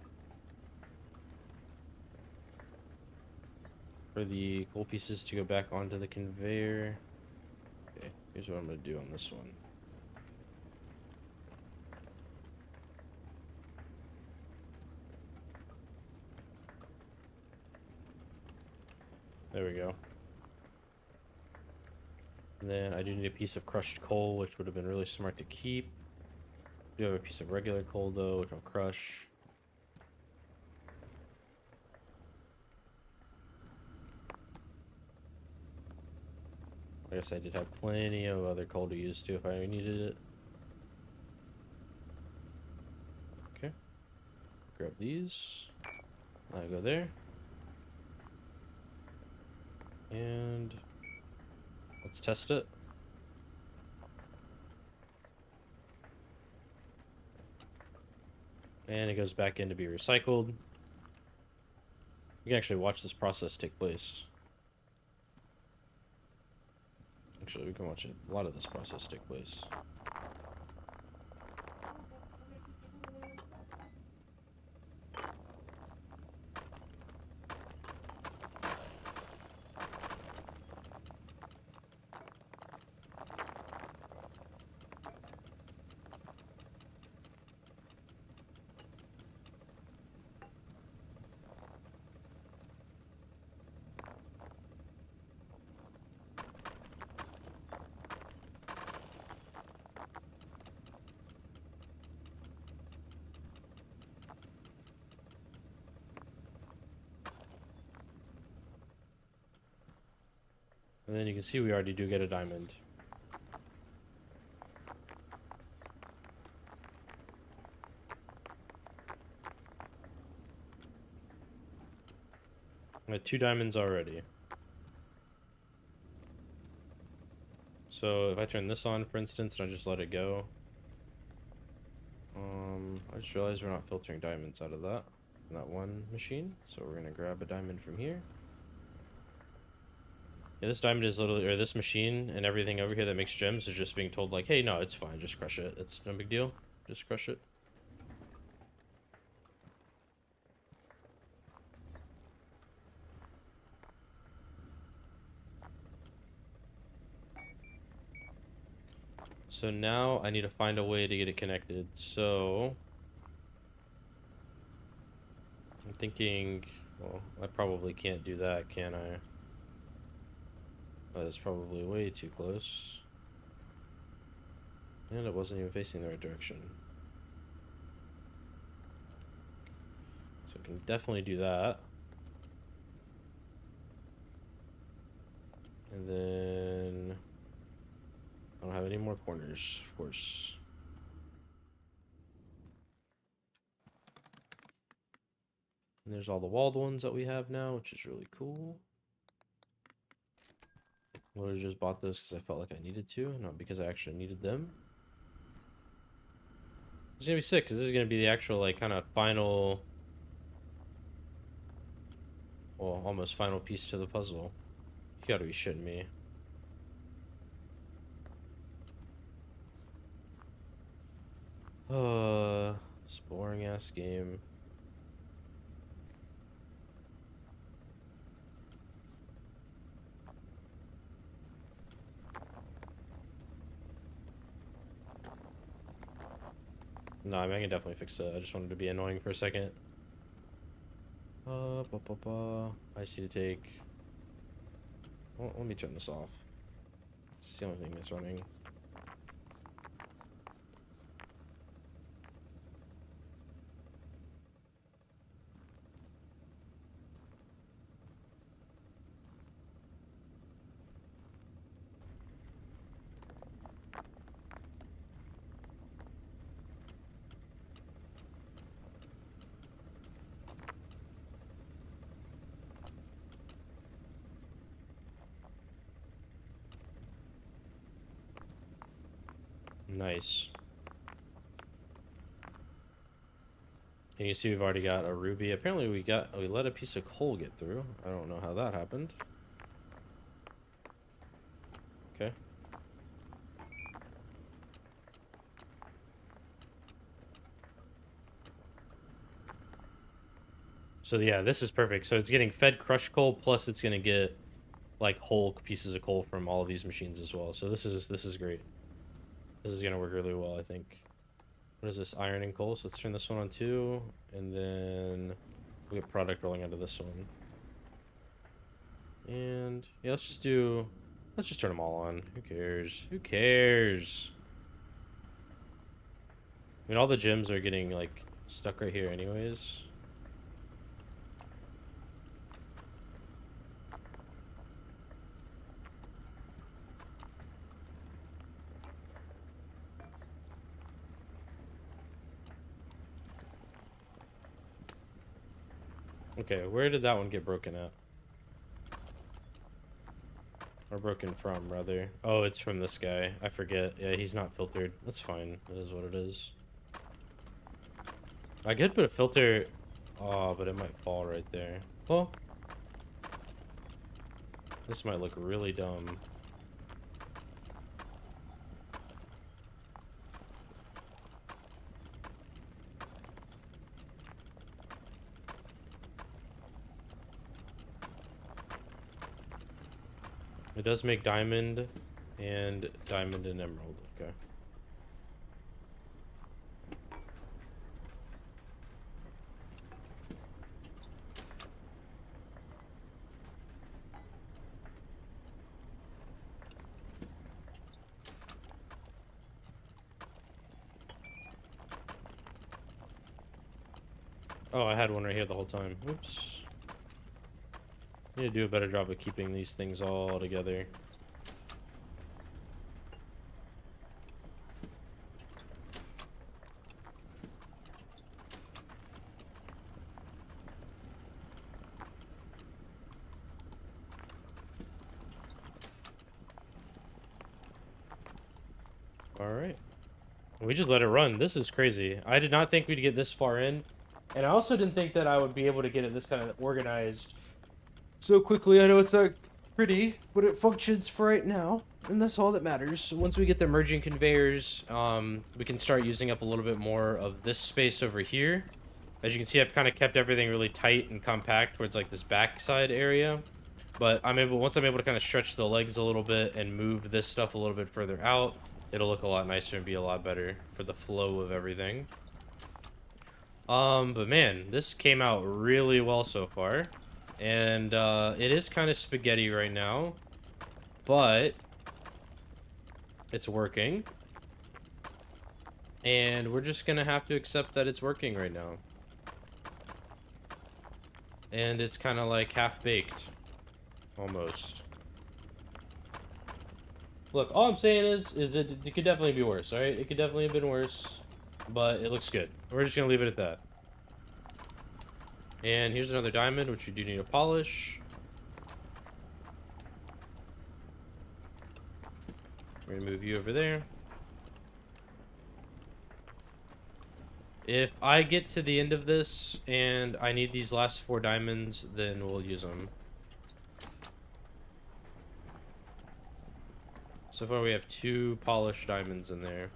for the gold pieces to go back onto the conveyor. Okay, here's what I'm going to do on this one. There we go. And then I do need a piece of crushed coal, which would have been really smart to keep. I do have a piece of regular coal, though, which I'll crush. I guess I did have plenty of other coal to use, too, if I needed it. Okay. Grab these. I'll go there. And let's test it. And it goes back in to be recycled. You can actually watch this process take place. Actually, we can watch a lot of this process take place. And then you can see we already do get a diamond. I had 2 diamonds already. So if I turn this on, for instance, and I just let it go, I just realized we're not filtering diamonds out of that one machine. So we're gonna grab a diamond from here. Yeah, this diamond is literally, or this machine and everything over here that makes gems is just being told like, hey, no, it's fine, just crush it. It's no big deal. Just crush it. So now I need to find a way to get it connected. So I'm thinking, well, I probably can't do that, can I? That's probably way too close. And it wasn't even facing the right direction. So I can definitely do that. And then I don't have any more corners, of course. And there's all the walled ones that we have now, which is really cool. I would have just bought those because I felt like I needed to, not because I actually needed them. It's gonna be sick because this is gonna be the actual, like, kind of final, well, almost final piece to the puzzle. You gotta be shitting me. This boring ass game. No, I mean, I can definitely fix it. I just wanted to be annoying for a second. I just need to take... Well, let me turn this off. It's the only thing that's running. Nice. And you see we've already got a ruby. Apparently we let a piece of coal get through. I don't know how that happened. Okay. So yeah, this is perfect. So it's getting fed crushed coal, plus it's gonna get like whole pieces of coal from all of these machines as well. So this is great. This is gonna work really well, I think. What is this? Iron and coal. So let's turn this one on too, and then we get product rolling out of this one. And yeah, let's just turn them all on. Who cares? Who cares? I mean, all the gems are getting like stuck right here anyways. Okay, where did that one get broken at? Or broken from, rather. Oh, it's from this guy. I forget. Yeah, he's not filtered. That's fine. It is what it is. I could put a filter... Oh, but it might fall right there. Well, this might look really dumb. It does make diamond and emerald. Okay. Oh, I had one right here the whole time. Oops. Need to do a better job of keeping these things all together. Alright. We just let it run. This is crazy. I did not think we'd get this far in. And I also didn't think that I would be able to get it this kind of organized so quickly. I know it's not pretty, but it functions for right now. And that's all that matters. Once we get the merging conveyors, we can start using up a little bit more of this space over here. As you can see, I've kind of kept everything really tight and compact towards like this backside area. But once I'm able to kind of stretch the legs a little bit and move this stuff a little bit further out, it'll look a lot nicer and be a lot better for the flow of everything. But man, this came out really well so far. And it is kind of spaghetti right now, but it's working. And we're just gonna have to accept that it's working right now. And it's kind of like half-baked. Almost. Look, all I'm saying is it could definitely be worse, alright? It could definitely have been worse, but it looks good. We're just gonna leave it at that. And here's another diamond, which we do need to polish. We're gonna move you over there. If I get to the end of this and I need these last 4 diamonds, then we'll use them. So far we have 2 polished diamonds in there.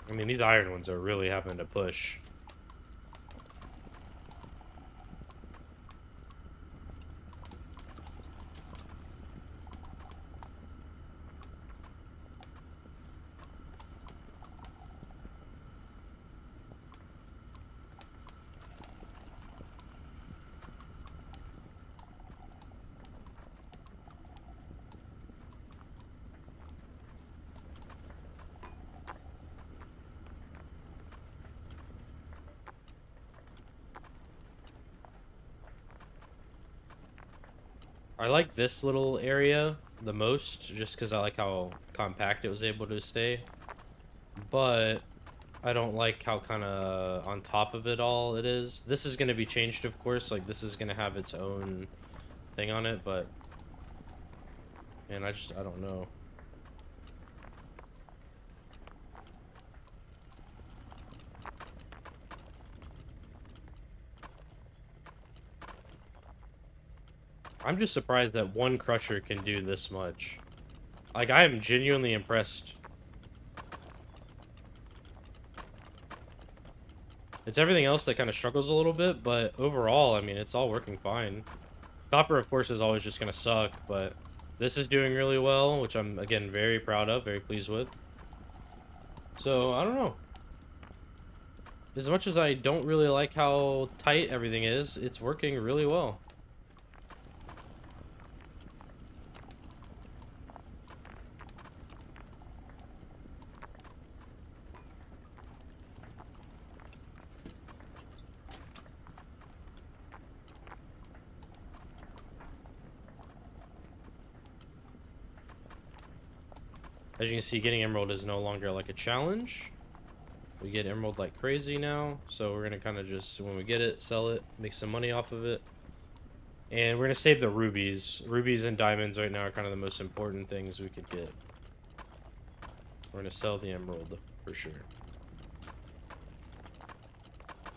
I mean, these iron ones are really having to push. I like this little area the most, just because I like how compact it was able to stay. But I don't like how kind of on top of it all it is. This is going to be changed, of course. Like, this is going to have its own thing on it, but... Man, I don't know. I'm just surprised that one crusher can do this much. Like, I am genuinely impressed. It's everything else that kind of struggles a little bit, but overall, I mean, it's all working fine. Copper, of course, is always just going to suck, but this is doing really well, which I'm, again, very proud of, very pleased with. So, I don't know. As much as I don't really like how tight everything is, it's working really well. As you can see, getting emerald is no longer like a challenge. We get emerald like crazy now, so we're gonna kind of just, when we get it, sell it, make some money off of it. And we're gonna save the rubies. Rubies and diamonds right now are kind of the most important things we could get. We're gonna sell the emerald for sure.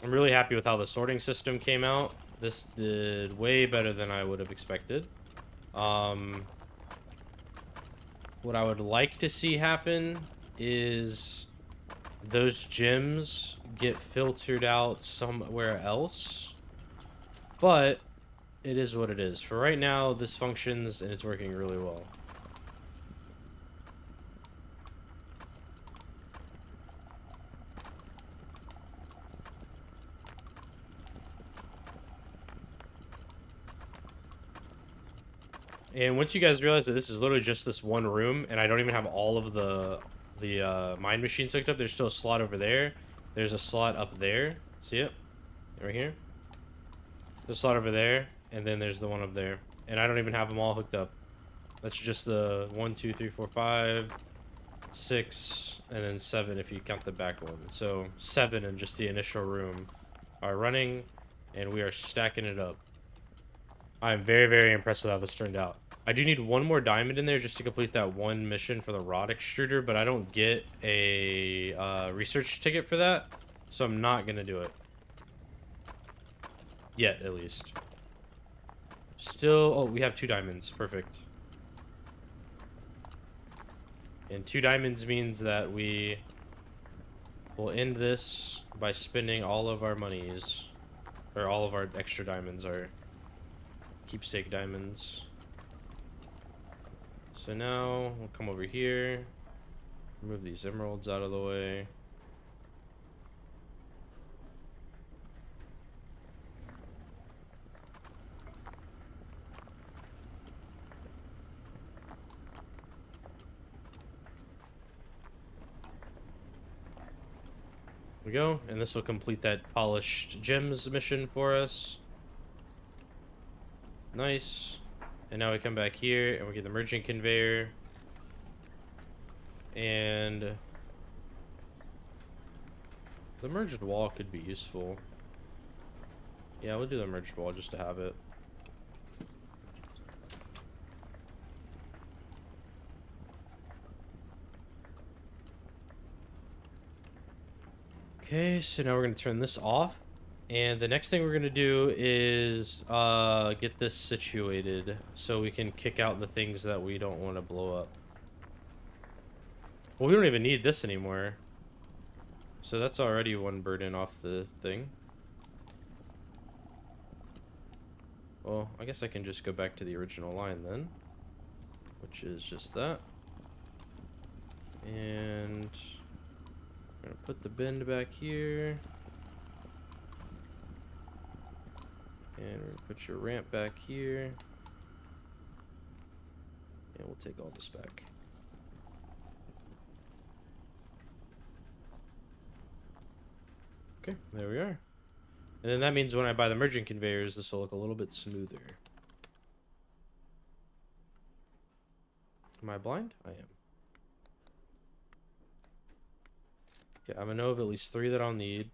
I'm really happy with how the sorting system came out. This did way better than I would have expected. What I would like to see happen is those gems get filtered out somewhere else. But it is what it is. For right now, this functions and it's working really well. And once you guys realize that this is literally just this one room, and I don't even have all of the mine machines hooked up, there's still a slot over there. There's a slot up there. See it? Right here. There's a slot over there, and then there's the one up there. And I don't even have them all hooked up. That's just the 1, 2, 3, 4, 5, 6, and then 7 if you count the back one. So 7 in just the initial room are running, and we are stacking it up. I'm very, very impressed with how this turned out. I do need one more diamond in there just to complete that one mission for the rod extruder, but I don't get a research ticket for that, so I'm not going to do it. Yet, at least. Still, oh, we have 2 diamonds. Perfect. And 2 diamonds means that we will end this by spending all of our monies, or all of our extra diamonds, our keepsake diamonds. So now we'll come over here, move these emeralds out of the way. There we go, and this will complete that polished gems mission for us. Nice. And now we come back here and we get the merging conveyor. And the merged wall could be useful. Yeah, we'll do the merged wall just to have it. Okay, so now we're going to turn this off. And the next thing we're going to do is get this situated so we can kick out the things that we don't want to blow up. Well, we don't even need this anymore. So that's already one burden off the thing. Well, I guess I can just go back to the original line then, which is just that. And we're going to put the bend back here. And we're gonna put your ramp back here. And we'll take all this back. Okay, there we are. And then that means when I buy the merging conveyors, this will look a little bit smoother. Am I blind? I am. Okay, I'm gonna know of at least 3 that I'll need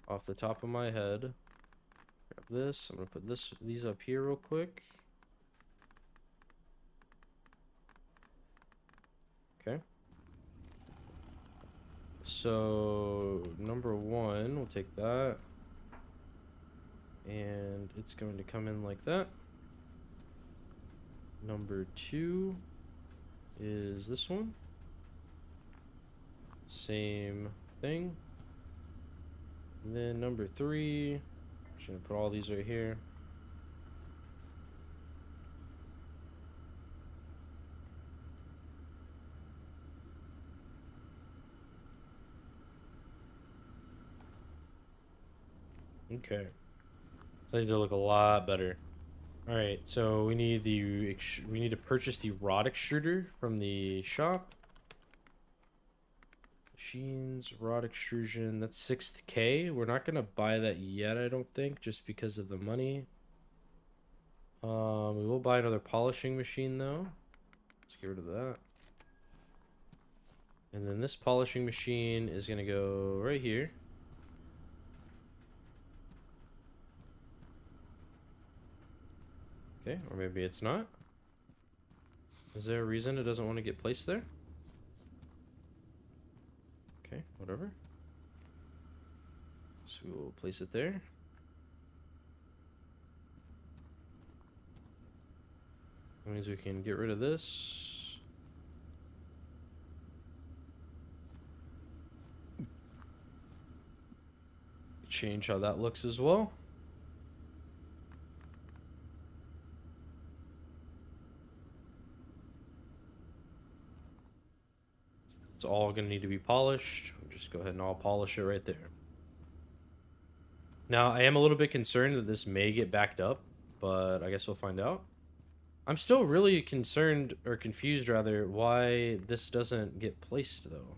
off the top of my head. Grab this. I'm gonna put these up here real quick. Okay. So number 1, we'll take that. And it's going to come in like that. Number 2 is this one. Same thing. And then number 3, I'm just gonna put all these right here. Okay. So these do look a lot better. All right, so we need to purchase the rod extruder from the shop. Machines, rod extrusion, that's 6K. We're not gonna buy that yet, I don't think, just because of the money. We will buy another polishing machine though. Let's get rid of that. And then this polishing machine is gonna go right here. Okay, or maybe it's not. Is there a reason it doesn't want to get placed there? Okay, whatever. So we'll place it there. That means we can get rid of this. Change how that looks as well. It's all going to need to be polished. We'll just go ahead and all polish it right there. Now, I am a little bit concerned that this may get backed up, but I guess we'll find out. I'm still really concerned, or confused rather, why this doesn't get placed though.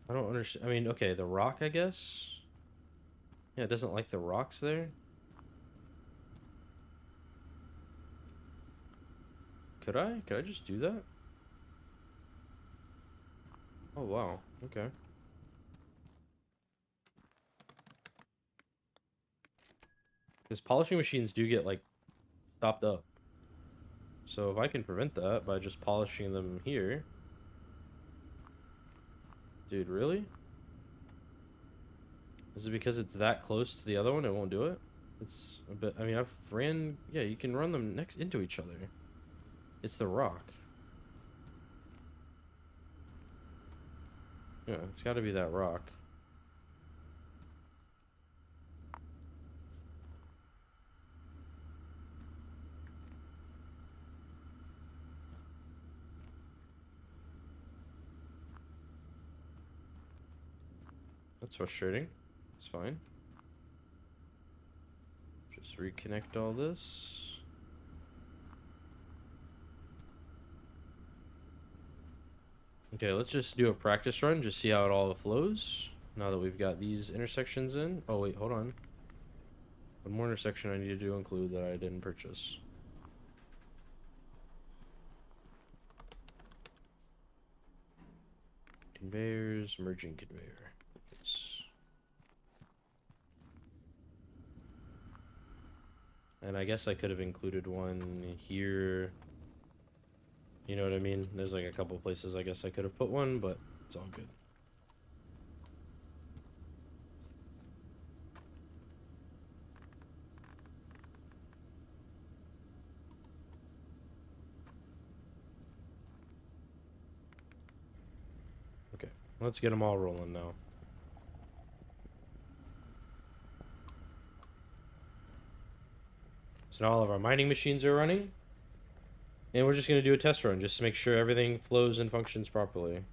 I don't understand. I mean, okay, the rock, I guess. Yeah, it doesn't like the rocks there. Could I just do that? Oh, wow. Okay. Because polishing machines do get, like, stopped up. So if I can prevent that by just polishing them here... Dude, really? Is it because it's that close to the other one it won't do it? It's a bit... I mean, I've ran... Yeah, you can run them next into each other. It's the rock. Yeah, it's got to be that rock. That's frustrating. It's fine. Just reconnect all this. Okay, let's just do a practice run, just see how it all flows. Now that we've got these intersections in. Oh, wait, hold on. One more intersection I needed to include that I didn't purchase. Conveyors, merging conveyor. Yes. And I guess I could have included one here. You know what I mean? There's like a couple places I guess I could have put one, but it's all good. Okay, let's get them all rolling now. So now all of our mining machines are running. And we're just going to do a test run just to make sure everything flows and functions properly.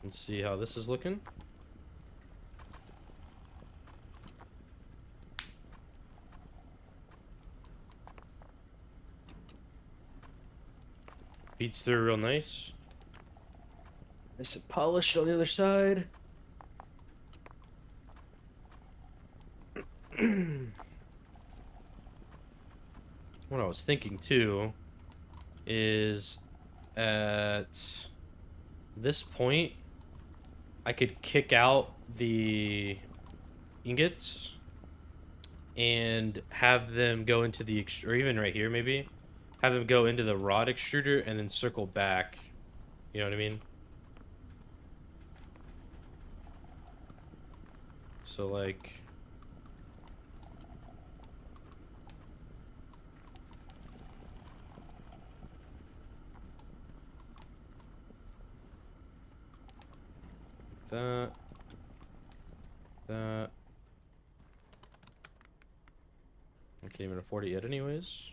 Let's see how this is looking. Beats through real nice. Nice and polished on the other side. What I was thinking too is at this point, I could kick out the ingots and have them go into the or even right here maybe, have them go into the rod extruder and then circle back. You know what I mean? So like, that. I can't even afford it yet anyways.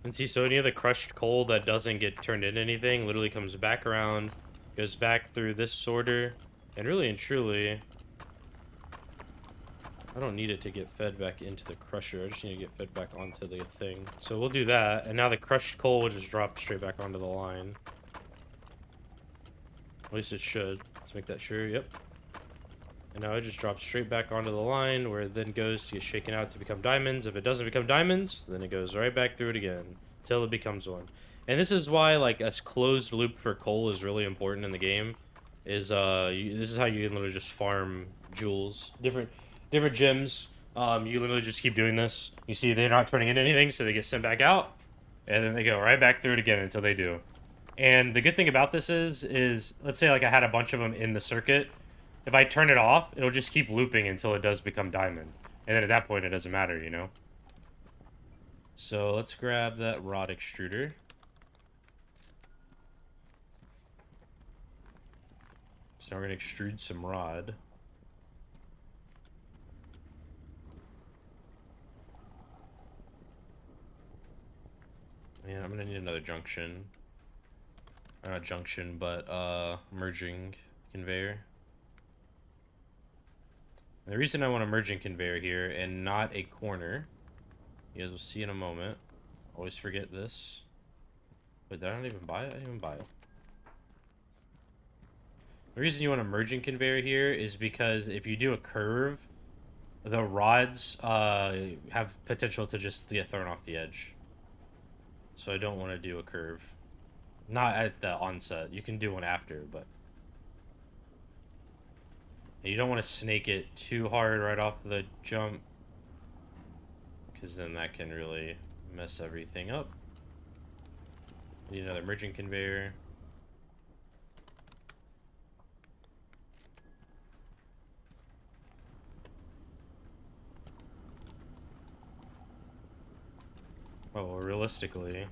And see, so any of the crushed coal that doesn't get turned into anything literally comes back around, goes back through this sorter, and really and truly, I don't need it to get fed back into the crusher. I just need to get fed back onto the thing. So we'll do that, and now the crushed coal will just drop straight back onto the line. At least it should. Let's make that sure. Yep. And now it just drops straight back onto the line, where it then goes to get shaken out to become diamonds. If it doesn't become diamonds, then it goes right back through it again until it becomes one. And this is why, like, a closed loop for coal is really important in the game. Is this is how you can literally just farm jewels, different gems. You literally just keep doing this. You see, they're not turning into anything, so they get sent back out, and then they go right back through it again until they do. And the good thing about this is let's say like I had a bunch of them in the circuit. If I turn it off, it'll just keep looping until it does become diamond. And then at that point, it doesn't matter, you know? So let's grab that rod extruder. So we're going to extrude some rod. And I'm going to need another junction. Or not junction, but merging conveyor. And the reason I want a merging conveyor here and not a corner, you guys will see in a moment. Always forget this. Wait, did I not even buy it? I didn't even buy it. The reason you want a merging conveyor here is because if you do a curve, the rods have potential to just get thrown off the edge. So I don't want to do a curve. Not at the onset. You can do one after, but... And you don't want to snake it too hard right off the jump, because then that can really mess everything up. Need another merging conveyor. Oh, well, realistically...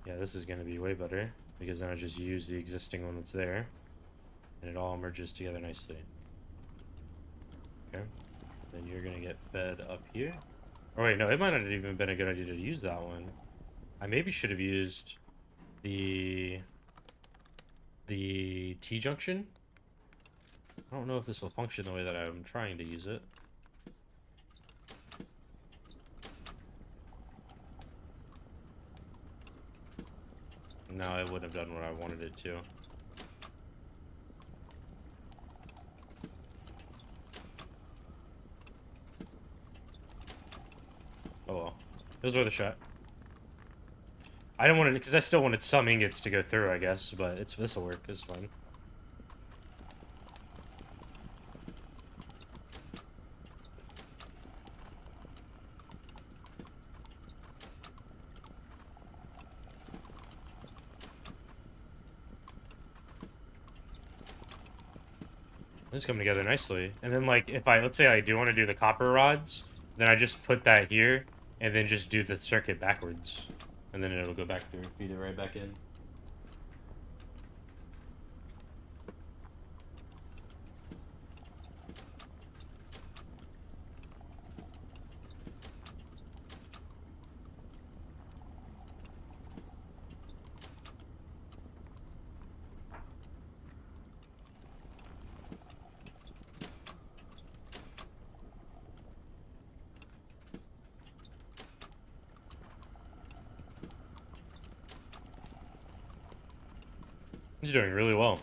Yeah, this is going to be way better, because then I just use the existing one that's there, and it all merges together nicely. Okay, then you're going to get fed up here. Oh wait, no, it might not have even been a good idea to use that one. I maybe should have used the T-junction. I don't know if this will function the way that I'm trying to use it. No, it wouldn't have done what I wanted it to. Oh well. It was worth a shot. I didn't want to, because I still wanted some ingots to go through, I guess, but this'll work. It's fine. This is coming together nicely. And then, like, if let's say I do want to do the copper rods, then I just put that here, and then just do the circuit backwards. And then it'll go back through, feed it right back in. He's doing really well.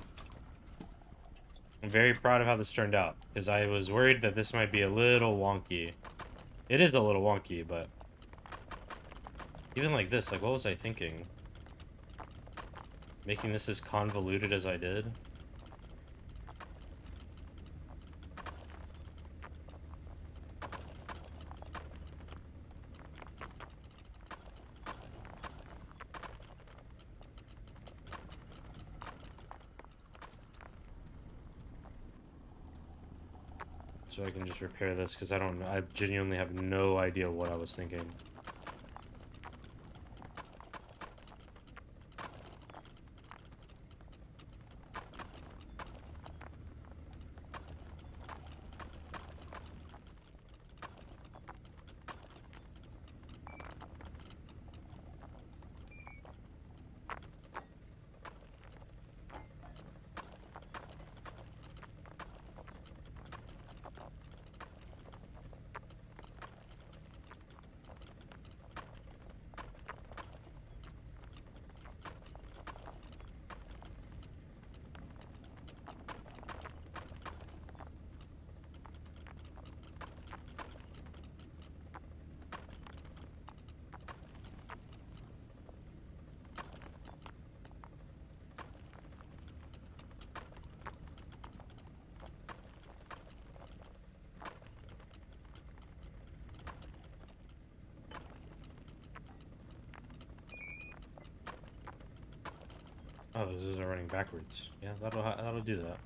I'm very proud of how this turned out, because I was worried that this might be a little wonky. It is a little wonky, but even like this, like, what was I thinking? Making this as convoluted as I did? So I can just repair this, because I genuinely have no idea what I was thinking. Oh, this is running backwards. Yeah, that'll do that.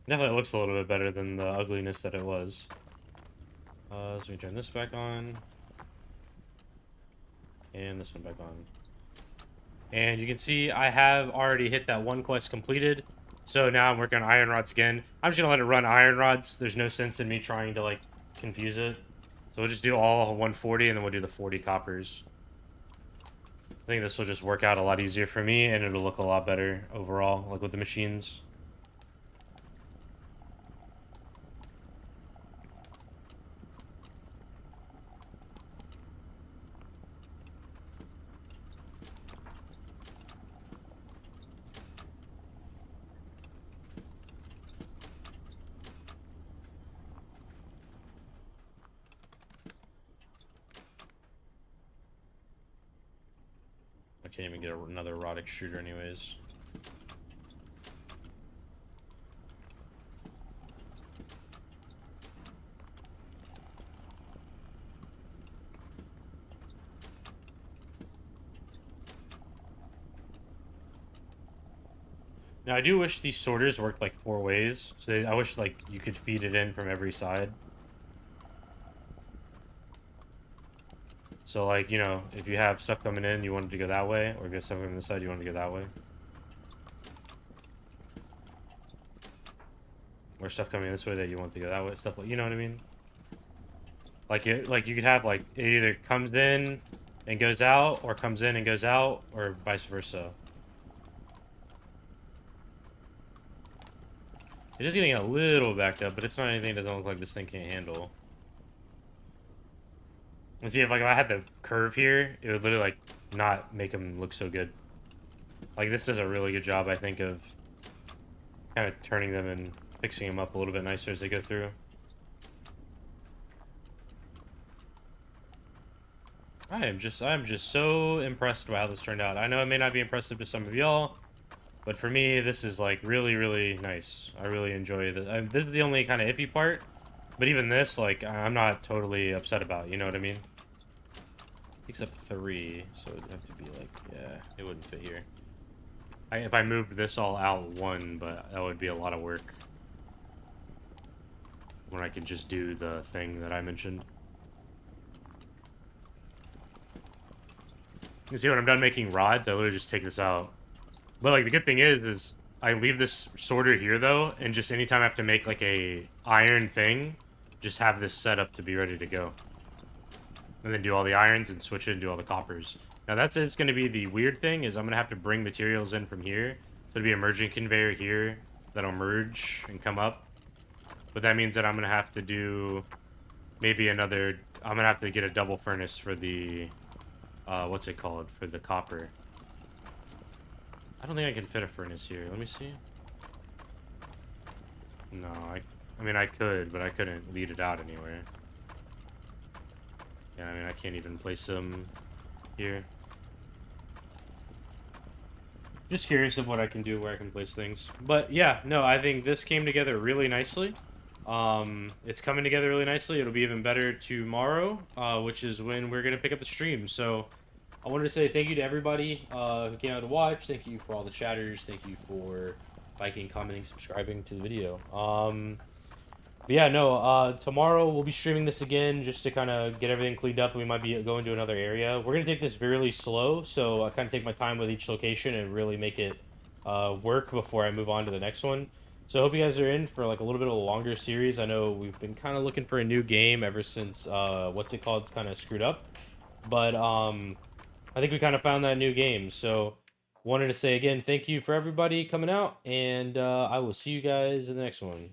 Definitely looks a little bit better than the ugliness that it was. So we turn this back on. And this one back on. And you can see I have already hit that one quest completed. So now I'm working on iron rods again. I'm just gonna let it run iron rods. There's no sense in me trying to, like, confuse it. So we'll just do all 140 and then we'll do the 40 coppers. I think this will just work out a lot easier for me and it'll look a lot better overall, like with the machines. I can't even get another rod extruder anyways. Now, I do wish these sorters worked like 4 ways. So I wish, like, you could feed it in from every side. So, like, you know, if you have stuff coming in, you want it to go that way, or if you have stuff coming in this side, you want it to go that way. Or stuff coming in this way that you want it to go that way, stuff like, you know what I mean? Like, you could have, like, it either comes in and goes out, or comes in and goes out, or vice versa. It is getting a little backed up, but it's not anything that doesn't look like this thing can't handle. And see, if I had the curve here, it would literally, like, not make them look so good. Like, this does a really good job, I think, of kind of turning them and fixing them up a little bit nicer as they go through. I'm just so impressed by how this turned out. I know it may not be impressive to some of y'all, but for me, this is, like, really, really nice. I really enjoy this. This is the only kind of iffy part, but even this, like, I'm not totally upset about, you know what I mean? Takes up 3, so it'd have to be, like, yeah, it wouldn't fit here. If I moved this all out 1, but that would be a lot of work. When I could just do the thing that I mentioned. You see, when I'm done making rods, I literally just take this out. But, like, the good thing is I leave this sorter here, though, and just anytime I have to make, like, a iron thing, just have this set up to be ready to go. And then do all the irons and switch it and do all the coppers. Now that's it's going to be the weird thing is I'm going to have to bring materials in from here. So it'll be a merging conveyor here that'll merge and come up. But that means that I'm going to have to do maybe another... I'm going to have to get a double furnace for the... what's it called? For the copper. I don't think I can fit a furnace here. Let me see. No, I mean, I could, but I couldn't lead it out anywhere. Yeah, I mean, I can't even place them here. Just curious of what I can do, where I can place things. But yeah, no, I think this came together really nicely. It's coming together really nicely. It'll be even better tomorrow, which is when we're gonna pick up the stream. So I wanted to say thank you to everybody who came out to watch. Thank you for all the chatters. Thank you for liking, commenting, subscribing to the video. But yeah, no, tomorrow we'll be streaming this again just to kind of get everything cleaned up. We might be going to another area. We're going to take this really slow, so I kind of take my time with each location and really make it work before I move on to the next one. So I hope you guys are in for like a little bit of a longer series. I know we've been kind of looking for a new game ever since, what's it called, kind of screwed up. But I think we kind of found that new game. So wanted to say again, thank you for everybody coming out, and I will see you guys in the next one.